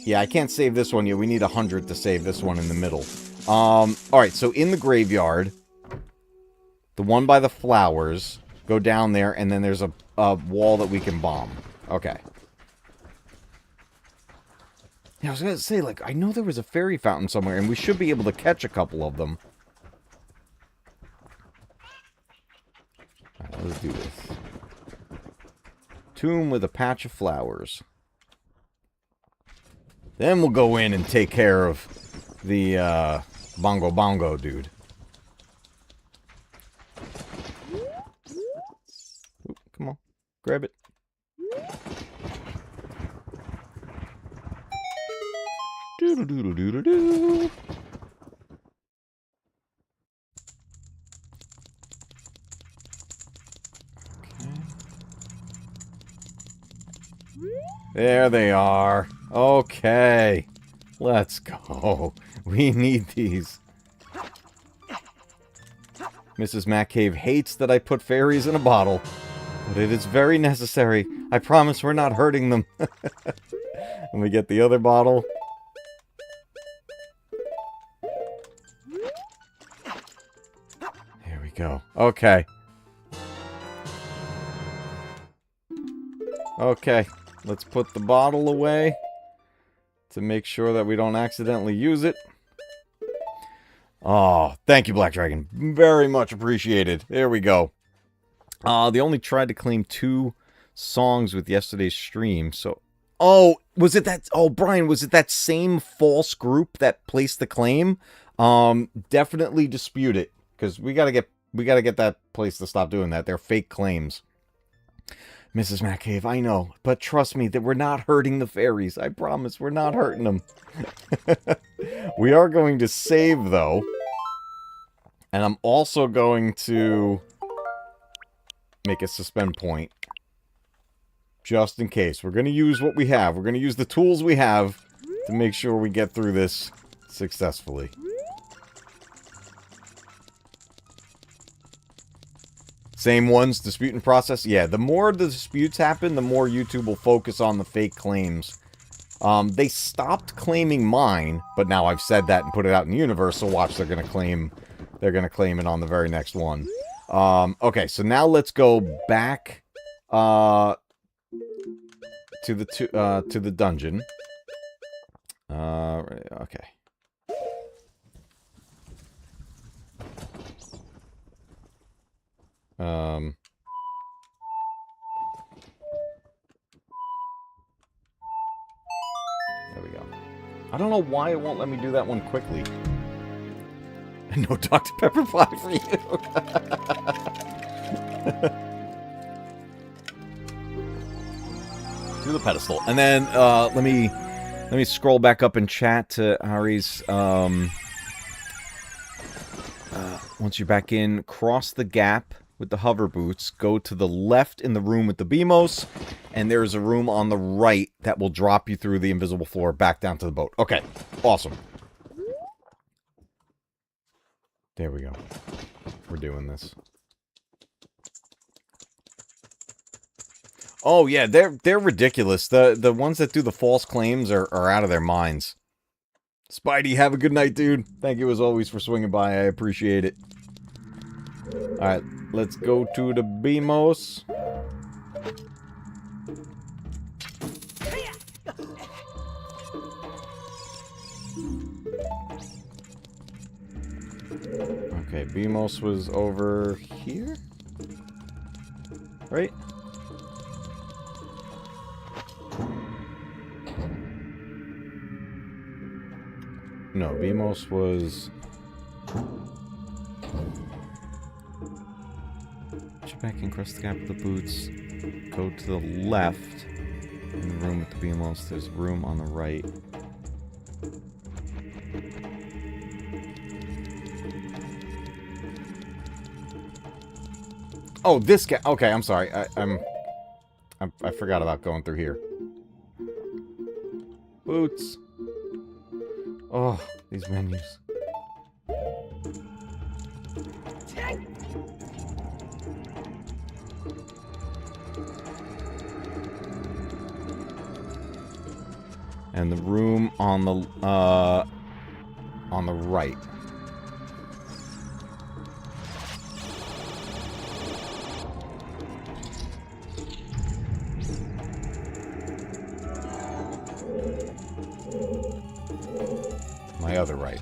yeah, I can't save this one yet. We need 100 to save this one in the middle. Alright, so in the graveyard, The one by the flowers. Go down there, and then there's a wall that we can bomb. Okay. Yeah, I was going to say, like, I know there was a fairy fountain somewhere, and we should be able to catch a couple of them. Alright, let's do this. Tomb with a patch of flowers. Then we'll go in and take care of the, Bongo Bongo dude. Oop, come on. Grab it. Doodle-doodle-doodle-doo. There they are. Okay. Let's go. We need these. Mrs. Matcave hates that I put fairies in a bottle, but it is very necessary. I promise we're not hurting them. Let me get the other bottle. There we go. Okay. Okay. Let's put the bottle away to make sure that we don't accidentally use it. Oh, thank you, Black Dragon. Very much appreciated. There we go. They only tried to claim 2 songs with yesterday's stream, so... Oh, was it that... Oh, Brian, was it that same false group that placed the claim? Definitely dispute it, because we gotta get that place to stop doing that. They're fake claims. Mrs. Matcave, I know, but trust me that we're not hurting the fairies. I promise we're not hurting them. We are going to save, though. And I'm also going to make a suspend point. Just in case. We're going to use what we have. We're going to use the tools we have to make sure we get through this successfully. Same ones, dispute and process. Yeah, the more the disputes happen, the more YouTube will focus on the fake claims. They stopped claiming mine, but now I've said that and put it out in the universe, so watch, they're gonna claim it on the very next one. Okay, so now let's go back to the dungeon. Okay. There we go. I don't know why it won't let me do that one quickly. No Dr. Pepper pie for you. To the pedestal. And then, let me scroll back up and chat to Ari's, once you're back in, cross the gap with the hover boots, go to the left in the room with the BMOS, and there's a room on the right that will drop you through the invisible floor back down to the boat. Okay, awesome. There we go. We're doing this. Oh yeah, they're ridiculous. The ones that do the false claims are out of their minds. Spidey, have a good night, dude. Thank you as always for swinging by. I appreciate it. Alright, let's go to the BMOS. Okay, BMOS was over here? Right? No, BMOS was... Check back and cross the gap with the boots. Go to the left. In the room with the BMOS, there's room on the right. Oh, this guy. Okay, I'm sorry. I forgot about going through here. Boots. Oh, these menus. And the room on the right. my other right.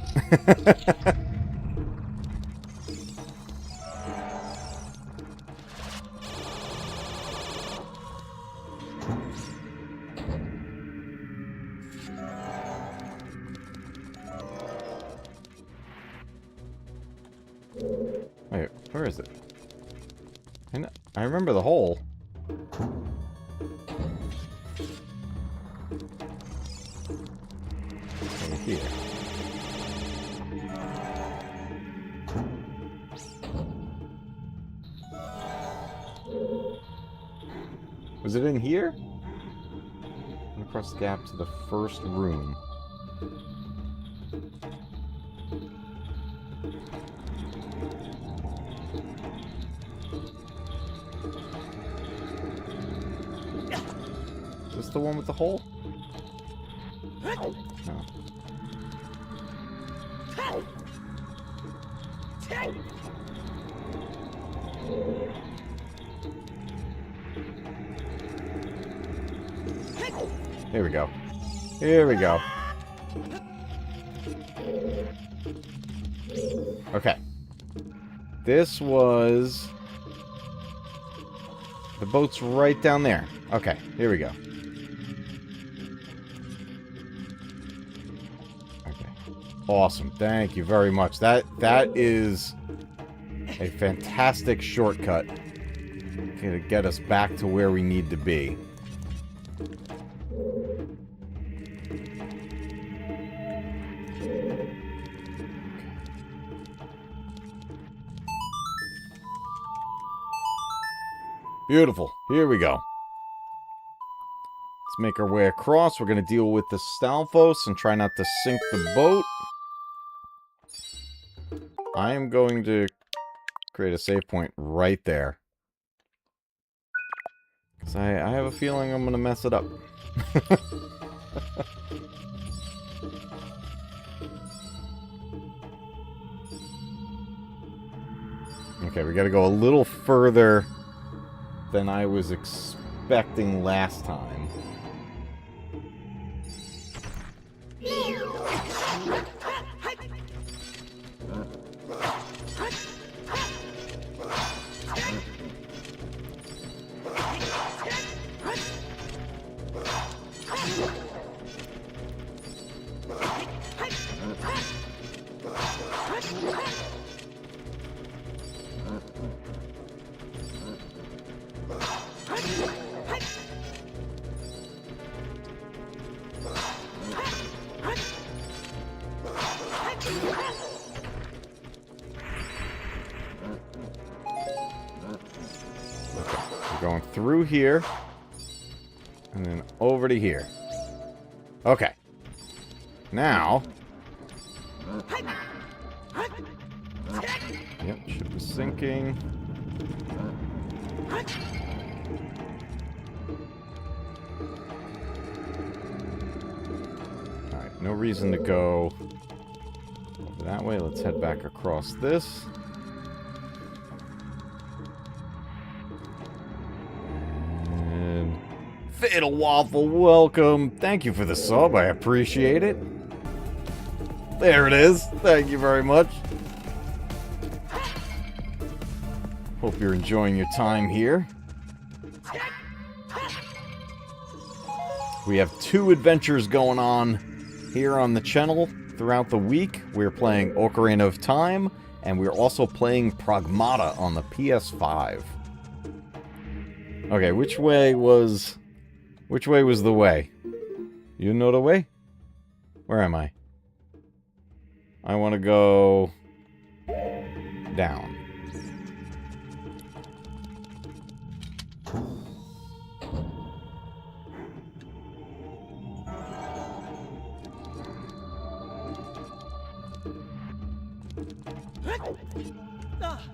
Wait, where is it? I remember the hole. Over here. Was it in here? Across the gap to the first room. Is this the one with the hole? No. Here we go. Here we go. Okay. This was... The boat's right down there. Okay, here we go. Okay. Awesome. Thank you very much. That is a fantastic shortcut to get us back to where we need to be. Beautiful. Here we go. Let's make our way across. We're going to deal with the Stalfos and try not to sink the boat. I am going to create a save point right there. Because I have a feeling I'm going to mess it up. Okay, we got to go a little further than I was expecting last time. Going through here, and then over to here. Okay. Now. Yep, ship is sinking. Alright, no reason to go over that way. Let's head back across this. Fatal Waffle, welcome. Thank you for the sub. I appreciate it. There it is. Thank you very much. Hope you're enjoying your time here. We have 2 adventures going on here on the channel throughout the week. We're playing Ocarina of Time, and we're also playing Pragmata on the PS5. Okay, which way was the way? You know the way? Where am I? I want to go down.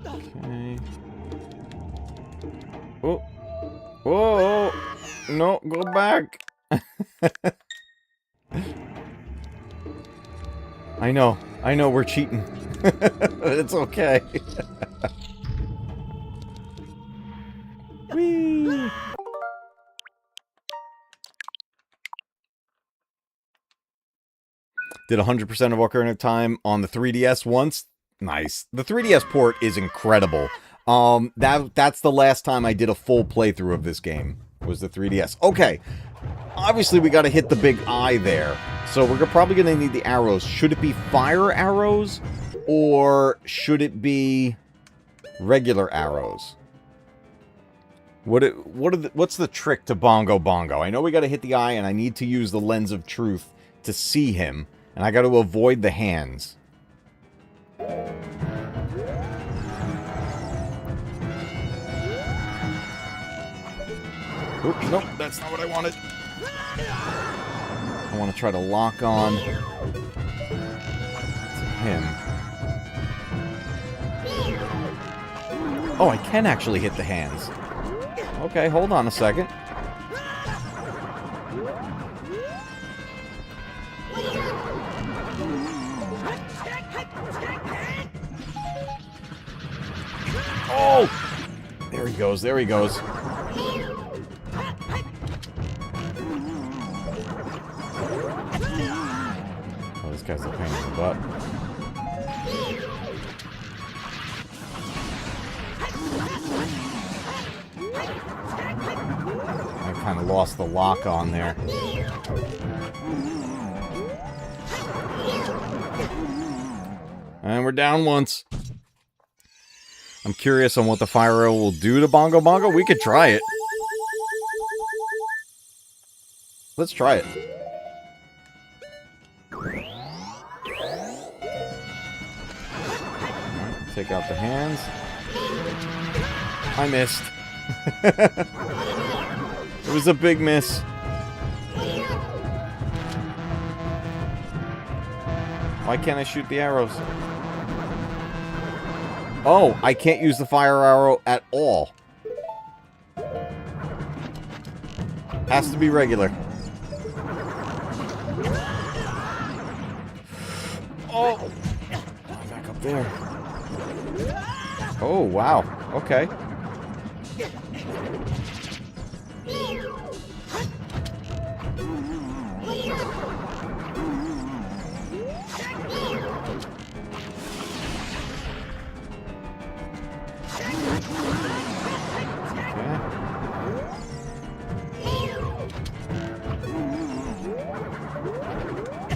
Okay. Oh. Whoa! No, go back! I know, we're cheating. But it's okay. Whee! Did 100% of Ocarina of Time on the 3DS once. Nice. The 3DS port is incredible. That's the last time I did a full playthrough of this game, was the 3DS. Okay. Obviously, we got to hit the big eye there. So we're probably going to need the arrows. Should it be fire arrows? Or should it be regular arrows? What's the trick to Bongo Bongo? I know we got to hit the eye, and I need to use the lens of truth to see him. And I got to avoid the hands. Oops, nope, that's not what I wanted. I want to try to lock on to him. Oh, I can actually hit the hands. Okay, hold on a second. Oh! There he goes, there he goes. Oh, this guy's a pain in the butt. I kind of lost the lock on there. And we're down once. I'm curious on what the fire arrow will do to Bongo Bongo. We could try it. Let's try it. Take out the hands. I missed. It was a big miss. Why can't I shoot the arrows? Oh, I can't use the fire arrow at all. Has to be regular. Oh! Back up there. Oh, wow. Okay.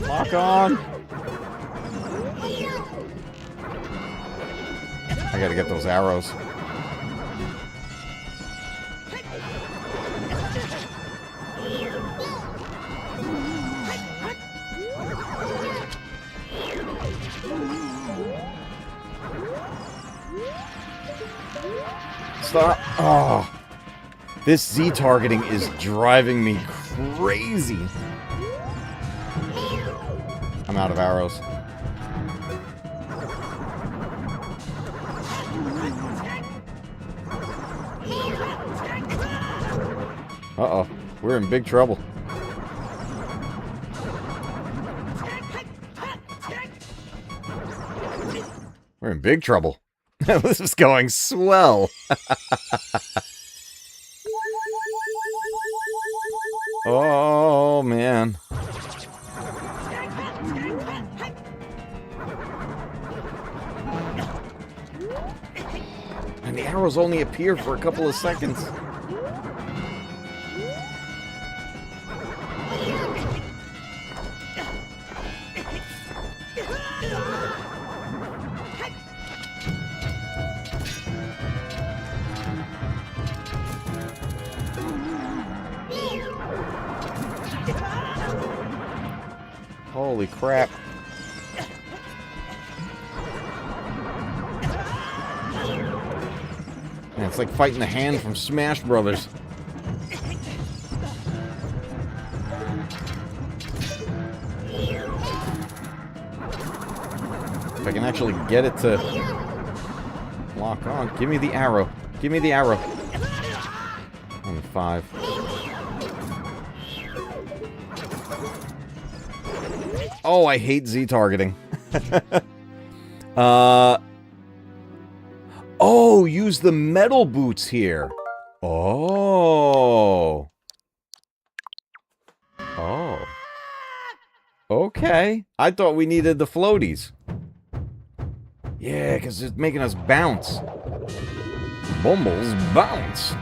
Lock on. I gotta get those arrows. Stop. Oh. This Z targeting is driving me crazy. I'm out of arrows. Uh-oh. We're in big trouble. We're in big trouble. This is going swell. Oh, man. And the arrows only appear for a couple of seconds. Holy crap. Man, it's like fighting the hand from Smash Brothers. If I can actually get it to lock on. Give me the arrow. Give me the arrow. Only 5. Oh, I hate Z targeting. Oh, use the metal boots here. Oh. Oh. Okay. Okay. I thought we needed the floaties. Yeah, because it's making us bounce. Bumbles bounce.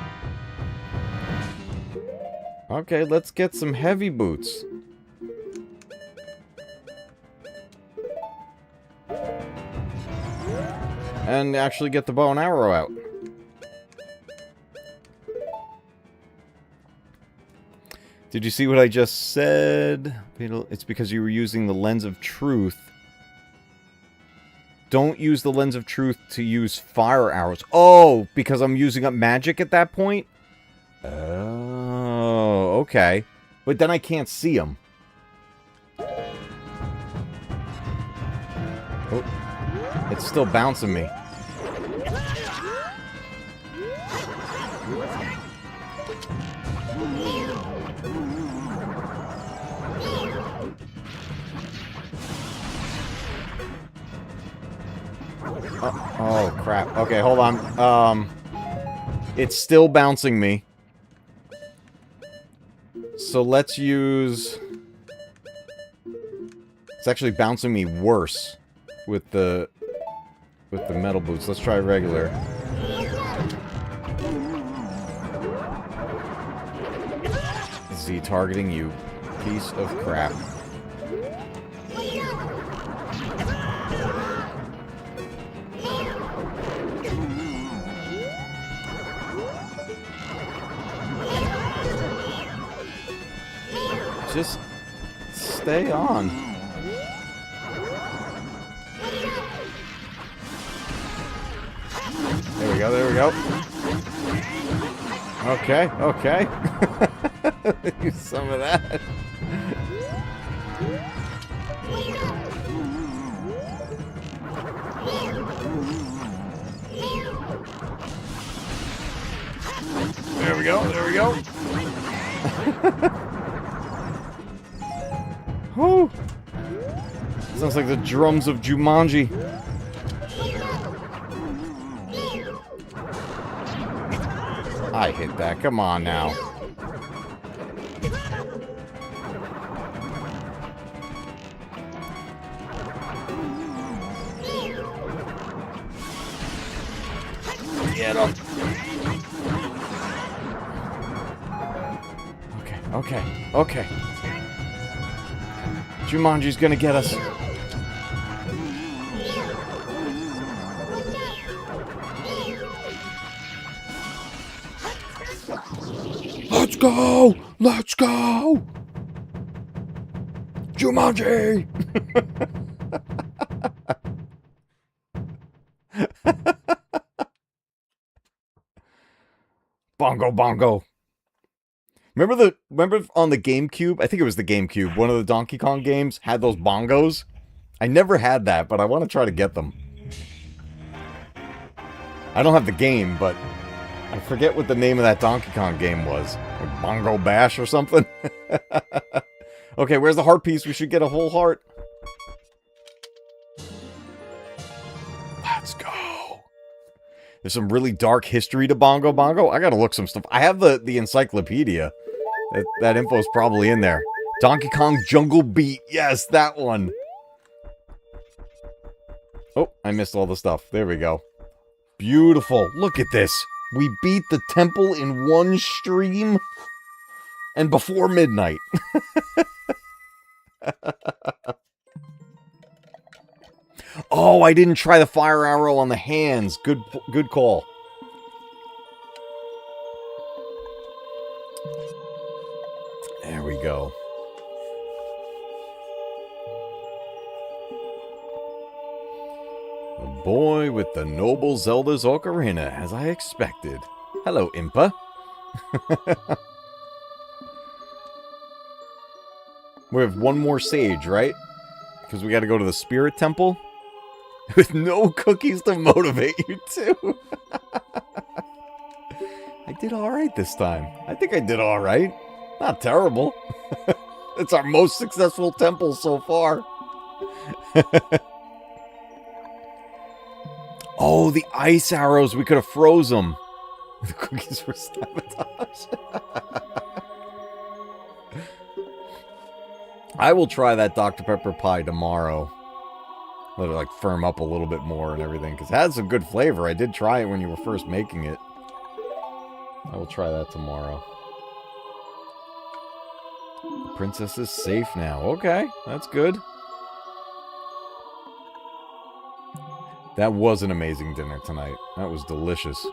Okay, let's get some heavy boots. And actually get the bow and arrow out. Did you see what I just said? It's because you were using the lens of truth. Don't use the lens of truth to use fire arrows. Oh, because I'm using up magic at that point? Oh, okay. But then I can't see them. Oh, it's still bouncing me. Oh, crap. Okay, hold on. It's still bouncing me. So let's use... It's actually bouncing me worse with the metal boots. Let's try regular. Z targeting, you piece of crap. Just stay on. There we go, there we go. Okay, okay. Use some of that. There we go, there we go. Whew. Sounds like the drums of Jumanji. I hit that. Come on now. Get him. Okay, okay, okay. Jumanji's gonna get us. Let's go! Let's go! Jumanji! Bongo Bongo. Remember on the GameCube? I think it was the GameCube. One of the Donkey Kong games had those bongos. I never had that, but I want to try to get them. I don't have the game, but I forget what the name of that Donkey Kong game was. Like Bongo Bash or something. Okay, where's the heart piece? We should get a whole heart. Let's go. There's some really dark history to Bongo Bongo. I gotta look some stuff. I have the encyclopedia. That info's probably in there. Donkey Kong Jungle Beat. Yes, that one. Oh, I missed all the stuff. There we go. Beautiful. Look at this. We beat the temple in one stream and before midnight. Oh, I didn't try the fire arrow on the hands. Good call. There we go. The boy with the noble Zelda's ocarina, as I expected. Hello, Impa. We have one more sage, right? Because we got to go to the spirit temple. With no cookies to motivate you too. I did alright this time. I think I did alright. Not terrible. It's our most successful temple so far. Oh, the ice arrows. We could have froze them. The cookies were sabotage. I will try that Dr. Pepper pie tomorrow. Let it like firm up a little bit more and everything. Because it has a good flavor. I did try it when you were first making it. I will try that tomorrow. The princess is safe now. Okay, that's good. That was an amazing dinner tonight. That was delicious.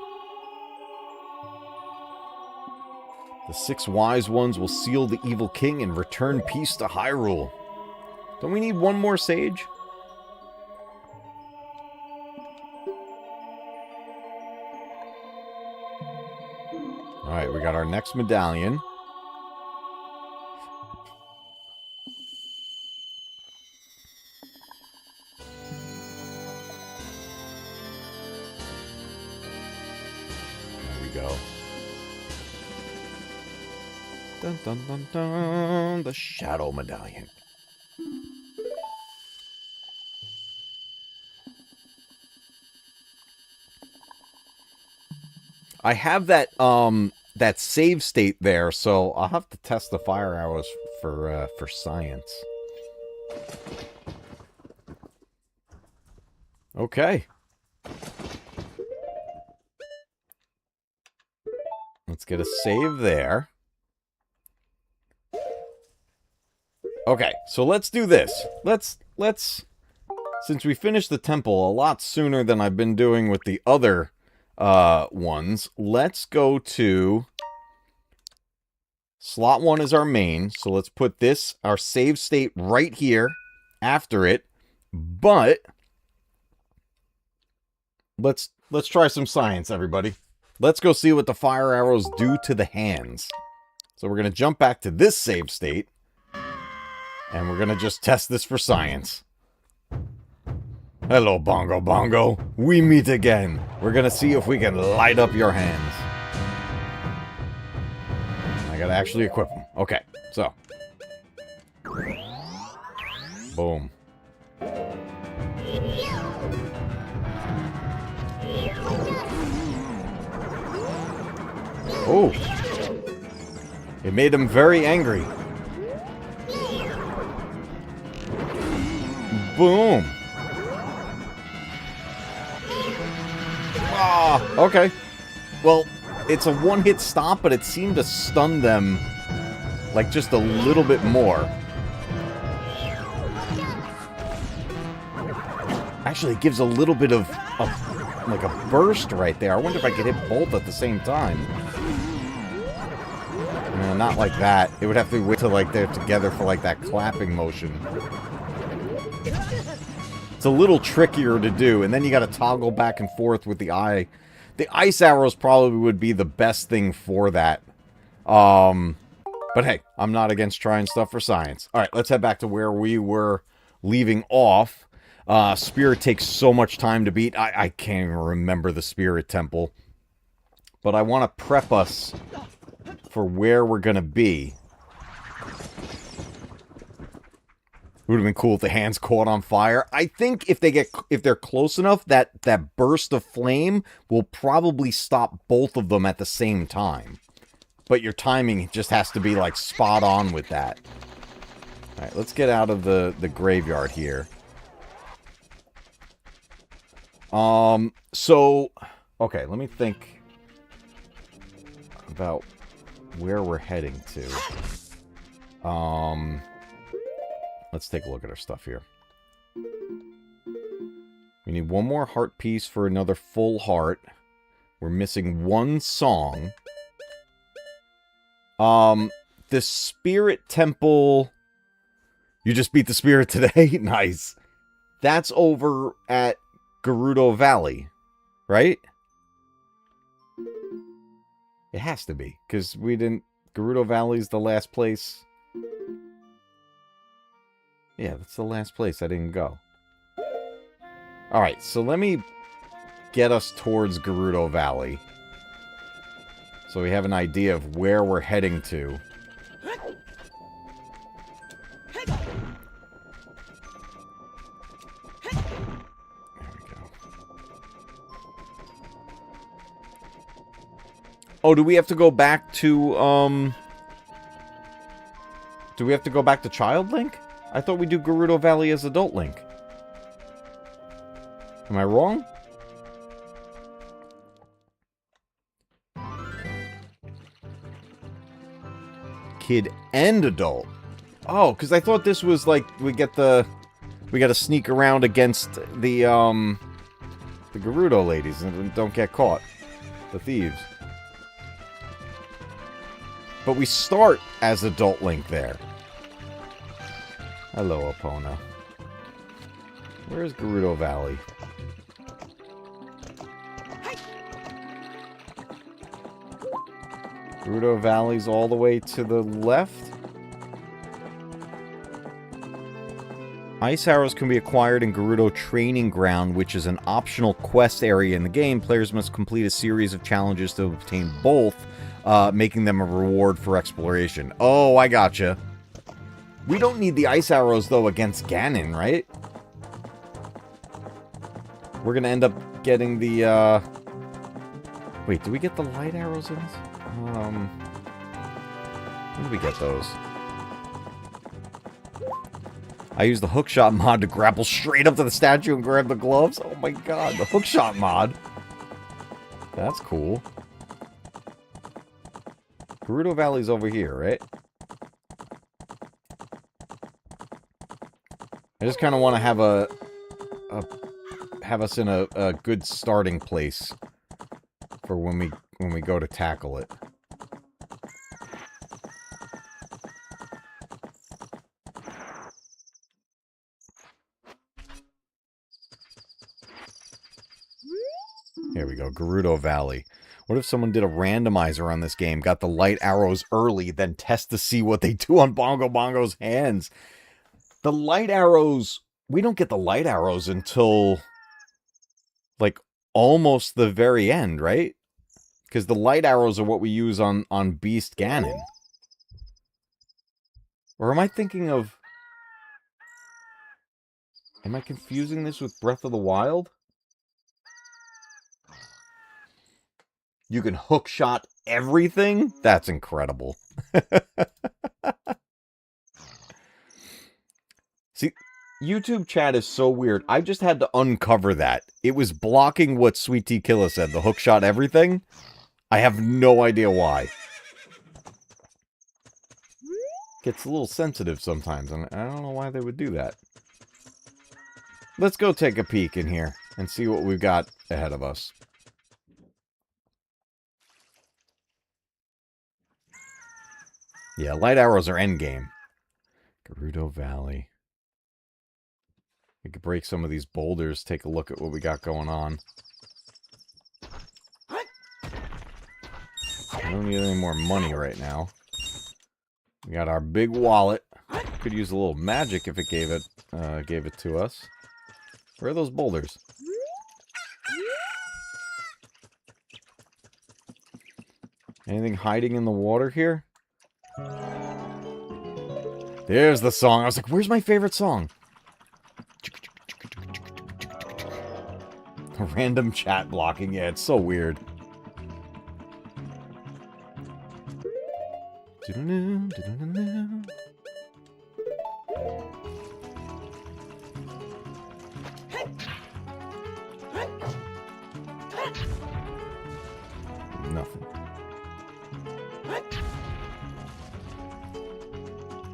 The 6 wise ones will seal the evil king and return peace to Hyrule. Don't we need one more sage? Alright, we got our next medallion. There we go. Dun dun dun dun. The Shadow Medallion. I have that that save state there, so I'll have to test the fire arrows for science. Okay. Let's get a save there. Okay, so let's do this. Let's since we finished the temple a lot sooner than I've been doing with the other ones, let's go to slot 1 is our main, so let's put this, our save state, right here after it. But let's try some science, everybody. Let's go see what the fire arrows do to the hands. So we're gonna jump back to this save state, and we're gonna just test this for science. Hello, Bongo Bongo. We meet again. We're gonna see if we can light up your hands. I gotta actually equip them. Okay, so. Boom. Oh. It made him very angry. Boom. Ah, okay. Well, it's a one-hit stomp, but it seemed to stun them, like, just a little bit more. Actually, it gives a little bit of like, a burst right there. I wonder if I could hit both at the same time. No, not like that. It would have to wait till, like, they're together for, like, that clapping motion. It's a little trickier to do, and then you gotta toggle back and forth with the eye. The ice arrows probably would be the best thing for that. But hey, I'm not against trying stuff for science. Alright, let's head back to where we were leaving off. Spirit takes so much time to beat. I can't even remember the Spirit Temple. But I want to prep us for where we're gonna be. It would have been cool if the hands caught on fire. I think if they're close enough, that burst of flame will probably stop both of them at the same time. But your timing just has to be, like, spot on with that. Alright, let's get out of the graveyard here. So, okay, let me think about where we're heading to. Let's take a look at our stuff here. We need one more heart piece for another full heart. We're missing one song. The Spirit Temple... You just beat the Spirit today? Nice. That's over at Gerudo Valley, right? It has to be, because we didn't... Gerudo Valley's the last place... Yeah, that's the last place I didn't go. Alright, so let me get us towards Gerudo Valley. So we have an idea of where we're heading to. There we go. Oh, do we have to go back to Do we have to go back to Child Link? I thought we do Gerudo Valley as Adult Link. Am I wrong? Kid and adult. Oh, because I thought this was like we gotta sneak around against the Gerudo ladies and don't get caught. The thieves. But we start as Adult Link there. Hello, Epona. Where is Gerudo Valley? Gerudo Valley's all the way to the left. Ice arrows can be acquired in Gerudo Training Ground, which is an optional quest area in the game. Players must complete a series of challenges to obtain both, making them a reward for exploration. Oh, I gotcha. We don't need the ice arrows, though, against Ganon, right? We're gonna end up getting the, Wait, do we get the light arrows in this? When did we get those? I used the hookshot mod to grapple straight up to the statue and grab the gloves. Oh my god, the hookshot mod. That's cool. Gerudo Valley's over here, right? I just kind of want to have have us in a good starting place for when we go to tackle it. Here we go, Gerudo Valley. What if someone did a randomizer on this game, got the light arrows early, then test to see what they do on Bongo Bongo's hands? The light arrows, we don't get the light arrows until, like, almost the very end, right? Because the light arrows are what we use on Beast Ganon. Or am I thinking of... Am I confusing this with Breath of the Wild? You can hookshot everything? That's incredible. See, YouTube chat is so weird. I just had to uncover that. It was blocking what Sweet Tea Killa said, the hookshot everything. I have no idea why. Gets a little sensitive sometimes, and I don't know why they would do that. Let's go take a peek in here and see what we've got ahead of us. Yeah, light arrows are endgame. Gerudo Valley. We could break some of these boulders, take a look at what we got going on. I don't need any more money right now. We got our big wallet. Could use a little magic if it gave it to us. Where are those boulders? Anything hiding in the water here? There's the song. I was like, where's my favorite song? Random chat blocking. Yeah, it's so weird. Nothing.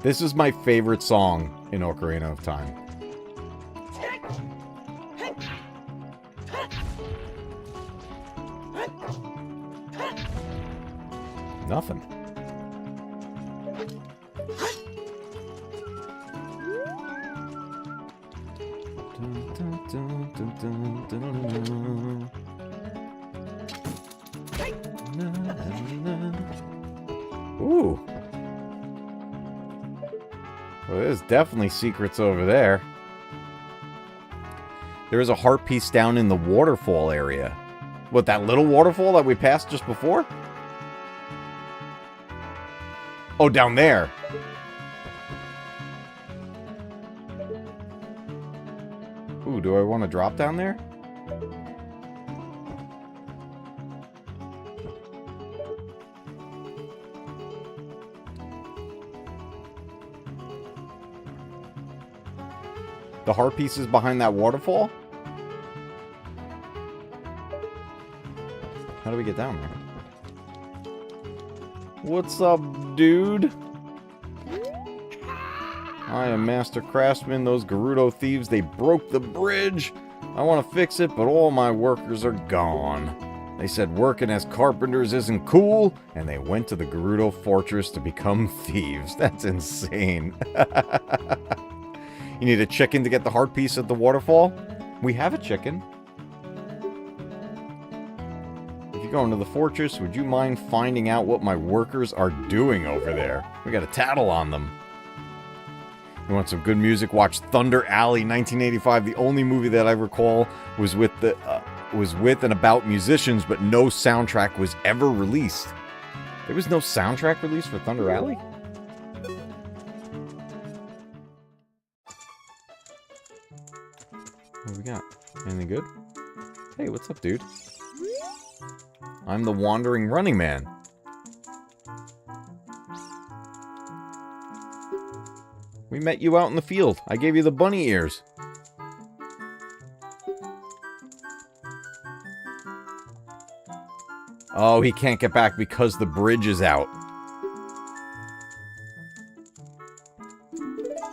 This is my favorite song in Ocarina of Time. Nothing. Ooh. Well, there's definitely secrets over there. There is a heart piece down in the waterfall area. What, that little waterfall that we passed just before? Oh, down there. Ooh, do I want to drop down there? The heart piece is behind that waterfall? How do we get down there? What's up, dude? I am Master Craftsman. Those Gerudo thieves, they broke the bridge. I want to fix it, but all my workers are gone. They said working as carpenters isn't cool, and they went to the Gerudo Fortress to become thieves. That's insane. You need a chicken to get the heart piece at the waterfall? We have a chicken. If you go into the fortress, would you mind finding out what my workers are doing over there? We got a tattle on them. You want some good music? Watch Thunder Alley, 1985. The only movie that I recall was with and about musicians, but no soundtrack was ever released. There was no soundtrack released for Thunder Alley? What do we got? Anything good? Hey, what's up, dude? I'm the Wandering Running Man. We met you out in the field. I gave you the bunny ears. Oh, he can't get back because the bridge is out.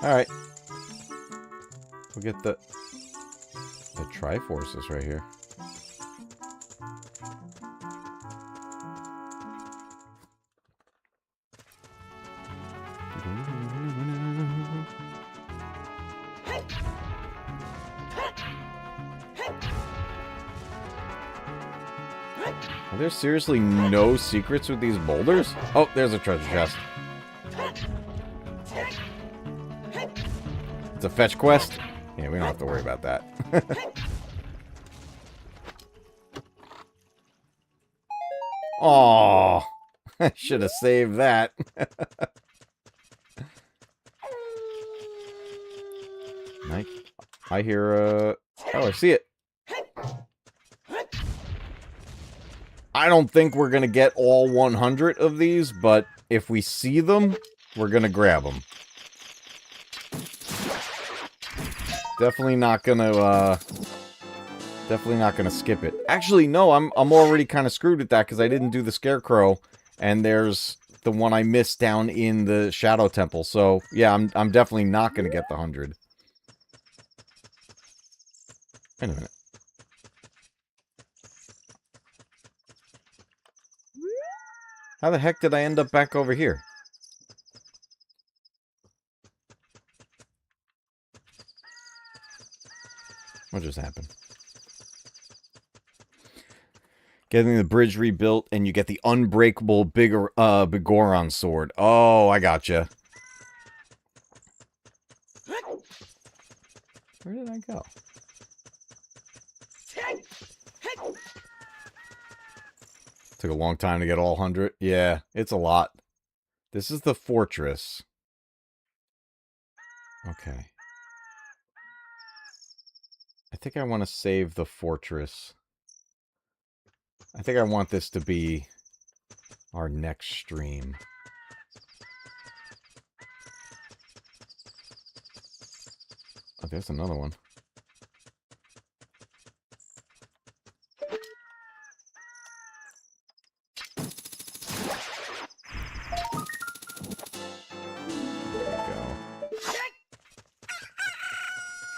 Alright. We'll get the Triforce is right here. Are there seriously no secrets with these boulders? Oh, there's a treasure chest. It's a fetch quest? Yeah, we don't have to worry about that. Aww. I should have saved that. Mike, I hear, oh, I see it. I don't think we're going to get all 100 of these, but if we see them, we're going to grab them. Definitely not going to skip it. Actually, no, I'm already kind of screwed with that because I didn't do the Scarecrow, and there's the one I missed down in the Shadow Temple. So, yeah, I'm definitely not going to get the 100. Wait a minute. How the heck did I end up back over here? What just happened? Getting the bridge rebuilt, and you get the unbreakable Bigoron sword. Oh, I gotcha. Where did I go? Took a long time to get all 100. Yeah, it's a lot. This is the fortress. Okay. I think I want to save the fortress. I think I want this to be our next stream. Oh, there's another one.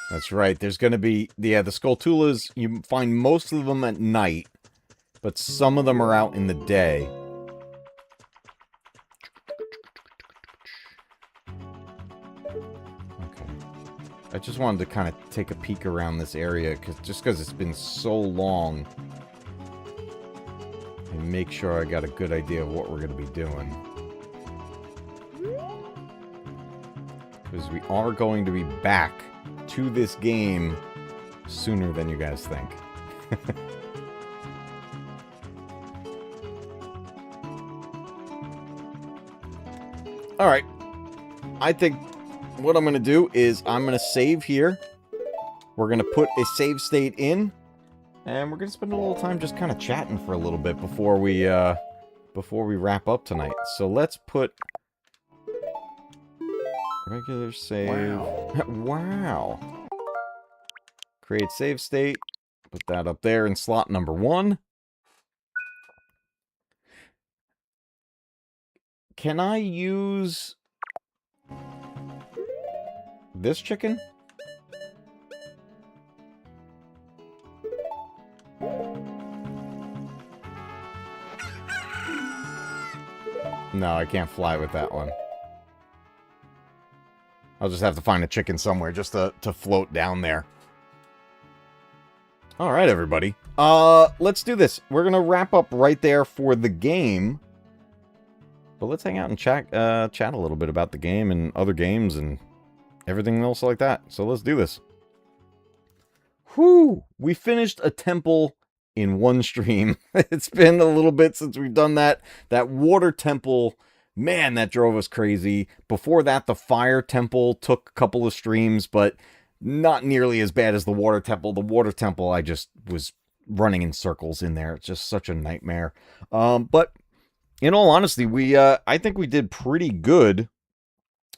That's right. There's going to be... Yeah, the Skulltulas, you find most of them at night, but some of them are out in the day. Okay. I just wanted to kind of take a peek around this area, just because it's been so long. And make sure I got a good idea of what we're going to be doing. Because we are going to be back to this game sooner than you guys think. Alright. I think what I'm going to do is I'm going to save here. We're going to put a save state in. And we're going to spend a little time just kind of chatting for a little bit before we wrap up tonight. So let's put... regular save. Wow. Wow. Create save state. Put that up there in slot number 1. Can I use this chicken? No, I can't fly with that one. I'll just have to find a chicken somewhere just to float down there. All right, everybody. Let's do this. We're going to wrap up right there for the game. But let's hang out and chat a little bit about the game and other games and everything else like that. So let's do this. Whew! We finished a temple in one stream. It's been a little bit since we've done that. That water temple, man, that drove us crazy. Before that, the fire temple took a couple of streams, but not nearly as bad as the water temple. The water temple, I just was running in circles in there. It's just such a nightmare. But in all honesty, I think we did pretty good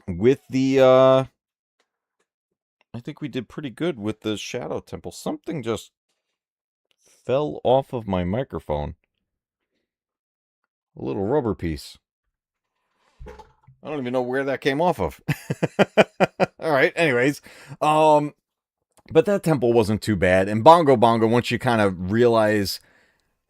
with the I think we did pretty good with the Shadow Temple. Something just fell off of my microphone. A little rubber piece. I don't even know where that came off of. All right, anyways. But that temple wasn't too bad. And Bongo Bongo, once you kind of realize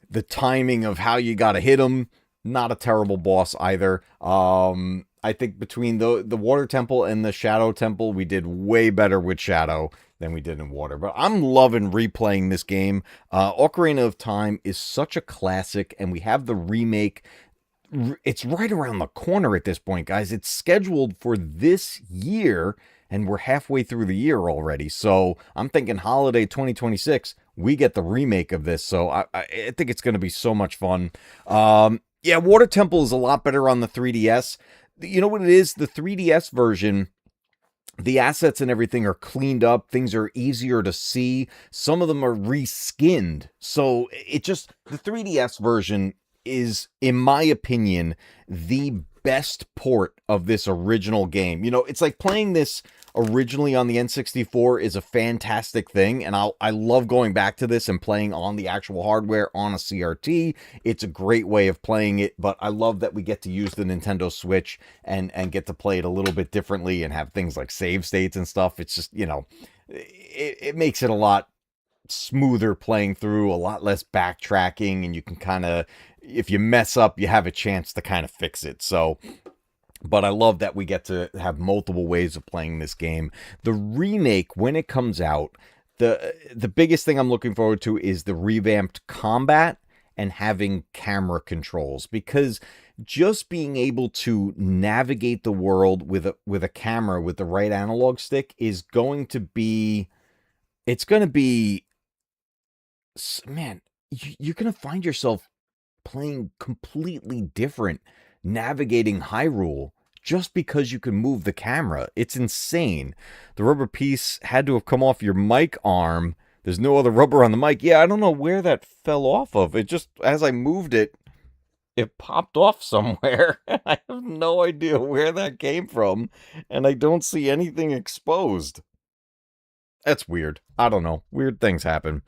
the timing of how you got to hit him, not a terrible boss either. I think between the water temple and the shadow temple, we did way better with shadow than we did in water. But I'm loving replaying this game. Ocarina of Time is such a classic, and we have the remake. It's right around the corner at this point, guys. It's scheduled for this year, and we're halfway through the year already. So I'm thinking holiday 2026, we get the remake of this. So I think it's going to be so much fun. Yeah, Water Temple is a lot better on the 3DS. You know what it is? The 3DS version, the assets and everything are cleaned up. Things are easier to see. Some of them are reskinned. So it just, the 3DS version is, in my opinion, the best port of this original game. You know, it's like playing this originally on the N64 is a fantastic thing, and I love going back to this and playing on the actual hardware on a CRT. It's a great way of playing it, but I love that we get to use the Nintendo Switch and get to play it a little bit differently and have things like save states and stuff. It's just, you know, it makes it a lot smoother playing through, a lot less backtracking, and you can kind of, if you mess up, you have a chance to kind of fix it. So, but I love that we get to have multiple ways of playing this game. The remake, when it comes out, the biggest thing I'm looking forward to is the revamped combat and having camera controls, because just being able to navigate the world with a camera with the right analog stick is going to be, it's going to be, man, you're going to find yourself playing completely different, navigating Hyrule, just because you can move the camera. It's insane. The rubber piece had to have come off your mic arm. There's no other rubber on the mic. Yeah, I don't know where that fell off of. It just, as I moved it, it popped off somewhere. I have no idea where that came from, and I don't see anything exposed. That's weird. I don't know. Weird things happen.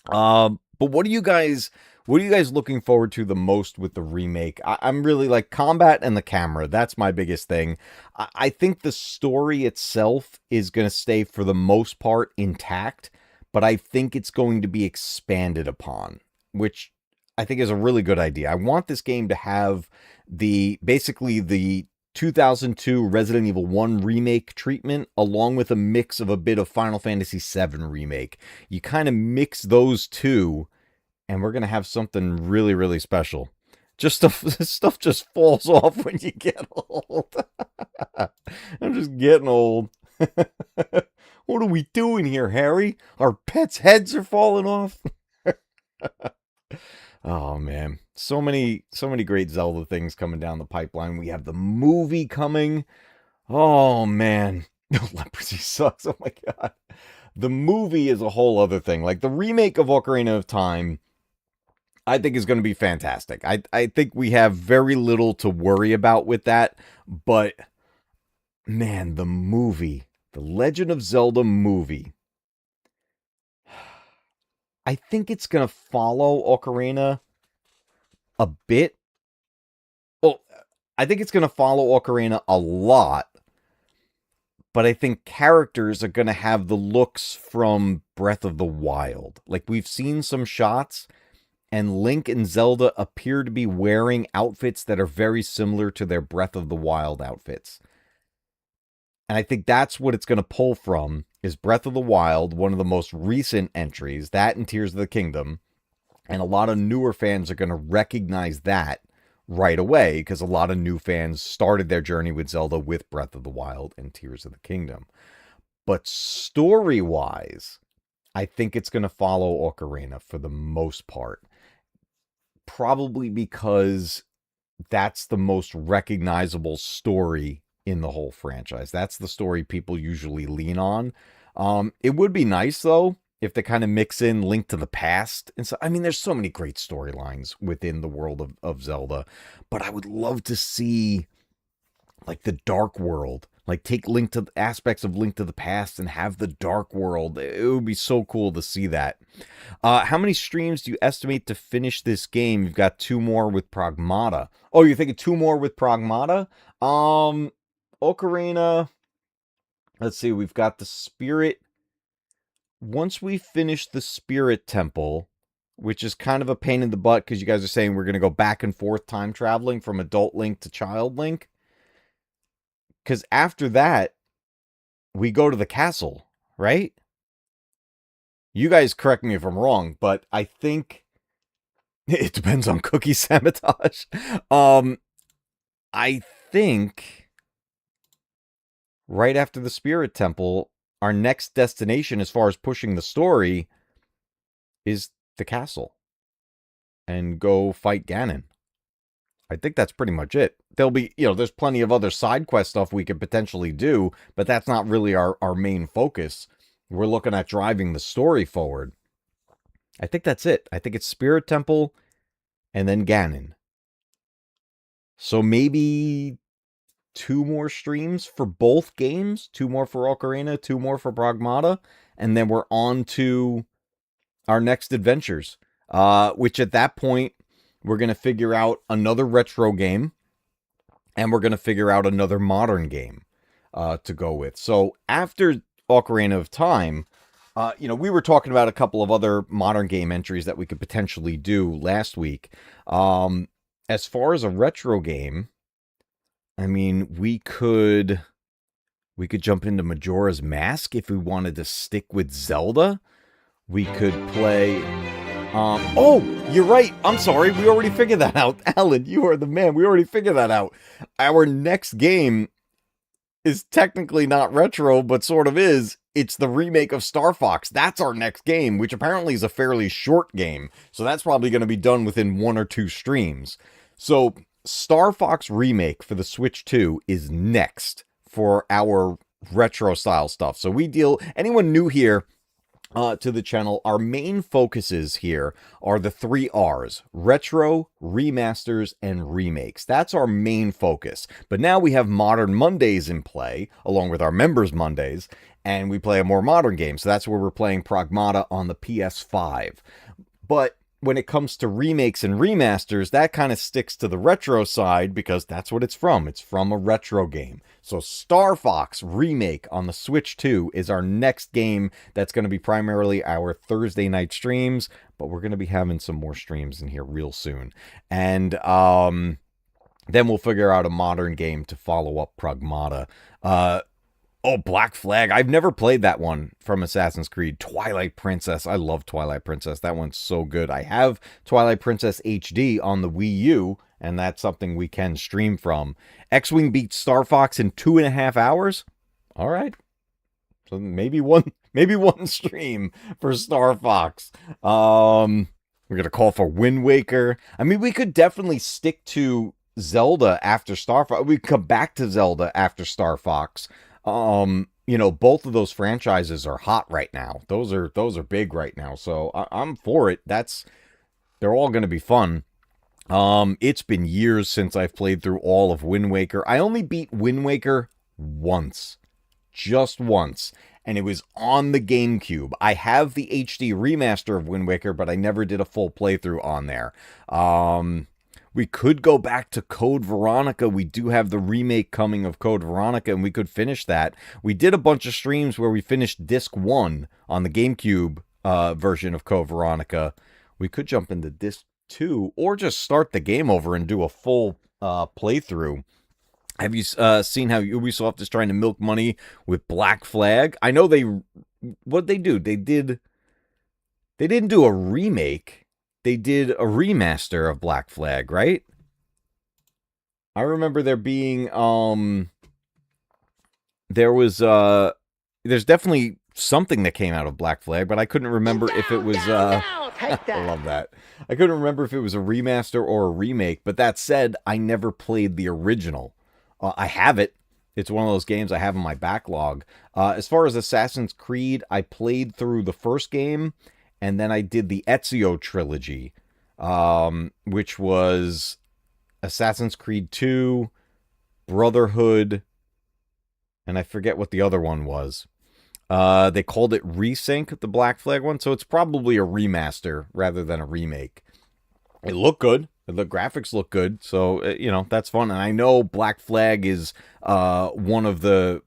But what are you guys looking forward to the most with the remake? I'm really like combat and the camera. That's my biggest thing. I think the story itself is going to stay for the most part intact, but I think it's going to be expanded upon, which I think is a really good idea. I want this game to have basically the 2002 Resident Evil 1 remake treatment, along with a mix of a bit of Final Fantasy VII remake. You kind of mix those two, and we're going to have something really, really special. Just stuff just falls off when you get old. I'm just getting old. What are we doing here, Harry? Our pets' heads are falling off. Oh, man. So many great Zelda things coming down the pipeline. We have the movie coming. Oh, man. Leprosy sucks. Oh, my God. The movie is a whole other thing. Like, the remake of Ocarina of Time, I think is going to be fantastic. I think we have very little to worry about with that. But, man, the movie, the Legend of Zelda movie, I think it's going to follow Ocarina a bit. Well, I think it's going to follow Ocarina a lot, but I think characters are going to have the looks from Breath of the Wild. Like, we've seen some shots, and Link and Zelda appear to be wearing outfits that are very similar to their Breath of the Wild outfits. And I think that's what it's going to pull from, is Breath of the Wild, one of the most recent entries, that and Tears of the Kingdom. And a lot of newer fans are going to recognize that right away, because a lot of new fans started their journey with Zelda with Breath of the Wild and Tears of the Kingdom. But story-wise, I think it's going to follow Ocarina for the most part. Probably because that's the most recognizable story in the whole franchise. That's the story people usually lean on. It would be nice, though, if they kind of mix in Link to the Past. And so, I mean, there's so many great storylines within the world of Zelda, but I would love to see, like, the Dark World. Like, take Link to aspects of Link to the Past and have the Dark World. It would be so cool to see that. How many streams do you estimate to finish this game? You've got 2 more with Pragmata. Oh, you're thinking 2 more with Pragmata? Ocarina. Let's see, we've got the Spirit. Once we finish the Spirit Temple, which is kind of a pain in the butt because you guys are saying we're going to go back and forth time traveling from adult Link to child Link. Because after that, we go to the castle, right? You guys correct me if I'm wrong, but I think it depends on Cookie Sabotage. I think right after the Spirit Temple, our next destination as far as pushing the story is the castle and go fight Ganon. I think that's pretty much it. There'll be, there's plenty of other side quest stuff we could potentially do, but that's not really our main focus. We're looking at driving the story forward. I think that's it. I think it's Spirit Temple and then Ganon. So maybe 2 more streams for both games, 2 more for Ocarina, 2 more for Pragmata, and then we're on to our next adventures, which at that point, we're going to figure out another retro game, and we're going to figure out another modern game to go with. So after Ocarina of Time, we were talking about a couple of other modern game entries that we could potentially do last week. As far as a retro game, I mean, we could jump into Majora's Mask if we wanted to stick with Zelda. We could play... oh, you're right. I'm sorry. We already figured that out. Alan, you are the man. We already figured that out. Our next game is technically not retro, but sort of is. It's the remake of Star Fox. That's our next game, which apparently is a fairly short game. So that's probably going to be done within 1 or 2 streams. So Star Fox Remake for the Switch 2 is next for our retro style stuff. So anyone new here to the channel, our main focuses here are the 3 R's: retro, remasters, and remakes. That's our main focus. But now we have Modern Mondays in play, along with our Members Mondays, and we play a more modern game. So that's where we're playing Pragmata on the PS5. But when it comes to remakes and remasters, that kind of sticks to the retro side because that's what it's from. It's from a retro game. So Star Fox Remake on the Switch 2 is our next game that's going to be primarily our Thursday night streams, but we're going to be having some more streams in here real soon. And then we'll figure out a modern game to follow up Pragmata. Oh, Black Flag. I've never played that one from Assassin's Creed. Twilight Princess. I love Twilight Princess. That one's so good. I have Twilight Princess HD on the Wii U, and that's something we can stream from. X-Wing beats Star Fox in 2.5 hours? All right. So maybe one stream for Star Fox. We're going to call for Wind Waker. I mean, we could definitely stick to Zelda after Star Fox. We could come back to Zelda after Star Fox. Both of those franchises are hot right now. Those are big right now. So I'm for it. They're all going to be fun. It's been years since I've played through all of Wind Waker. I only beat Wind Waker once. Just once. and it was on the GameCube. I have the HD remaster of Wind Waker, but I never did a full playthrough on there. We could go back to Code Veronica. We do have the remake coming of Code Veronica, and we could finish that. We did a bunch of streams where we finished Disc 1 on the GameCube version of Code Veronica. We could jump into Disc 2, or just start the game over and do a full playthrough. Have you seen how Ubisoft is trying to milk money with Black Flag? I know what they do. They didn't do a remake. They did a remaster of Black Flag, right? I remember there being there's definitely something that came out of Black Flag, but I couldn't remember if it was Take that. I love that. I couldn't remember if it was a remaster or a remake, but that said, I never played the original. I have it. It's one of those games I have in my backlog. As far as Assassin's Creed, I played through the first game, and then I did the Ezio trilogy, which was Assassin's Creed 2, Brotherhood, and I forget what the other one was. They called it Resync, the Black Flag one, so it's probably a remaster rather than a remake. It looked good. The graphics look good, so, that's fun. And I know Black Flag is one of the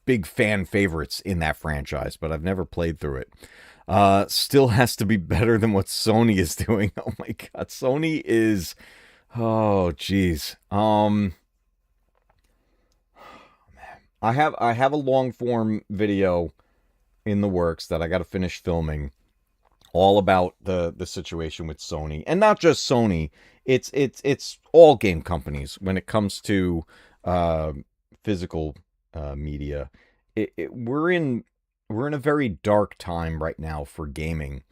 big fan favorites in that franchise, but I've never played through it. Still has to be better than what Sony is doing. Oh my god, Sony is... Oh, jeez. I have a long form video in the works that I got to finish filming, all about the situation with Sony, and not just Sony. It's all game companies when it comes to physical media. We're in a very dark time right now for gaming,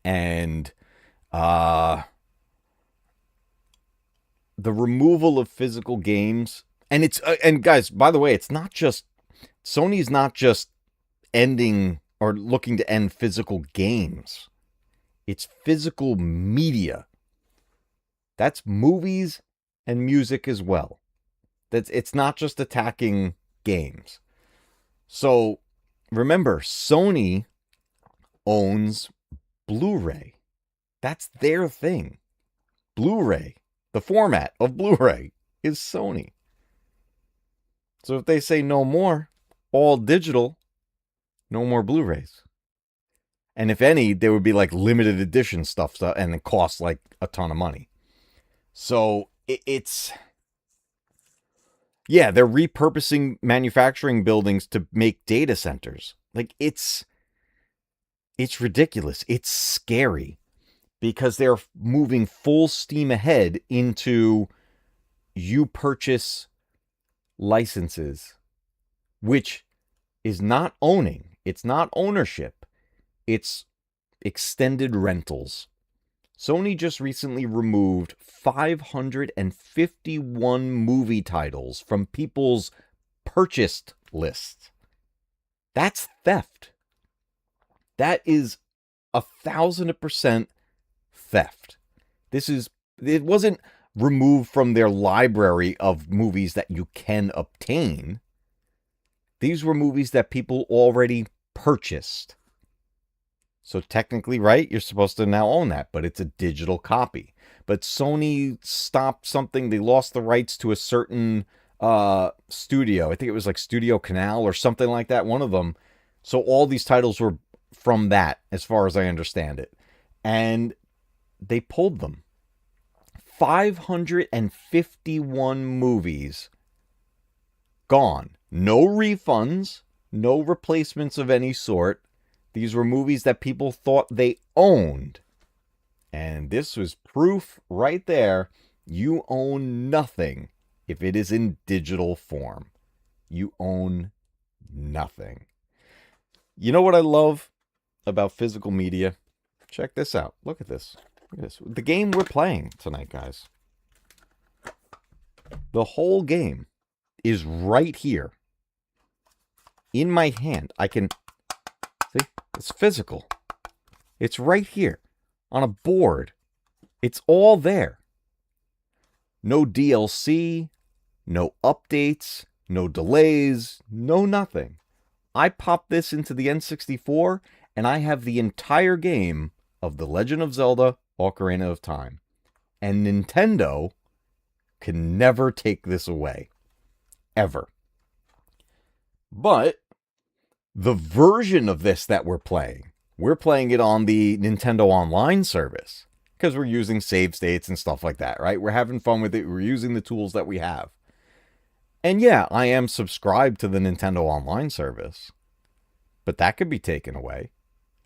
and the removal of physical games, and guys, by the way, Sony's not just ending or looking to end physical games. It's physical media. That's movies and music as well. It's not just attacking games. So remember, Sony owns Blu-ray. That's their thing. Blu-ray, the format of Blu-ray, is Sony. So if they say no more, all digital, no more Blu-rays. And if any, there would be like limited edition stuff, and it costs like a ton of money. So it's... Yeah, they're repurposing manufacturing buildings to make data centers. Like, it's ridiculous. It's scary. Because they're moving full steam ahead into you purchase licenses, which is not owning. It's not ownership. It's extended rentals. Sony just recently removed 551 movie titles from people's purchased lists. That's theft. That is 1,000% theft. It wasn't removed from their library of movies that you can obtain. These were movies that people already purchased. So technically, right, you're supposed to now own that, but it's a digital copy. But Sony stopped something. They lost the rights to a certain studio. I think it was like Studio Canal or something like that, one of them. So all these titles were from that, as far as I understand it. And they pulled them. 551 movies gone. No refunds, no replacements of any sort. These were movies that people thought they owned. And this was proof right there. You own nothing if it is in digital form. You own nothing. You know what I love about physical media? Check this out. Look at this. Look at this. The game we're playing tonight, guys. The whole game is right here. In my hand. I can... See? It's physical. It's right here. On a board. It's all there. No DLC. No updates. No delays. No nothing. I pop this into the N64 and I have the entire game of The Legend of Zelda Ocarina of Time. And Nintendo can never take this away. Ever. But the version of this that we're playing it on the Nintendo Online service because we're using save states and stuff like that, right? We're having fun with it. We're using the tools that we have. And yeah, I am subscribed to the Nintendo Online service, but that could be taken away.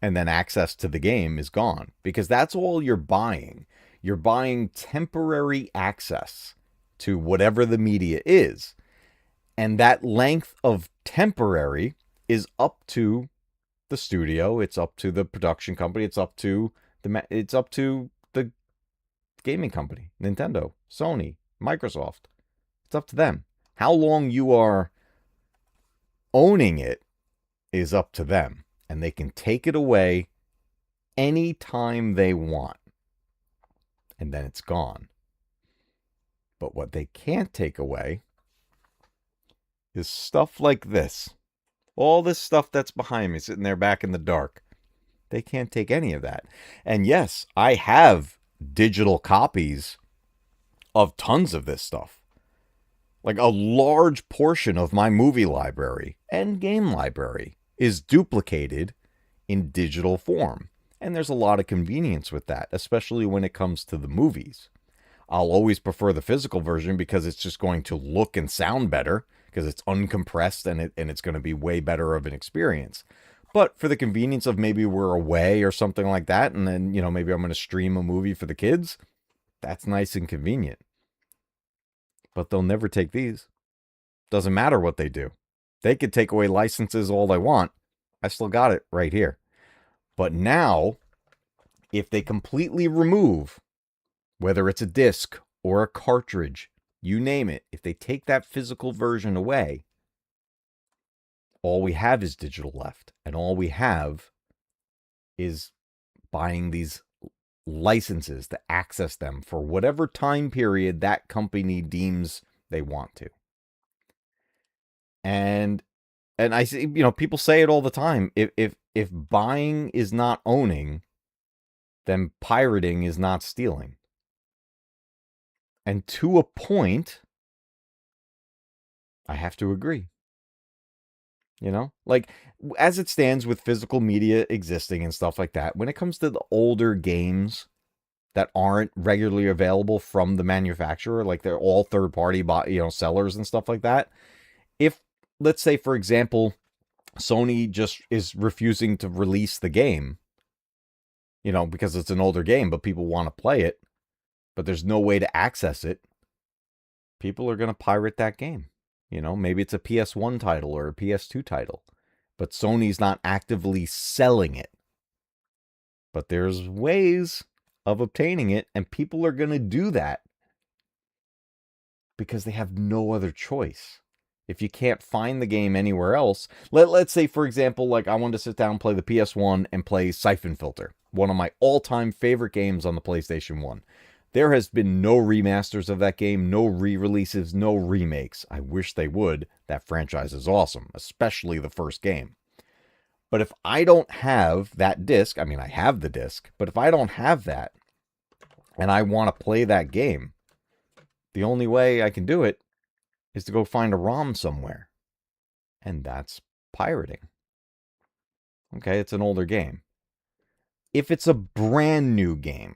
And then access to the game is gone because that's all you're buying. You're buying temporary access to whatever the media is. And that length of temporary is up to the studio, it's up to the production company, it's up to the gaming company, Nintendo, Sony, Microsoft. It's up to them. How long you are owning it is up to them, and they can take it away anytime they want. And then it's gone. But what they can't take away is stuff like this. All this stuff that's behind me, sitting there back in the dark. They can't take any of that. And yes, I have digital copies of tons of this stuff. Like a large portion of my movie library and game library is duplicated in digital form. And there's a lot of convenience with that, especially when it comes to the movies. I'll always prefer the physical version because it's just going to look and sound better because it's uncompressed and it's going to be way better of an experience. But for the convenience of maybe we're away or something like that, and then, maybe I'm going to stream a movie for the kids, that's nice and convenient. But they'll never take these. Doesn't matter what they do. They could take away licenses all they want. I still got it right here. But now, if they completely remove, whether it's a disc or a cartridge, you name it, if they take that physical version away, all we have is digital left. And all we have is buying these licenses to access them for whatever time period that company deems they want to. And I see, people say it all the time. If buying is not owning, then pirating is not stealing. And to a point, I have to agree. Like as it stands with physical media existing and stuff like that, when it comes to the older games that aren't regularly available from the manufacturer, like they're all third-party, sellers and stuff like that. If, let's say, for example, Sony just is refusing to release the game, because it's an older game, but people want to play it, but there's no way to access it, people are going to pirate that game. Maybe it's a PS1 title or a PS2 title, but Sony's not actively selling it. But there's ways of obtaining it, and people are going to do that because they have no other choice. If you can't find the game anywhere else, let's say, for example, like I wanted to sit down and play the PS1 and play Siphon Filter, one of my all-time favorite games on the PlayStation 1. There has been no remasters of that game, no re-releases, no remakes. I wish they would. That franchise is awesome, especially the first game. But if I don't have that disc, I mean, I have the disc, but if I don't have that and I want to play that game, the only way I can do it is to go find a ROM somewhere. And that's pirating. Okay, it's an older game. If it's a brand new game,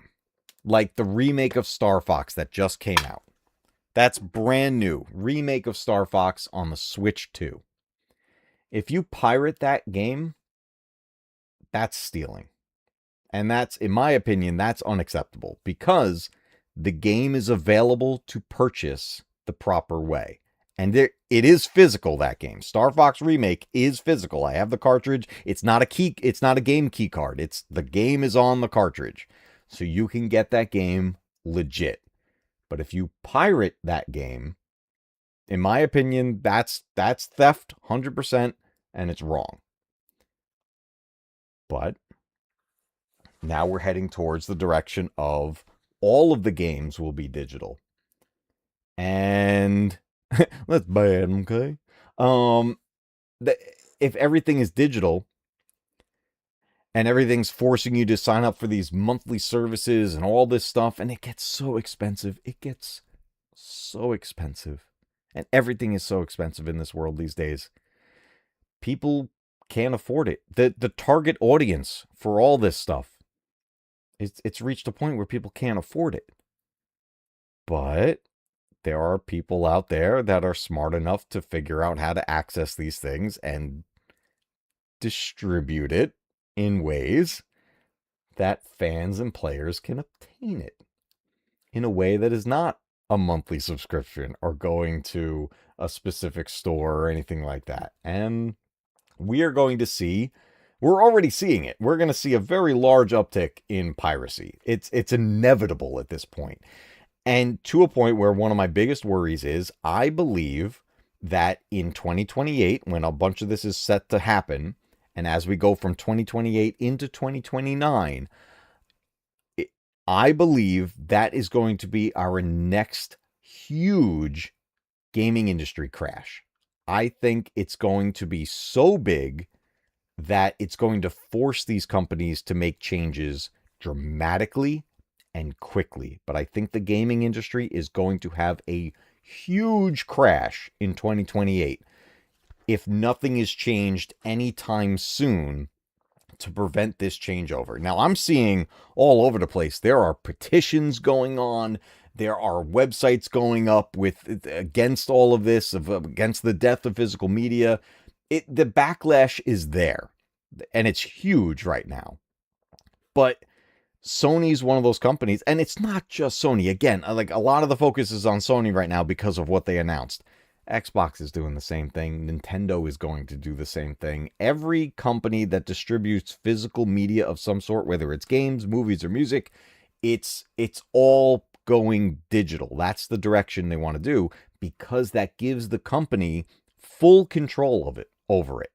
like the remake of Star Fox that just came out, that's brand new. Remake of Star Fox on the Switch 2. If you pirate that game, that's stealing. And that's, in my opinion, that's unacceptable because the game is available to purchase the proper way. And it is physical, that game. Star Fox Remake is physical. I have the cartridge. It's not a game key card. The game is on the cartridge. So you can get that game legit. But if you pirate that game, in my opinion, that's theft 100%, and it's wrong. But now we're heading towards the direction of all of the games will be digital. And that's bad, okay? if everything is digital and everything's forcing you to sign up for these monthly services and all this stuff, and it gets so expensive. It gets so expensive. And everything is so expensive in this world these days. People can't afford it. The target audience for all this stuff, it's reached a point where people can't afford it. But there are people out there that are smart enough to figure out how to access these things and distribute it in ways that fans and players can obtain it in a way that is not a monthly subscription or going to a specific store or anything like that. And we are going to see, we're already seeing it. We're going to see a very large uptick in piracy. It's inevitable at this point. And to a point where one of my biggest worries is I believe that in 2028, when a bunch of this is set to happen, and as we go from 2028 into 2029, I believe that is going to be our next huge gaming industry crash. I think it's going to be so big that it's going to force these companies to make changes dramatically and quickly. But I think the gaming industry is going to have a huge crash in 2028 if nothing is changed anytime soon to prevent this changeover. Now, I'm seeing all over the place. There are petitions going on. There are websites going up with against all of this, against the death of physical media. The backlash is there, and it's huge right now. But Sony's one of those companies, and it's not just Sony. Again, like a lot of the focus is on Sony right now because of what they announced. Xbox is doing the same thing. Nintendo is going to do the same thing. Every company that distributes physical media of some sort, whether it's games, movies, or music, it's all going digital. That's the direction they want to do because that gives the company full control of it, over it.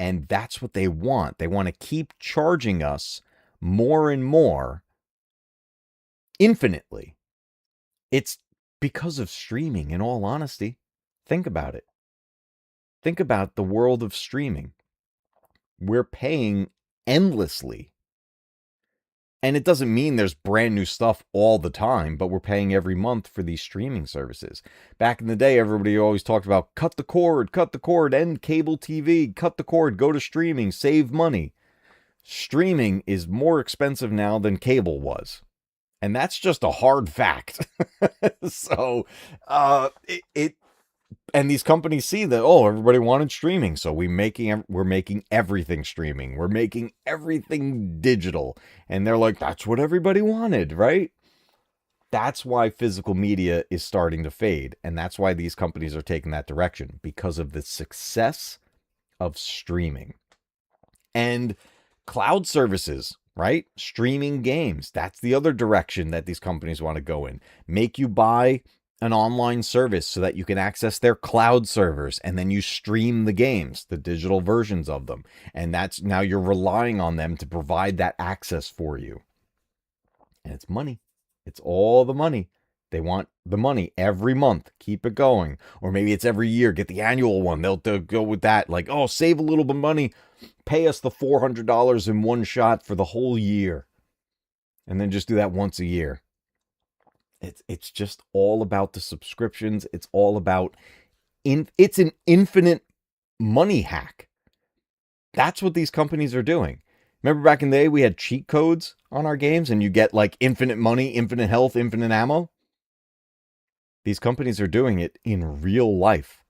And that's what they want. They want to keep charging us more and more infinitely. It's because of streaming, in all honesty. Think about it. Think about the world of streaming. We're paying endlessly. And it doesn't mean there's brand new stuff all the time, but we're paying every month for these streaming services. Back in the day, everybody always talked about cut the cord, end cable TV, cut the cord, go to streaming, save money. Streaming is more expensive now than cable was. And that's just a hard fact. So, and these companies see that, oh, everybody wanted streaming, so we're making everything streaming. We're making everything digital. And they're like, that's what everybody wanted, right? That's why physical media is starting to fade. And that's why these companies are taking that direction, because of the success of streaming. And cloud services, right? Streaming games. That's the other direction that these companies want to go in. Make you buy an online service so that you can access their cloud servers, and then you stream the games, the digital versions of them. And that's now you're relying on them to provide that access for you. And it's money. It's all the money. They want the money every month. Keep it going. Or maybe it's every year. Get the annual one. They'll go with that. Like, oh, save a little bit of money. Pay us the $400 in one shot for the whole year. And then just do that once a year. It's just all about the subscriptions. It's all about it's an infinite money hack. That's what these companies are doing. Remember back in the day we had cheat codes on our games and you get like infinite money, infinite health, infinite ammo? These companies are doing it in real life.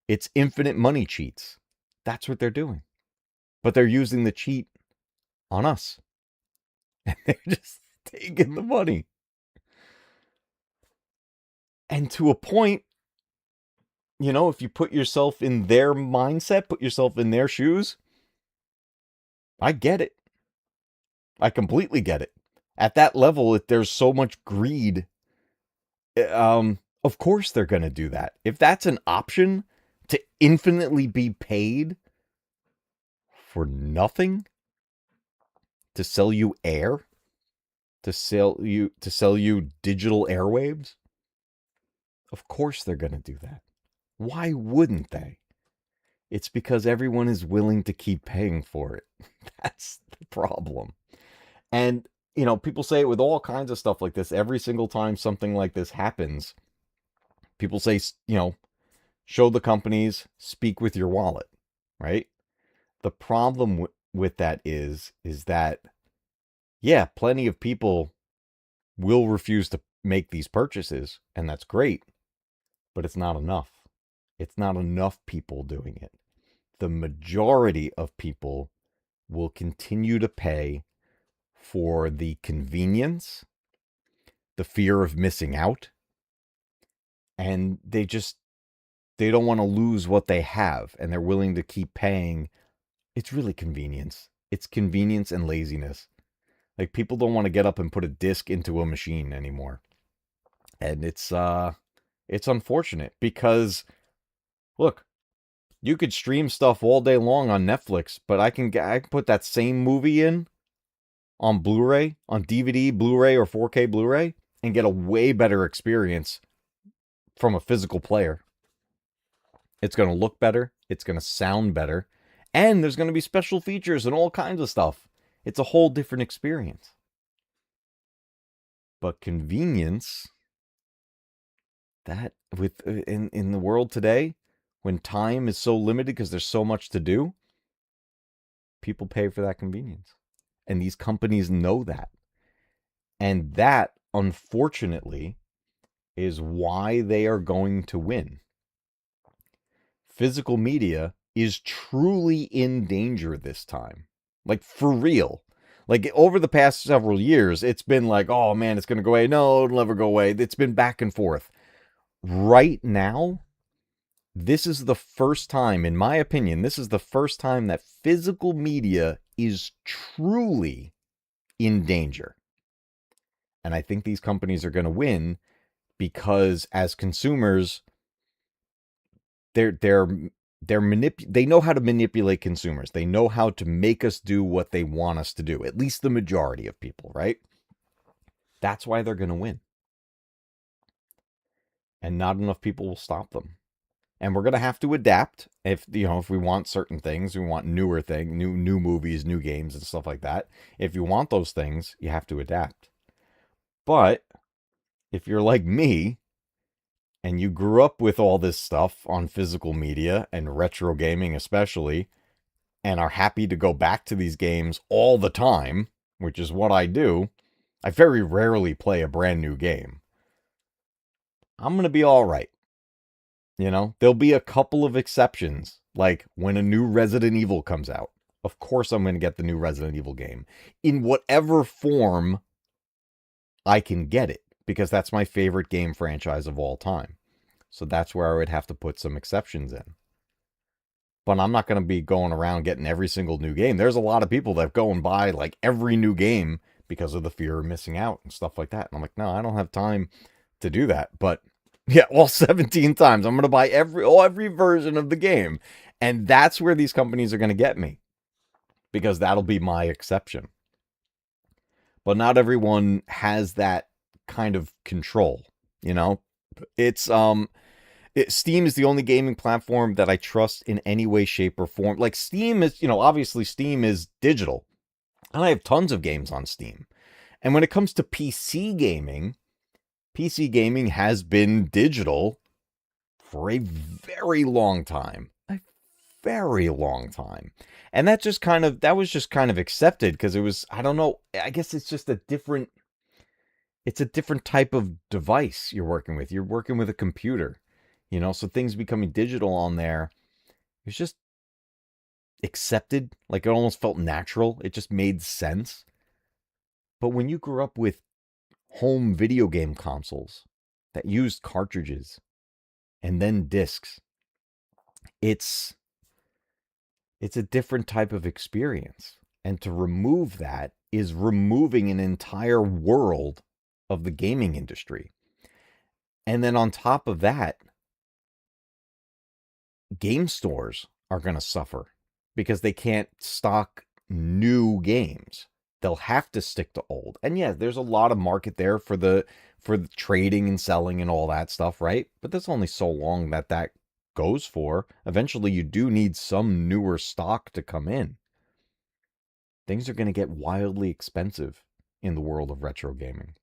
It's infinite money cheats. That's what they're doing. But they're using the cheat on us. And they're just taking the money. And to a point, you know, if you put yourself in their mindset, put yourself in their shoes, I get it. I completely get it. At that level, if there's so much greed, of course they're going to do that. If that's an option to infinitely be paid for nothing, to sell you air, to sell you digital airwaves, of course they're going to do that. Why wouldn't they? It's because everyone is willing to keep paying for it. That's the problem. And, people say it with all kinds of stuff like this. Every single time something like this happens, people say, show the companies, speak with your wallet, right? The problem with that is that, yeah, plenty of people will refuse to make these purchases, and that's great, but it's not enough. It's not enough people doing it. The majority of people will continue to pay for the convenience, the fear of missing out, and they don't want to lose what they have, and they're willing to keep paying. It's really convenience. It's convenience and laziness. Like, people don't want to get up and put a disc into a machine anymore. And it's unfortunate because, look, you could stream stuff all day long on Netflix, but I can put that same movie in on Blu-ray, on DVD, Blu-ray, or 4K Blu-ray, and get a way better experience from a physical player. It's going to look better. It's going to sound better. And there's going to be special features and all kinds of stuff. It's a whole different experience. But convenience, that in the world today, when time is so limited because there's so much to do, people pay for that convenience. And these companies know that. And that, unfortunately, is why they are going to win. Physical media is truly in danger this time. Like, for real. Like, over the past several years, it's been like, oh man, it's going to go away. No, it'll never go away. It's been back and forth. Right now, this is the first time, in my opinion, this is the first time that physical media is truly in danger. And I think these companies are going to win because as consumers, they know how to manipulate consumers. They know how to make us do what they want us to do. At least the majority of people, right? That's why they're going to win. And not enough people will stop them. And we're going to have to adapt if we want certain things, we want newer things, new movies, new games and stuff like that. If you want those things, you have to adapt. But if you're like me and you grew up with all this stuff on physical media and retro gaming especially, and are happy to go back to these games all the time, which is what I do, I very rarely play a brand new game. I'm going to be all right. There'll be a couple of exceptions, like when a new Resident Evil comes out. Of course I'm going to get the new Resident Evil game in whatever form I can get it, because that's my favorite game franchise of all time. So that's where I would have to put some exceptions in. But I'm not going to be going around getting every single new game. There's a lot of people that go and buy like every new game because of the fear of missing out and stuff like that. And I'm like, no, I don't have time to do that. But yeah, all 17 times I'm going to buy every version of the game. And that's where these companies are going to get me, because that'll be my exception. But not everyone has that kind of control, It's Steam is the only gaming platform that I trust in any way, shape, or form. Like, Steam is, obviously Steam is digital. And I have tons of games on Steam. And when it comes to PC gaming has been digital for a very long time. A very long time. And that was just kind of accepted because it was, I don't know, I guess it's just a different type of device you're working with. You're working with a computer. So things becoming digital on there, it's just accepted. Like, it almost felt natural. It just made sense. But when you grew up with home video game consoles that used cartridges and then discs, it's a different type of experience. And to remove that is removing an entire world of the gaming industry. And then on top of that, game stores are going to suffer because they can't stock new games. They'll have to stick to old. And yeah, there's a lot of market there for the trading and selling and all that stuff, right? But there's only so long that goes for, eventually you do need some newer stock to come in. Things are going to get wildly expensive in the world of retro gaming,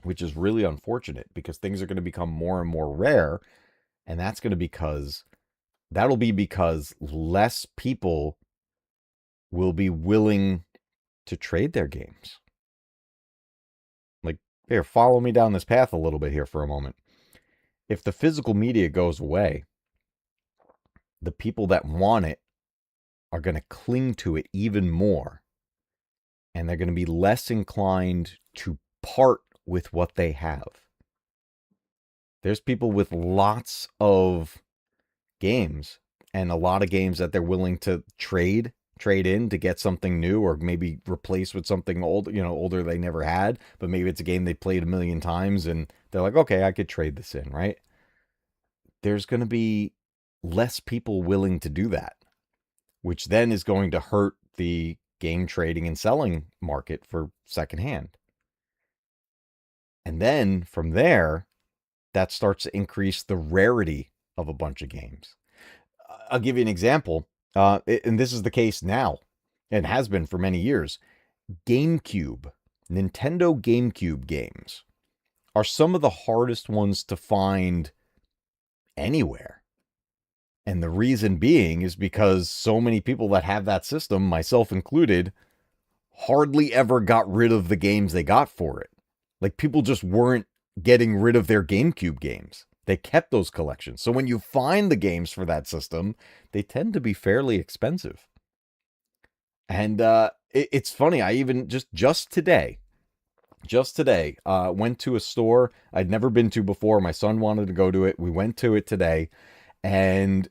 which is really unfortunate because things are going to become more and more rare. And that'll be because less people will be willing to trade their games. Like, here, follow me down this path a little bit here for a moment. If the physical media goes away, the people that want it are going to cling to it even more. And they're going to be less inclined to part with what they have. There's people with lots of games and a lot of games that they're willing to trade in to get something new, or maybe replace with something old, older they never had, but maybe it's a game they played a million times and they're like, okay, I could trade this in, right? There's going to be less people willing to do that, which then is going to hurt the game trading and selling market for secondhand. And then from there, that starts to increase the rarity of a bunch of games. I'll give you an example, and this is the case now, and has been for many years. Nintendo GameCube games are some of the hardest ones to find anywhere. And the reason being is because so many people that have that system, myself included, hardly ever got rid of the games they got for it. Like, people just weren't getting rid of their GameCube games. They kept those collections. So when you find the games for that system, they tend to be fairly expensive. And it's funny. I even just today, went to a store I'd never been to before. My son wanted to go to it. We went to it today, and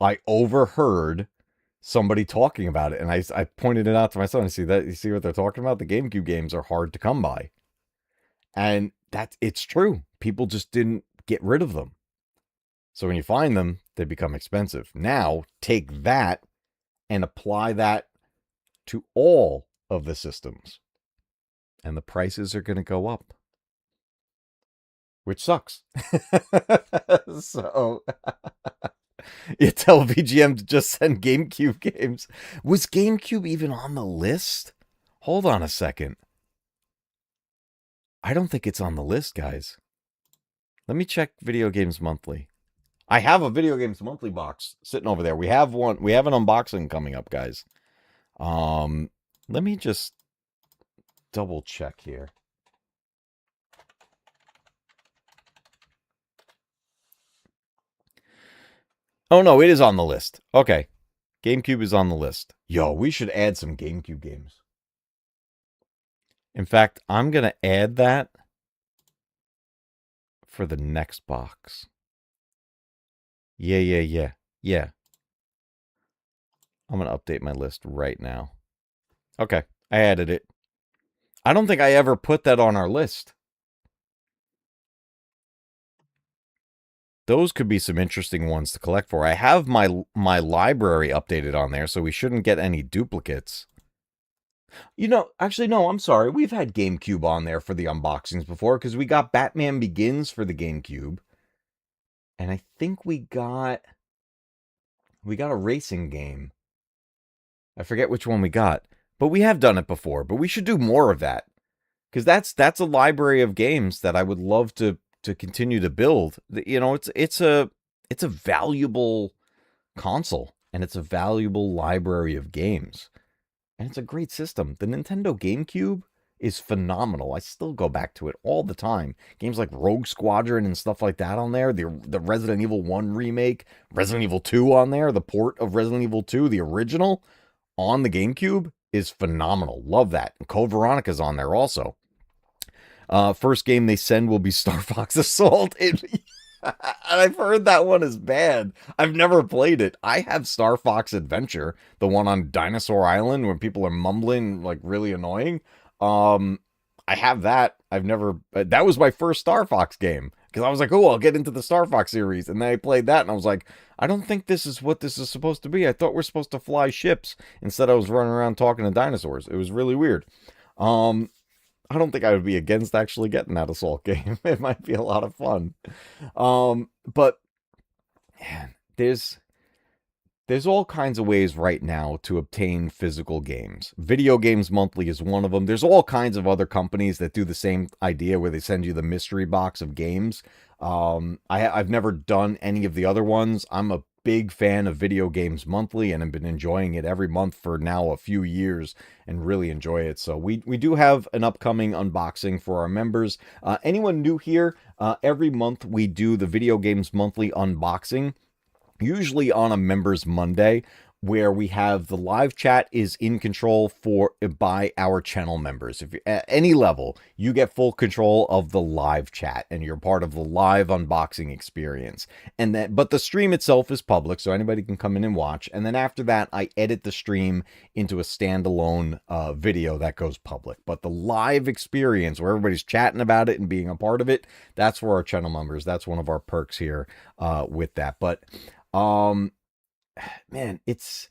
I overheard somebody talking about it. And I pointed it out to my son. You see what they're talking about? The GameCube games are hard to come by. And it's true. People just didn't get rid of them. So when you find them, they become expensive. Now, take that and apply that to all of the systems. And the prices are going to go up. Which sucks. So, you tell VGM to just send GameCube games. Was GameCube even on the list? Hold on a second. I don't think it's on the list, guys. Let me check Video Games Monthly. I have a Video Games Monthly box sitting over there. We have one. We have an unboxing coming up, guys. Let me just double check here. Oh, no, it is on the list. Okay. GameCube is on the list. Yo, we should add some GameCube games. In fact, I'm going to add that for the next box. Yeah. I'm going to update my list right now. Okay, I added it. I don't think I ever put that on our list. Those could be some interesting ones to collect for. I have my library updated on there, so we shouldn't get any duplicates. Actually, no, I'm sorry. We've had GameCube on there for the unboxings before, because we got Batman Begins for the GameCube. And I think we got a racing game. I forget which one we got. But we have done it before. But we should do more of that. Because that's a library of games that I would love to continue to build. It's a valuable console. And it's a valuable library of games. And it's a great system. The Nintendo GameCube is phenomenal. I still go back to it all the time. Games like Rogue Squadron and stuff like that on there. The Resident Evil 1 remake. Resident Evil 2 on there. The port of Resident Evil 2, the original, on the GameCube is phenomenal. Love that. And Code Veronica's on there also. First game they send will be Star Fox Assault. And I've heard that one is bad. I've never played it. I have Star Fox Adventure, the one on Dinosaur Island where people are mumbling like really annoying. I have that. That was my first Star Fox game because I was like, oh, I'll get into the Star Fox series. And then I played that and I was like, I don't think this is what this is supposed to be. I thought we're supposed to fly ships. Instead, I was running around talking to dinosaurs. It was really weird. I don't think I would be against actually getting that Assault game. It might be a lot of fun. But man, there's all kinds of ways right now to obtain physical games. Video Games Monthly is one of them. There's all kinds of other companies that do the same idea where they send you the mystery box of games. I've never done any of the other ones. I'm a big fan of Video Games Monthly and have been enjoying it every month for now a few years and really enjoy it. So we do have an upcoming unboxing for our members. Anyone new here, every month we do the Video Games Monthly unboxing, usually on a members Monday, where we have the live chat is in control by our channel members. If you're at any level, you get full control of the live chat and you're part of the live unboxing experience. But the stream itself is public, so anybody can come in and watch. And then after that, I edit the stream into a standalone video that goes public. But the live experience where everybody's chatting about it and being a part of it, that's for our channel members. That's one of our perks here with that. But man, it's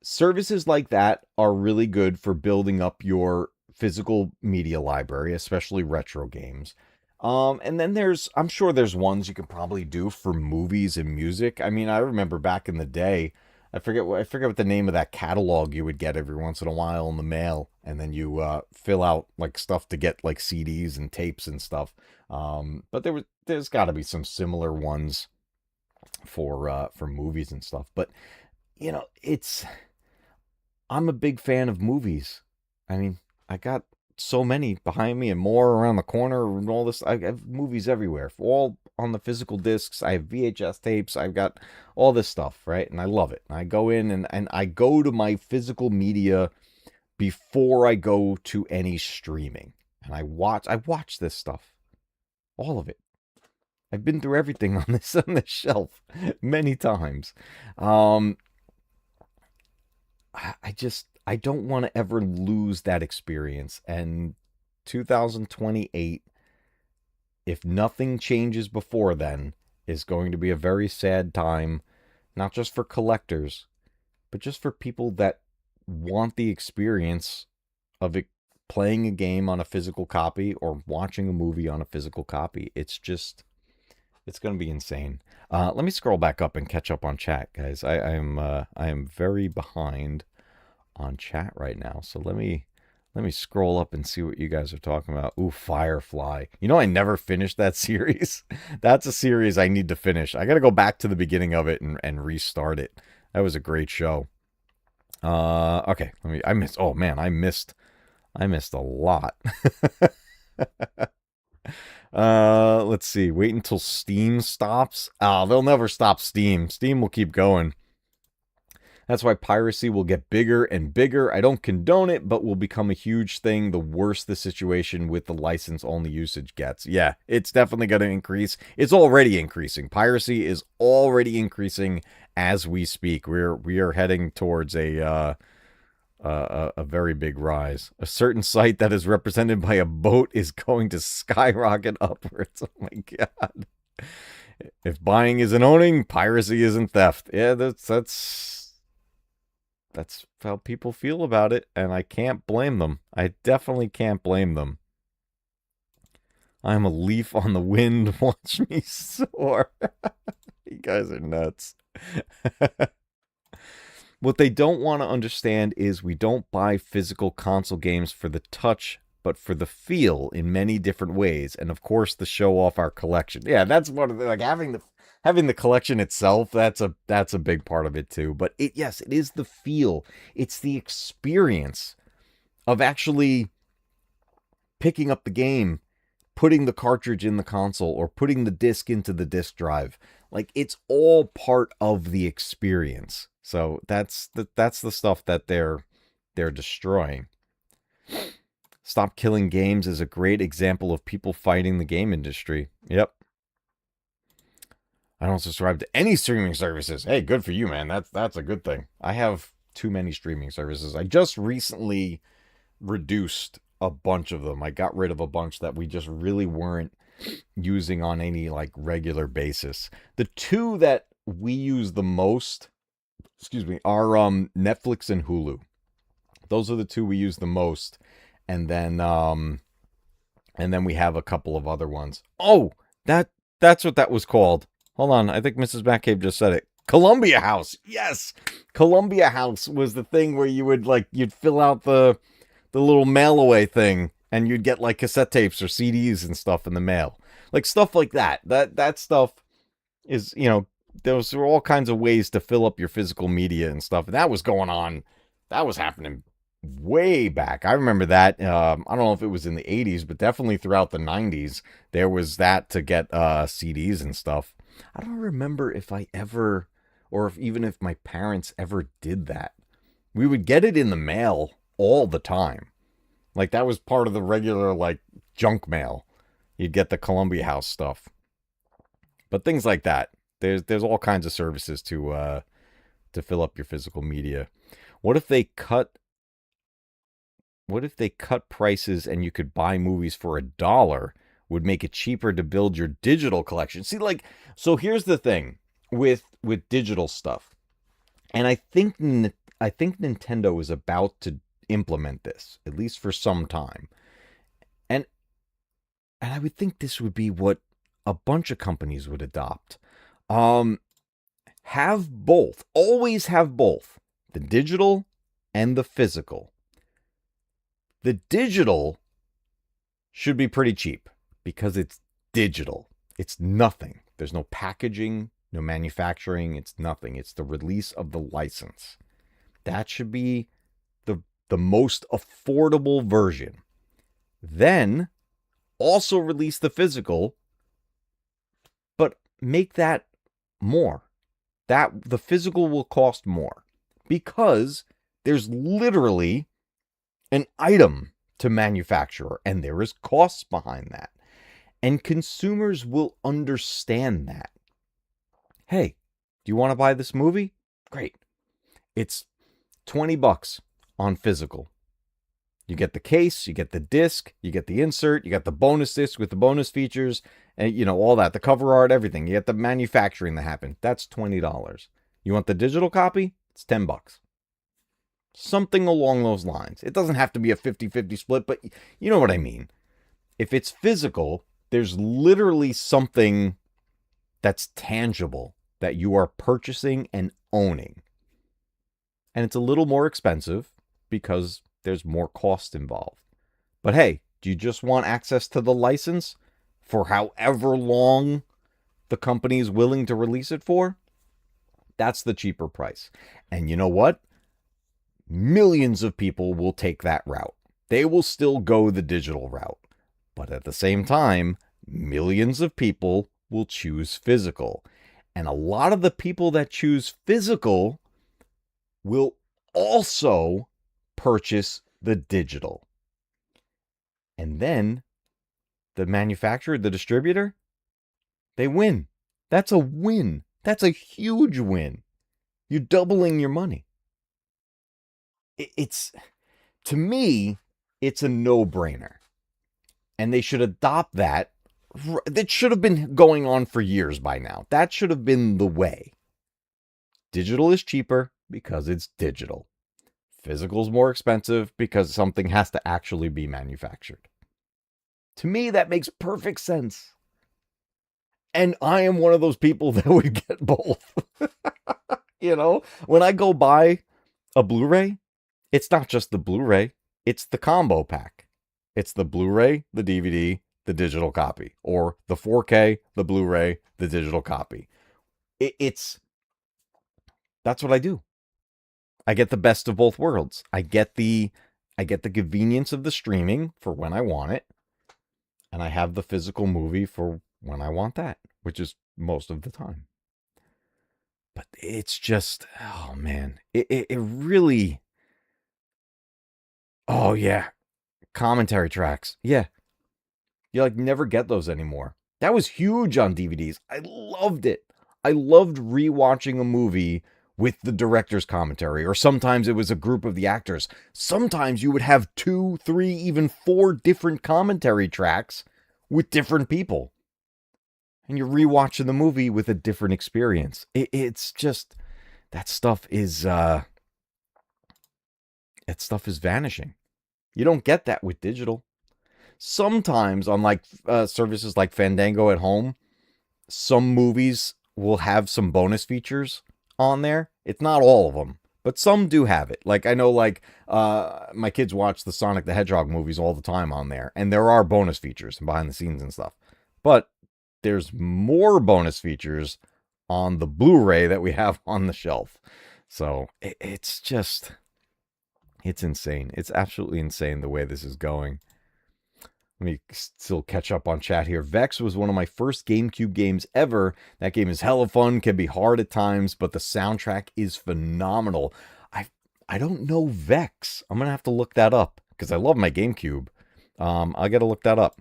services like that are really good for building up your physical media library, especially retro games. And then I'm sure there's ones you can probably do for movies and music. I mean, I remember back in the day, I forget what the name of that catalog you would get every once in a while in the mail, and then you fill out like stuff to get like CDs and tapes and stuff. But there's got to be some similar ones for movies and stuff. But I'm a big fan of movies. I mean, I got so many behind me and more around the corner and all this. I have movies everywhere, all on the physical discs. I have VHS tapes. I've got all this stuff, right? And I love it. And I go in and I go to my physical media before I go to any streaming. And I watch this stuff. All of it. I've been through everything on this shelf many times. I don't want to ever lose that experience. And 2028, if nothing changes before then, is going to be a very sad time, not just for collectors, but just for people that want the experience of it, playing a game on a physical copy or watching a movie on a physical copy. It's going to be insane. Let me scroll back up and catch up on chat, guys. I am very behind on chat right now. So let me scroll up and see what you guys are talking about. Ooh, Firefly. I never finished that series. That's a series I need to finish. I got to go back to the beginning of it and restart it. That was a great show. Okay. I missed a lot. Let's see. Wait until Steam stops. They'll never stop Steam. Steam will keep going. That's why piracy will get bigger and bigger. I don't condone it, but will become a huge thing the worse the situation with the license-only usage gets. Yeah, it's definitely going to increase. It's already increasing. Piracy is already increasing as we speak. We are heading towards a very big rise. A certain site that is represented by a boat is going to skyrocket upwards. Oh my god. If buying isn't owning, piracy isn't theft. Yeah, that's how people feel about it, and I can't blame them. I definitely can't blame them. I'm a leaf on the wind. Watch me soar. You guys are nuts. What they don't want to understand is we don't buy physical console games for the touch, but for the feel in many different ways, and of course to show off our collection. Yeah, that's one of the, like, having the collection itself. That's a big part of it too. But it is the feel. It's the experience of actually picking up the game, putting the cartridge in the console, or putting the disc into the disc drive. Like, it's all part of the experience. So that's the stuff that they're destroying. Stop Killing Games is a great example of people fighting the game industry. Yep. I don't subscribe to any streaming services. Hey, good for you, man. That's a good thing. I have too many streaming services. I just recently reduced a bunch of them. I got rid of a bunch that we just really weren't using on any like regular basis. The two that we use the most, are Netflix and Hulu. Those are the two we use the most. And then we have a couple of other ones. Oh, that's what that was called. Hold on. I think Mrs. Matcave just said it. Columbia House. Yes. Columbia House was the thing where you would you'd fill out the little mail away thing and you'd get like cassette tapes or CDs and stuff in the mail. Like stuff like that. That stuff is, those were all kinds of ways to fill up your physical media and stuff. And that was going on. That was happening way back. I remember that. I don't know if it was in the 80s, but definitely throughout the 90s, there was that to get CDs and stuff. I don't remember if I ever, or if even if my parents ever did that. We would get it in the mail all the time. Like that was part of the regular junk mail. You'd get the Columbia House stuff. But things like that. There's all kinds of services to fill up your physical media. What if they cut prices and you could buy movies for $1? Would make it cheaper to build your digital collection. See, so here's the thing with digital stuff. And I think Nintendo is about to implement this, at least for some time. And I would think this would be what a bunch of companies would adopt. Have both. Always have both. The digital and the physical. The digital should be pretty cheap because it's digital. It's nothing. There's no packaging, no manufacturing. It's nothing. It's the release of the license. That should be the most affordable version. Then also release the physical, but make that more. That the physical will cost more because there's literally an item to manufacture and there is costs behind that. And consumers will understand that. Hey, do you want to buy this movie? Great. It's $20 on physical. You get the case, you get the disc, you get the insert, you got the bonus disc with the bonus features, and all that, the cover art, everything. You get the manufacturing that happened. That's $20. You want the digital copy? It's $10. Something along those lines. It doesn't have to be a 50-50 split, but you know what I mean. If it's physical, there's literally something that's tangible that you are purchasing and owning. And it's a little more expensive because there's more cost involved. But hey, do you just want access to the license for however long the company is willing to release it for? That's the cheaper price. And you know what? Millions of people will take that route. They will still go the digital route. But at the same time, millions of people will choose physical. And a lot of the people that choose physical will also purchase the digital. And then the manufacturer, the distributor, they win. That's a win. That's a huge win. You're doubling your money. It's, to me, it's a no-brainer. And they should adopt that. That should have been going on for years by now. That should have been the way. Digital is cheaper because it's digital. Physical is more expensive because something has to actually be manufactured. To me, that makes perfect sense. And I am one of those people that would get both. When I go buy a Blu-ray, it's not just the Blu-ray, it's the combo pack. It's the Blu-ray, the DVD, the digital copy, or the 4K, the Blu-ray, the digital copy. That's what I do. I get the best of both worlds. I get the convenience of the streaming for when I want it, and I have the physical movie for when I want that, which is most of the time. But it's just, oh man, it really, oh yeah, commentary tracks. Yeah. You never get those anymore. That was huge on DVDs. I loved it. I loved rewatching a movie with the director's commentary, or sometimes it was a group of the actors. Sometimes you would have 2, 3, even 4 different commentary tracks with different people. And you're rewatching the movie with a different experience. It's just, that stuff is vanishing. You don't get that with digital. Sometimes on services like Fandango at Home, some movies will have some bonus features on there. It's not all of them, but some do have it. Like I know, like my kids watch the Sonic the Hedgehog movies all the time on there, and there are bonus features and behind the scenes and stuff. But there's more bonus features on the Blu-ray that we have on the shelf. So it's just, it's insane. It's absolutely insane the way this is going. Let me still catch up on chat here. Vex was one of my first GameCube games ever. That game is hella fun, can be hard at times, but the soundtrack is phenomenal. I don't know Vex. I'm going to have to look that up because I love my GameCube. I got to look that up.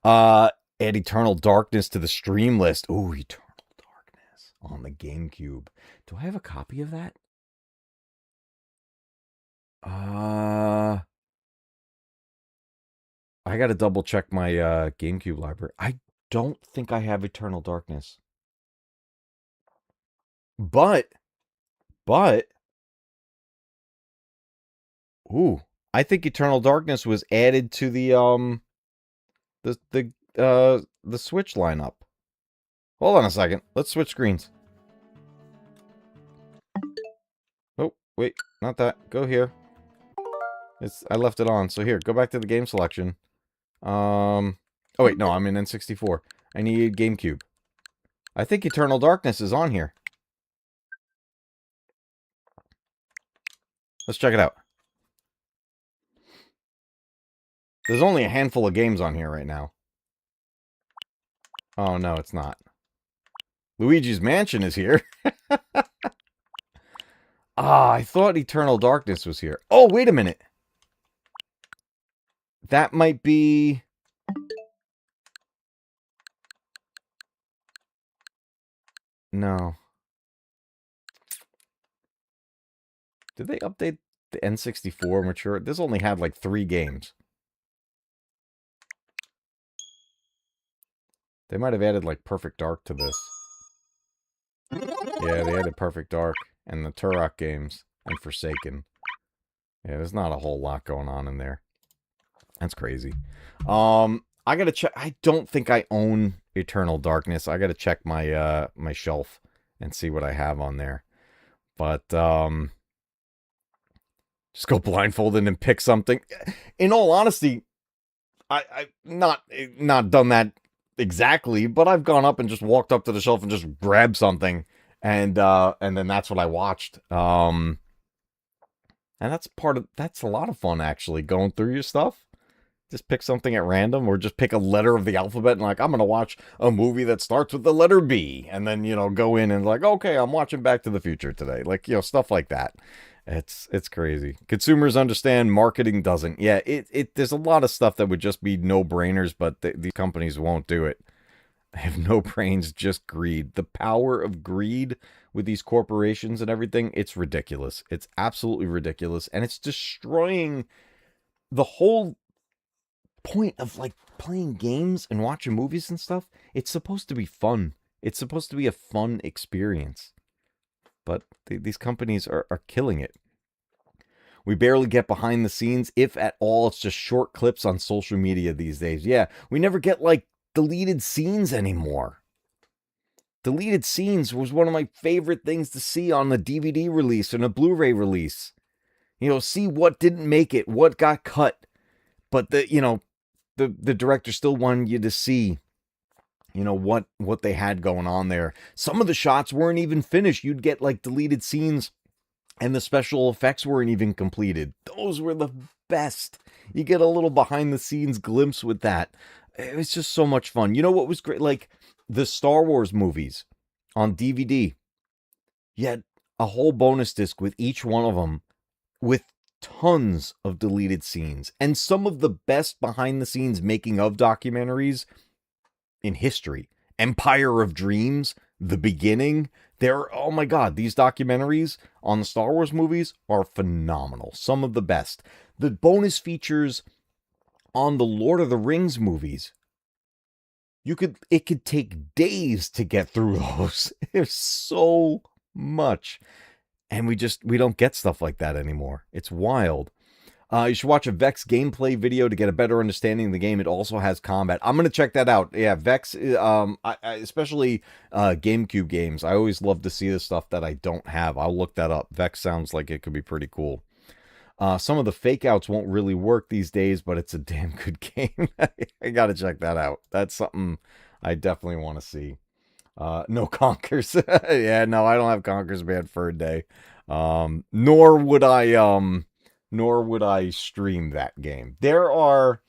Add Eternal Darkness to the stream list. Ooh, Eternal Darkness on the GameCube. Do I have a copy of that? I got to double check my GameCube library. I don't think I have Eternal Darkness. But, ooh, I think Eternal Darkness was added to the Switch lineup. Hold on a second. Let's switch screens. Oh, wait, not that. Go here. I left it on. So here, go back to the game selection. Oh wait, no, I'm in N64. I need GameCube. I think Eternal Darkness is on here. Let's check it out. There's only a handful of games on here right now. Oh no, it's not. Luigi's Mansion is here. I thought Eternal Darkness was here. Oh, wait a minute. That might be... No. Did they update the N64 mature? This only had like 3 games. They might have added like Perfect Dark to this. Yeah, they added Perfect Dark and the Turok games and Forsaken. Yeah, there's not a whole lot going on in there. That's crazy. I gotta check. I don't think I own Eternal Darkness. I gotta check my my shelf and see what I have on there. But just go blindfolded and pick something. In all honesty, I've not done that exactly, but I've gone up and just walked up to the shelf and just grabbed something, and then that's what I watched. And that's a lot of fun actually, going through your stuff. Just pick something at random, or just pick a letter of the alphabet and like, I'm gonna watch a movie that starts with the letter B, and then go in and like, okay, I'm watching Back to the Future today, like stuff like that. It's crazy. Consumers understand, marketing doesn't. Yeah, there's a lot of stuff that would just be no-brainers, but these companies won't do it. They have no brains, just greed. The power of greed with these corporations and everything, it's ridiculous. It's absolutely ridiculous, and it's destroying the whole point of like playing games and watching movies and stuff. It's supposed to be fun. It's supposed to be a fun experience. But these companies are killing it. We barely get behind the scenes. If at all, it's just short clips on social media these days. Yeah, we never get like deleted scenes anymore. Deleted scenes was one of my favorite things to see on the DVD release and a Blu-ray release. See what didn't make it, what got cut. But the director still wanted you to see, what they had going on there. Some of the shots weren't even finished. You'd get like deleted scenes and the special effects weren't even completed. Those were the best. You get a little behind the scenes glimpse with that. It was just so much fun. You know what was great? Like the Star Wars movies on DVD. You had a whole bonus disc with each one of them with tons of deleted scenes and some of the best behind the scenes making of documentaries in history. Empire of Dreams, The Beginning. Oh my God, these documentaries on the Star Wars movies are phenomenal. Some of the best. The bonus features on the Lord of the Rings movies, it could take days to get through those. There's so much. And we don't get stuff like that anymore. It's wild. You should watch a Vex gameplay video to get a better understanding of the game. It also has combat. I'm gonna check that out. Yeah, Vex. Especially GameCube games. I always love to see the stuff that I don't have. I'll look that up. Vex sounds like it could be pretty cool. Some of the fake outs won't really work these days, but it's a damn good game. I gotta check that out. That's something I definitely want to see. No Conkers. Yeah, no, I don't have Conkers Bad Fur Day. Nor would I stream that game. There are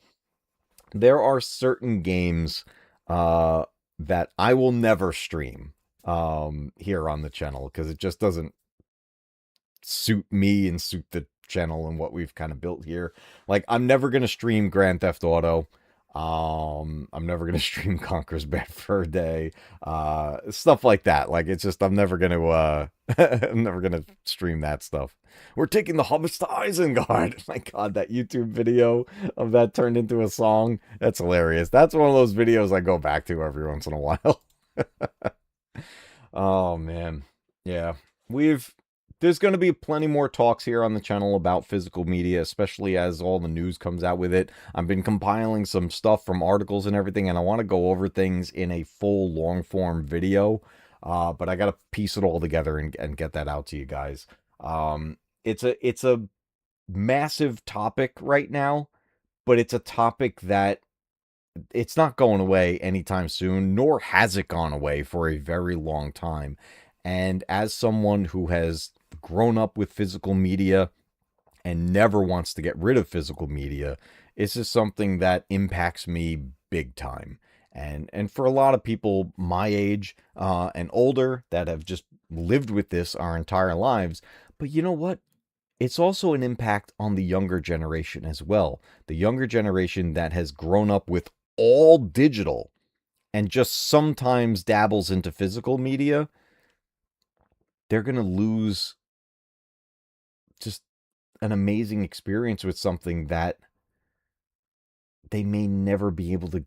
certain games that I will never stream here on the channel because it just doesn't suit me and suit the channel and what we've kind of built here. Like, I'm never gonna stream Grand Theft Auto. I'm never gonna stream Conker's Bad Fur Day, stuff like that. Like, it's just I'm never gonna I'm never gonna stream that stuff. We're taking the hobbits to Isengard. My God, that YouTube video of that turned into a song. That's hilarious. That's one of those videos I go back to every once in a while. Oh man, yeah. There's going to be plenty more talks here on the channel about physical media, especially as all the news comes out with it. I've been compiling some stuff from articles and everything, and I want to go over things in a full long-form video, but I got to piece it all together and get that out to you guys. It's a massive topic right now, but it's a topic that it's not going away anytime soon, nor has it gone away for a very long time. And as someone who has grown up with physical media and never wants to get rid of physical media, this is something that impacts me big time. And for a lot of people my age and older that have just lived with this our entire lives, but you know what? It's also an impact on the younger generation as well. The younger generation that has grown up with all digital and just sometimes dabbles into physical media, they're going to lose just an amazing experience with something that they may never be able to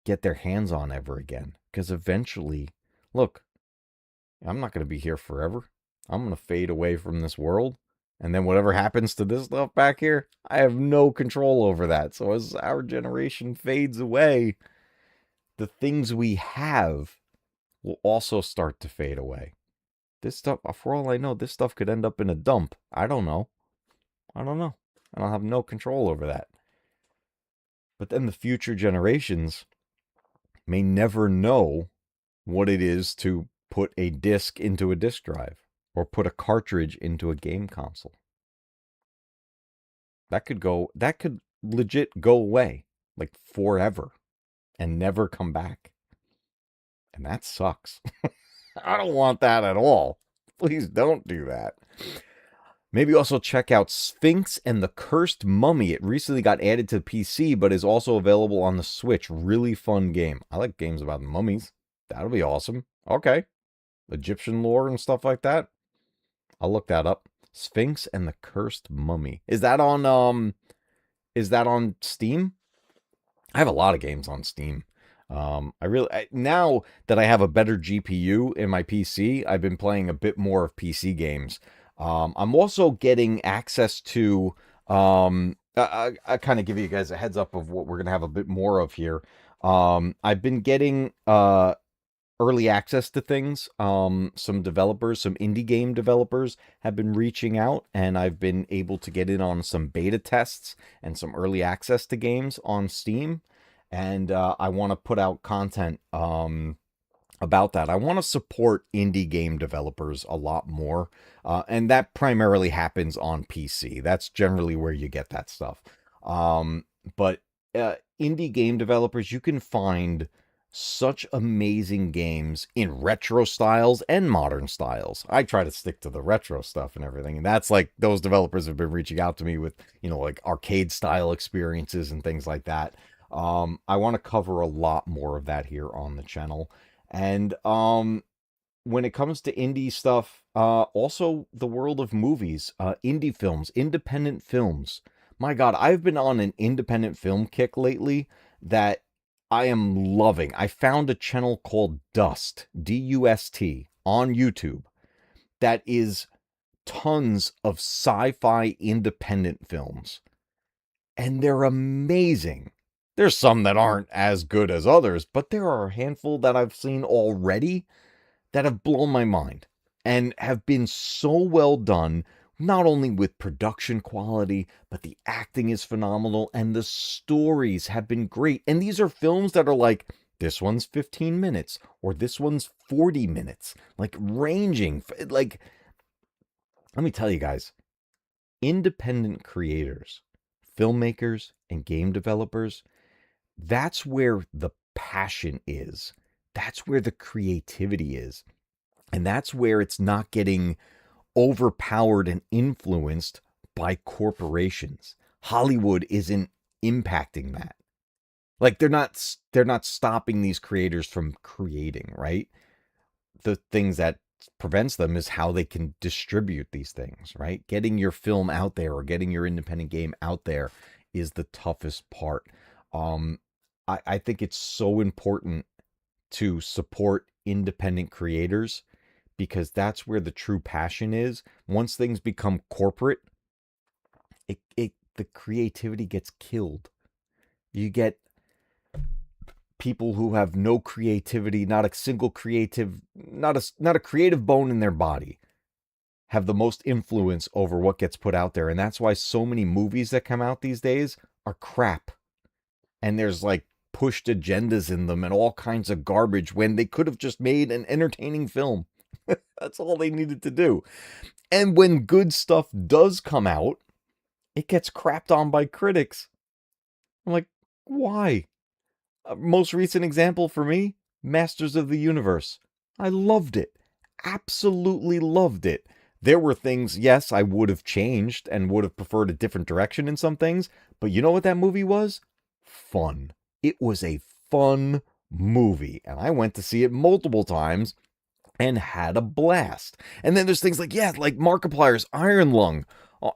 get their hands on ever again. Because eventually, look, I'm not going to be here forever. I'm going to fade away from this world. And then whatever happens to this stuff back here, I have no control over that. So as our generation fades away, the things we have will also start to fade away. This stuff, for all I know, this stuff could end up in a dump. I don't know. I don't have no control over that. But then the future generations may never know what it is to put a disc into a disc drive or put a cartridge into a game console. That could legit go away, like forever, and never come back. And that sucks. I don't want that at all. Please don't do that. Maybe also check out Sphinx and the Cursed Mummy. It recently got added to the PC, but is also available on the Switch. Really fun game. I like games about mummies. That'll be awesome. Okay. Egyptian lore and stuff like that. I'll look that up. Sphinx and the Cursed Mummy. Is that on Steam? I have a lot of games on Steam. Now that I have a better GPU in my PC, I've been playing a bit more of PC games. I'm also getting access to, I kind of give you guys a heads up of what we're going to have a bit more of here. I've been getting, early access to things. Some developers, some indie game developers have been reaching out, and I've been able to get in on some beta tests and some early access to games on Steam. And I want to put out content about that. I want to support indie game developers a lot more. And that primarily happens on PC. That's generally where you get that stuff. But indie game developers, you can find such amazing games in retro styles and modern styles. I try to stick to the retro stuff and everything. And that's like, those developers have been reaching out to me with, like arcade style experiences and things like that. I want to cover a lot more of that here on the channel. And when it comes to indie stuff, also the world of movies, indie films, independent films. My God, I've been on an independent film kick lately that I am loving. I found a channel called Dust, D-U-S-T, on YouTube that is tons of sci-fi independent films. and they're amazing. There's some that aren't as good as others, but there are a handful that I've seen already that have blown my mind and have been so well done, not only with production quality, but the acting is phenomenal and the stories have been great. And these are films that are like, this one's 15 minutes or this one's 40 minutes, like ranging. Like, let me tell you guys, independent creators, filmmakers, and game developers, that's where the passion is. That's where the creativity is. And that's where it's not getting overpowered and influenced by corporations. Hollywood isn't impacting that. Like they're not stopping these creators from creating, right? The things that prevents them is how they can distribute these things, right? Getting your film out there or getting your independent game out there is the toughest part. I think it's so important to support independent creators because that's where the true passion is. Once things become corporate, the creativity gets killed. You get people who have no creativity, not a single creative, not a creative bone in their body, have the most influence over what gets put out there. And that's why so many movies that come out these days are crap. And there's like pushed agendas in them and all kinds of garbage when they could have just made an entertaining film. That's all they needed to do. And when good stuff does come out, it gets crapped on by critics. I'm like, why? Most recent example for me, Masters of the Universe. I loved it. Absolutely loved it. There were things, yes, I would have changed and would have preferred a different direction in some things, but you know what that movie was? Fun. It was a fun movie, and I went to see it multiple times and had a blast. And then there's things like, yeah, like Markiplier's Iron Lung.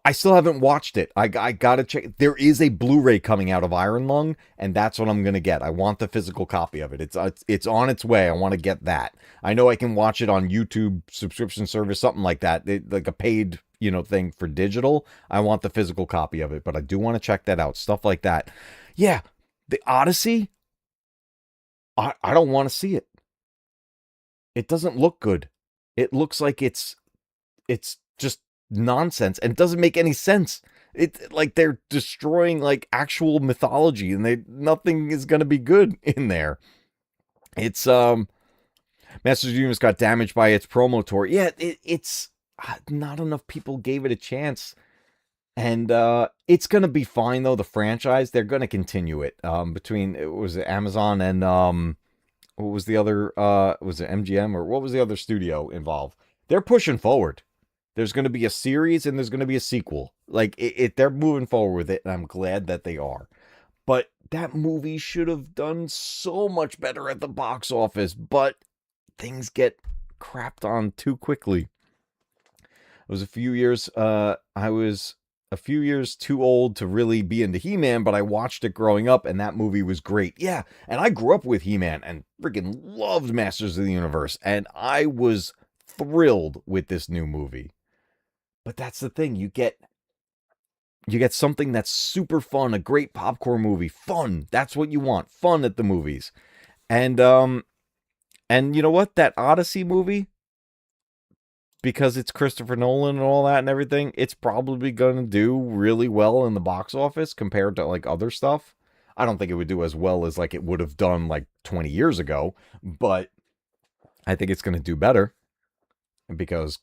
I still haven't watched it. I gotta check. There is a Blu-ray coming out of Iron Lung, and that's what I'm gonna get. I want the physical copy of it. It's on its way. I want to get that. I know I can watch it on YouTube subscription service, something like that, like a paid thing for digital. I want the physical copy of it, but I do want to check that out. Stuff like that. Yeah, the Odyssey. I don't want to see it. It doesn't look good. It looks like it's just nonsense and it doesn't make any sense. It like they're destroying like actual mythology and nothing is going to be good in there. It's Masters of the Universe got damaged by its promo tour. Yeah, it's not enough people gave it a chance. And it's going to be fine though. The franchise, they're going to continue it. Between it was Amazon and what was the other was it MGM or what was the other studio involved? They're pushing forward. There's going to be a series and there's going to be a sequel. Like they're moving forward with it, and I'm glad that they are. But that movie should have done so much better at the box office, but things get crapped on too quickly. It was a few years I was a few years too old to really be into He-Man, but I watched it growing up and that movie was great. Yeah, and I grew up with He-Man and freaking loved Masters of the Universe, and I was thrilled with this new movie. But that's the thing, you get something that's super fun, a great popcorn movie, fun. That's what you want, fun at the movies. And you know what? That Odyssey movie, because it's Christopher Nolan and all that and everything, it's probably going to do really well in the box office compared to like other stuff. I don't think it would do as well as like it would have done like 20 years ago, but I think it's going to do better because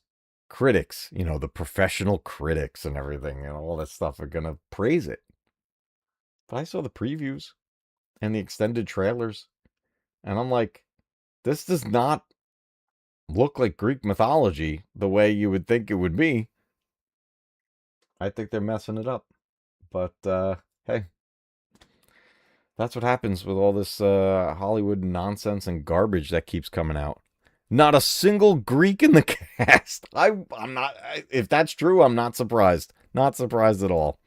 critics, the professional critics and everything and all that stuff are going to praise it. But I saw the previews and the extended trailers and I'm like, this does not look like Greek mythology the way you would think it would be. I think they're messing it up. But hey, that's what happens with all this Hollywood nonsense and garbage that keeps coming out. Not a single Greek in the cast. I'm not. If that's true, I'm not surprised. Not surprised at all.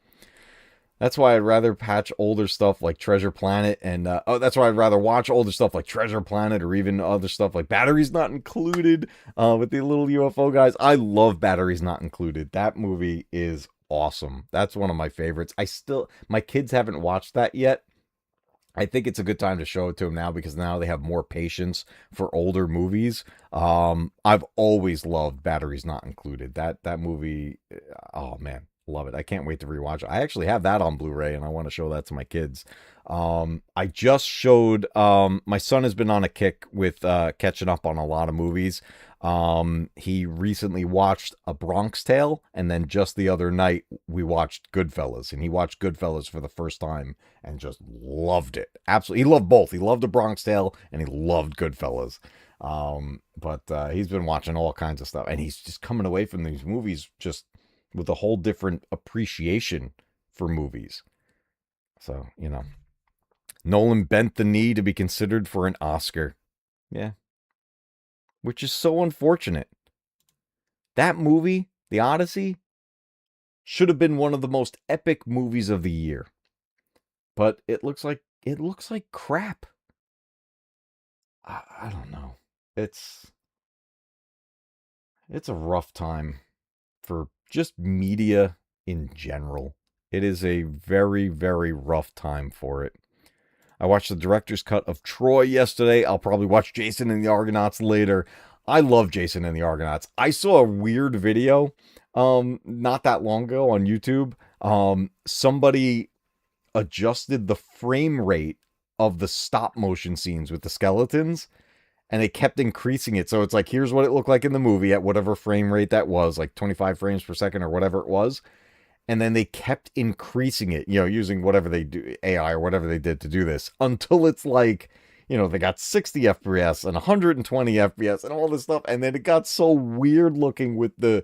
That's why I'd rather patch older stuff like Treasure Planet and that's why I'd rather watch older stuff like Treasure Planet or even other stuff like Batteries Not Included with the little UFO guys. I love Batteries Not Included. That movie is awesome. That's one of my favorites. My kids haven't watched that yet. I think it's a good time to show it to them now because now they have more patience for older movies. I've always loved Batteries Not Included. That movie, oh man, love it. I can't wait to rewatch it. I actually have that on Blu-ray and I want to show that to my kids. I just showed my son has been on a kick with catching up on a lot of movies. He recently watched A Bronx Tale, and then just the other night we watched Goodfellas, and he watched Goodfellas for the first time and just loved it. Absolutely, he loved both. He loved A Bronx Tale and he loved Goodfellas. But he's been watching all kinds of stuff, and he's just coming away from these movies just with a whole different appreciation for movies. So, Nolan bent the knee to be considered for an Oscar. Yeah. Which is so unfortunate. That movie, The Odyssey, should have been one of the most epic movies of the year. But it looks like crap. I don't know. It's a rough time for just media in general. It is a very, very rough time for it. I watched the director's cut of Troy yesterday. I'll probably watch Jason and the Argonauts later. I love Jason and the Argonauts. I saw a weird video not that long ago on YouTube. Somebody adjusted the frame rate of the stop motion scenes with the skeletons, and they kept increasing it. So it's like, here's what it looked like in the movie at whatever frame rate that was, like 25 frames per second or whatever it was. And then they kept increasing it, using whatever they do, AI or whatever they did to do this, until it's like, they got 60 FPS and 120 FPS and all this stuff. And then it got so weird looking with the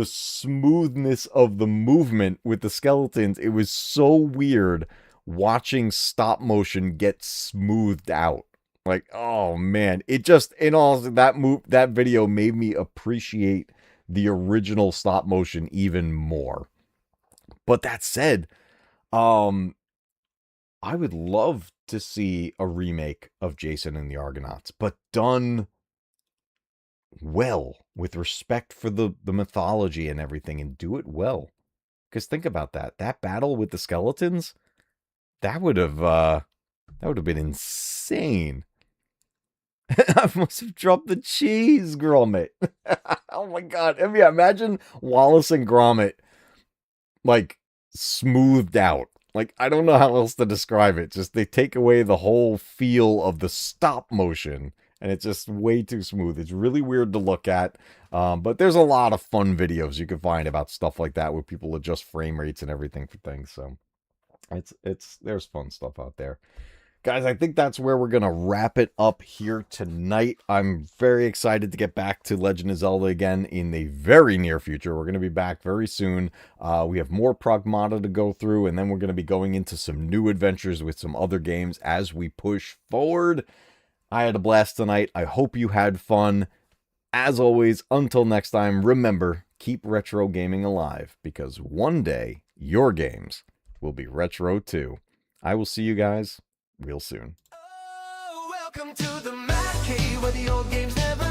smoothness of the movement with the skeletons. It was so weird watching stop motion get smoothed out. Like, oh man, it just, that video made me appreciate the original stop motion even more. But that said, I would love to see a remake of Jason and the Argonauts, but done well, with respect for the mythology and everything, and do it well. Because think about that. That battle with the skeletons, that would have been insane. I must have dropped the cheese, Gromit. Oh my god. I mean, imagine Wallace and Gromit like smoothed out. Like, I don't know how else to describe it. Just they take away the whole feel of the stop motion and it's just way too smooth. It's really weird to look at. But there's a lot of fun videos you can find about stuff like that where people adjust frame rates and everything for things. So there's fun stuff out there. Guys, I think that's where we're going to wrap it up here tonight. I'm very excited to get back to Legend of Zelda again in the very near future. We're going to be back very soon. We have more Pragmata to go through, and then we're going to be going into some new adventures with some other games as we push forward. I had a blast tonight. I hope you had fun. As always, until next time, remember, keep retro gaming alive, because one day, your games will be retro too. I will see you guys real soon. Oh, welcome to the Matcave, where the old games never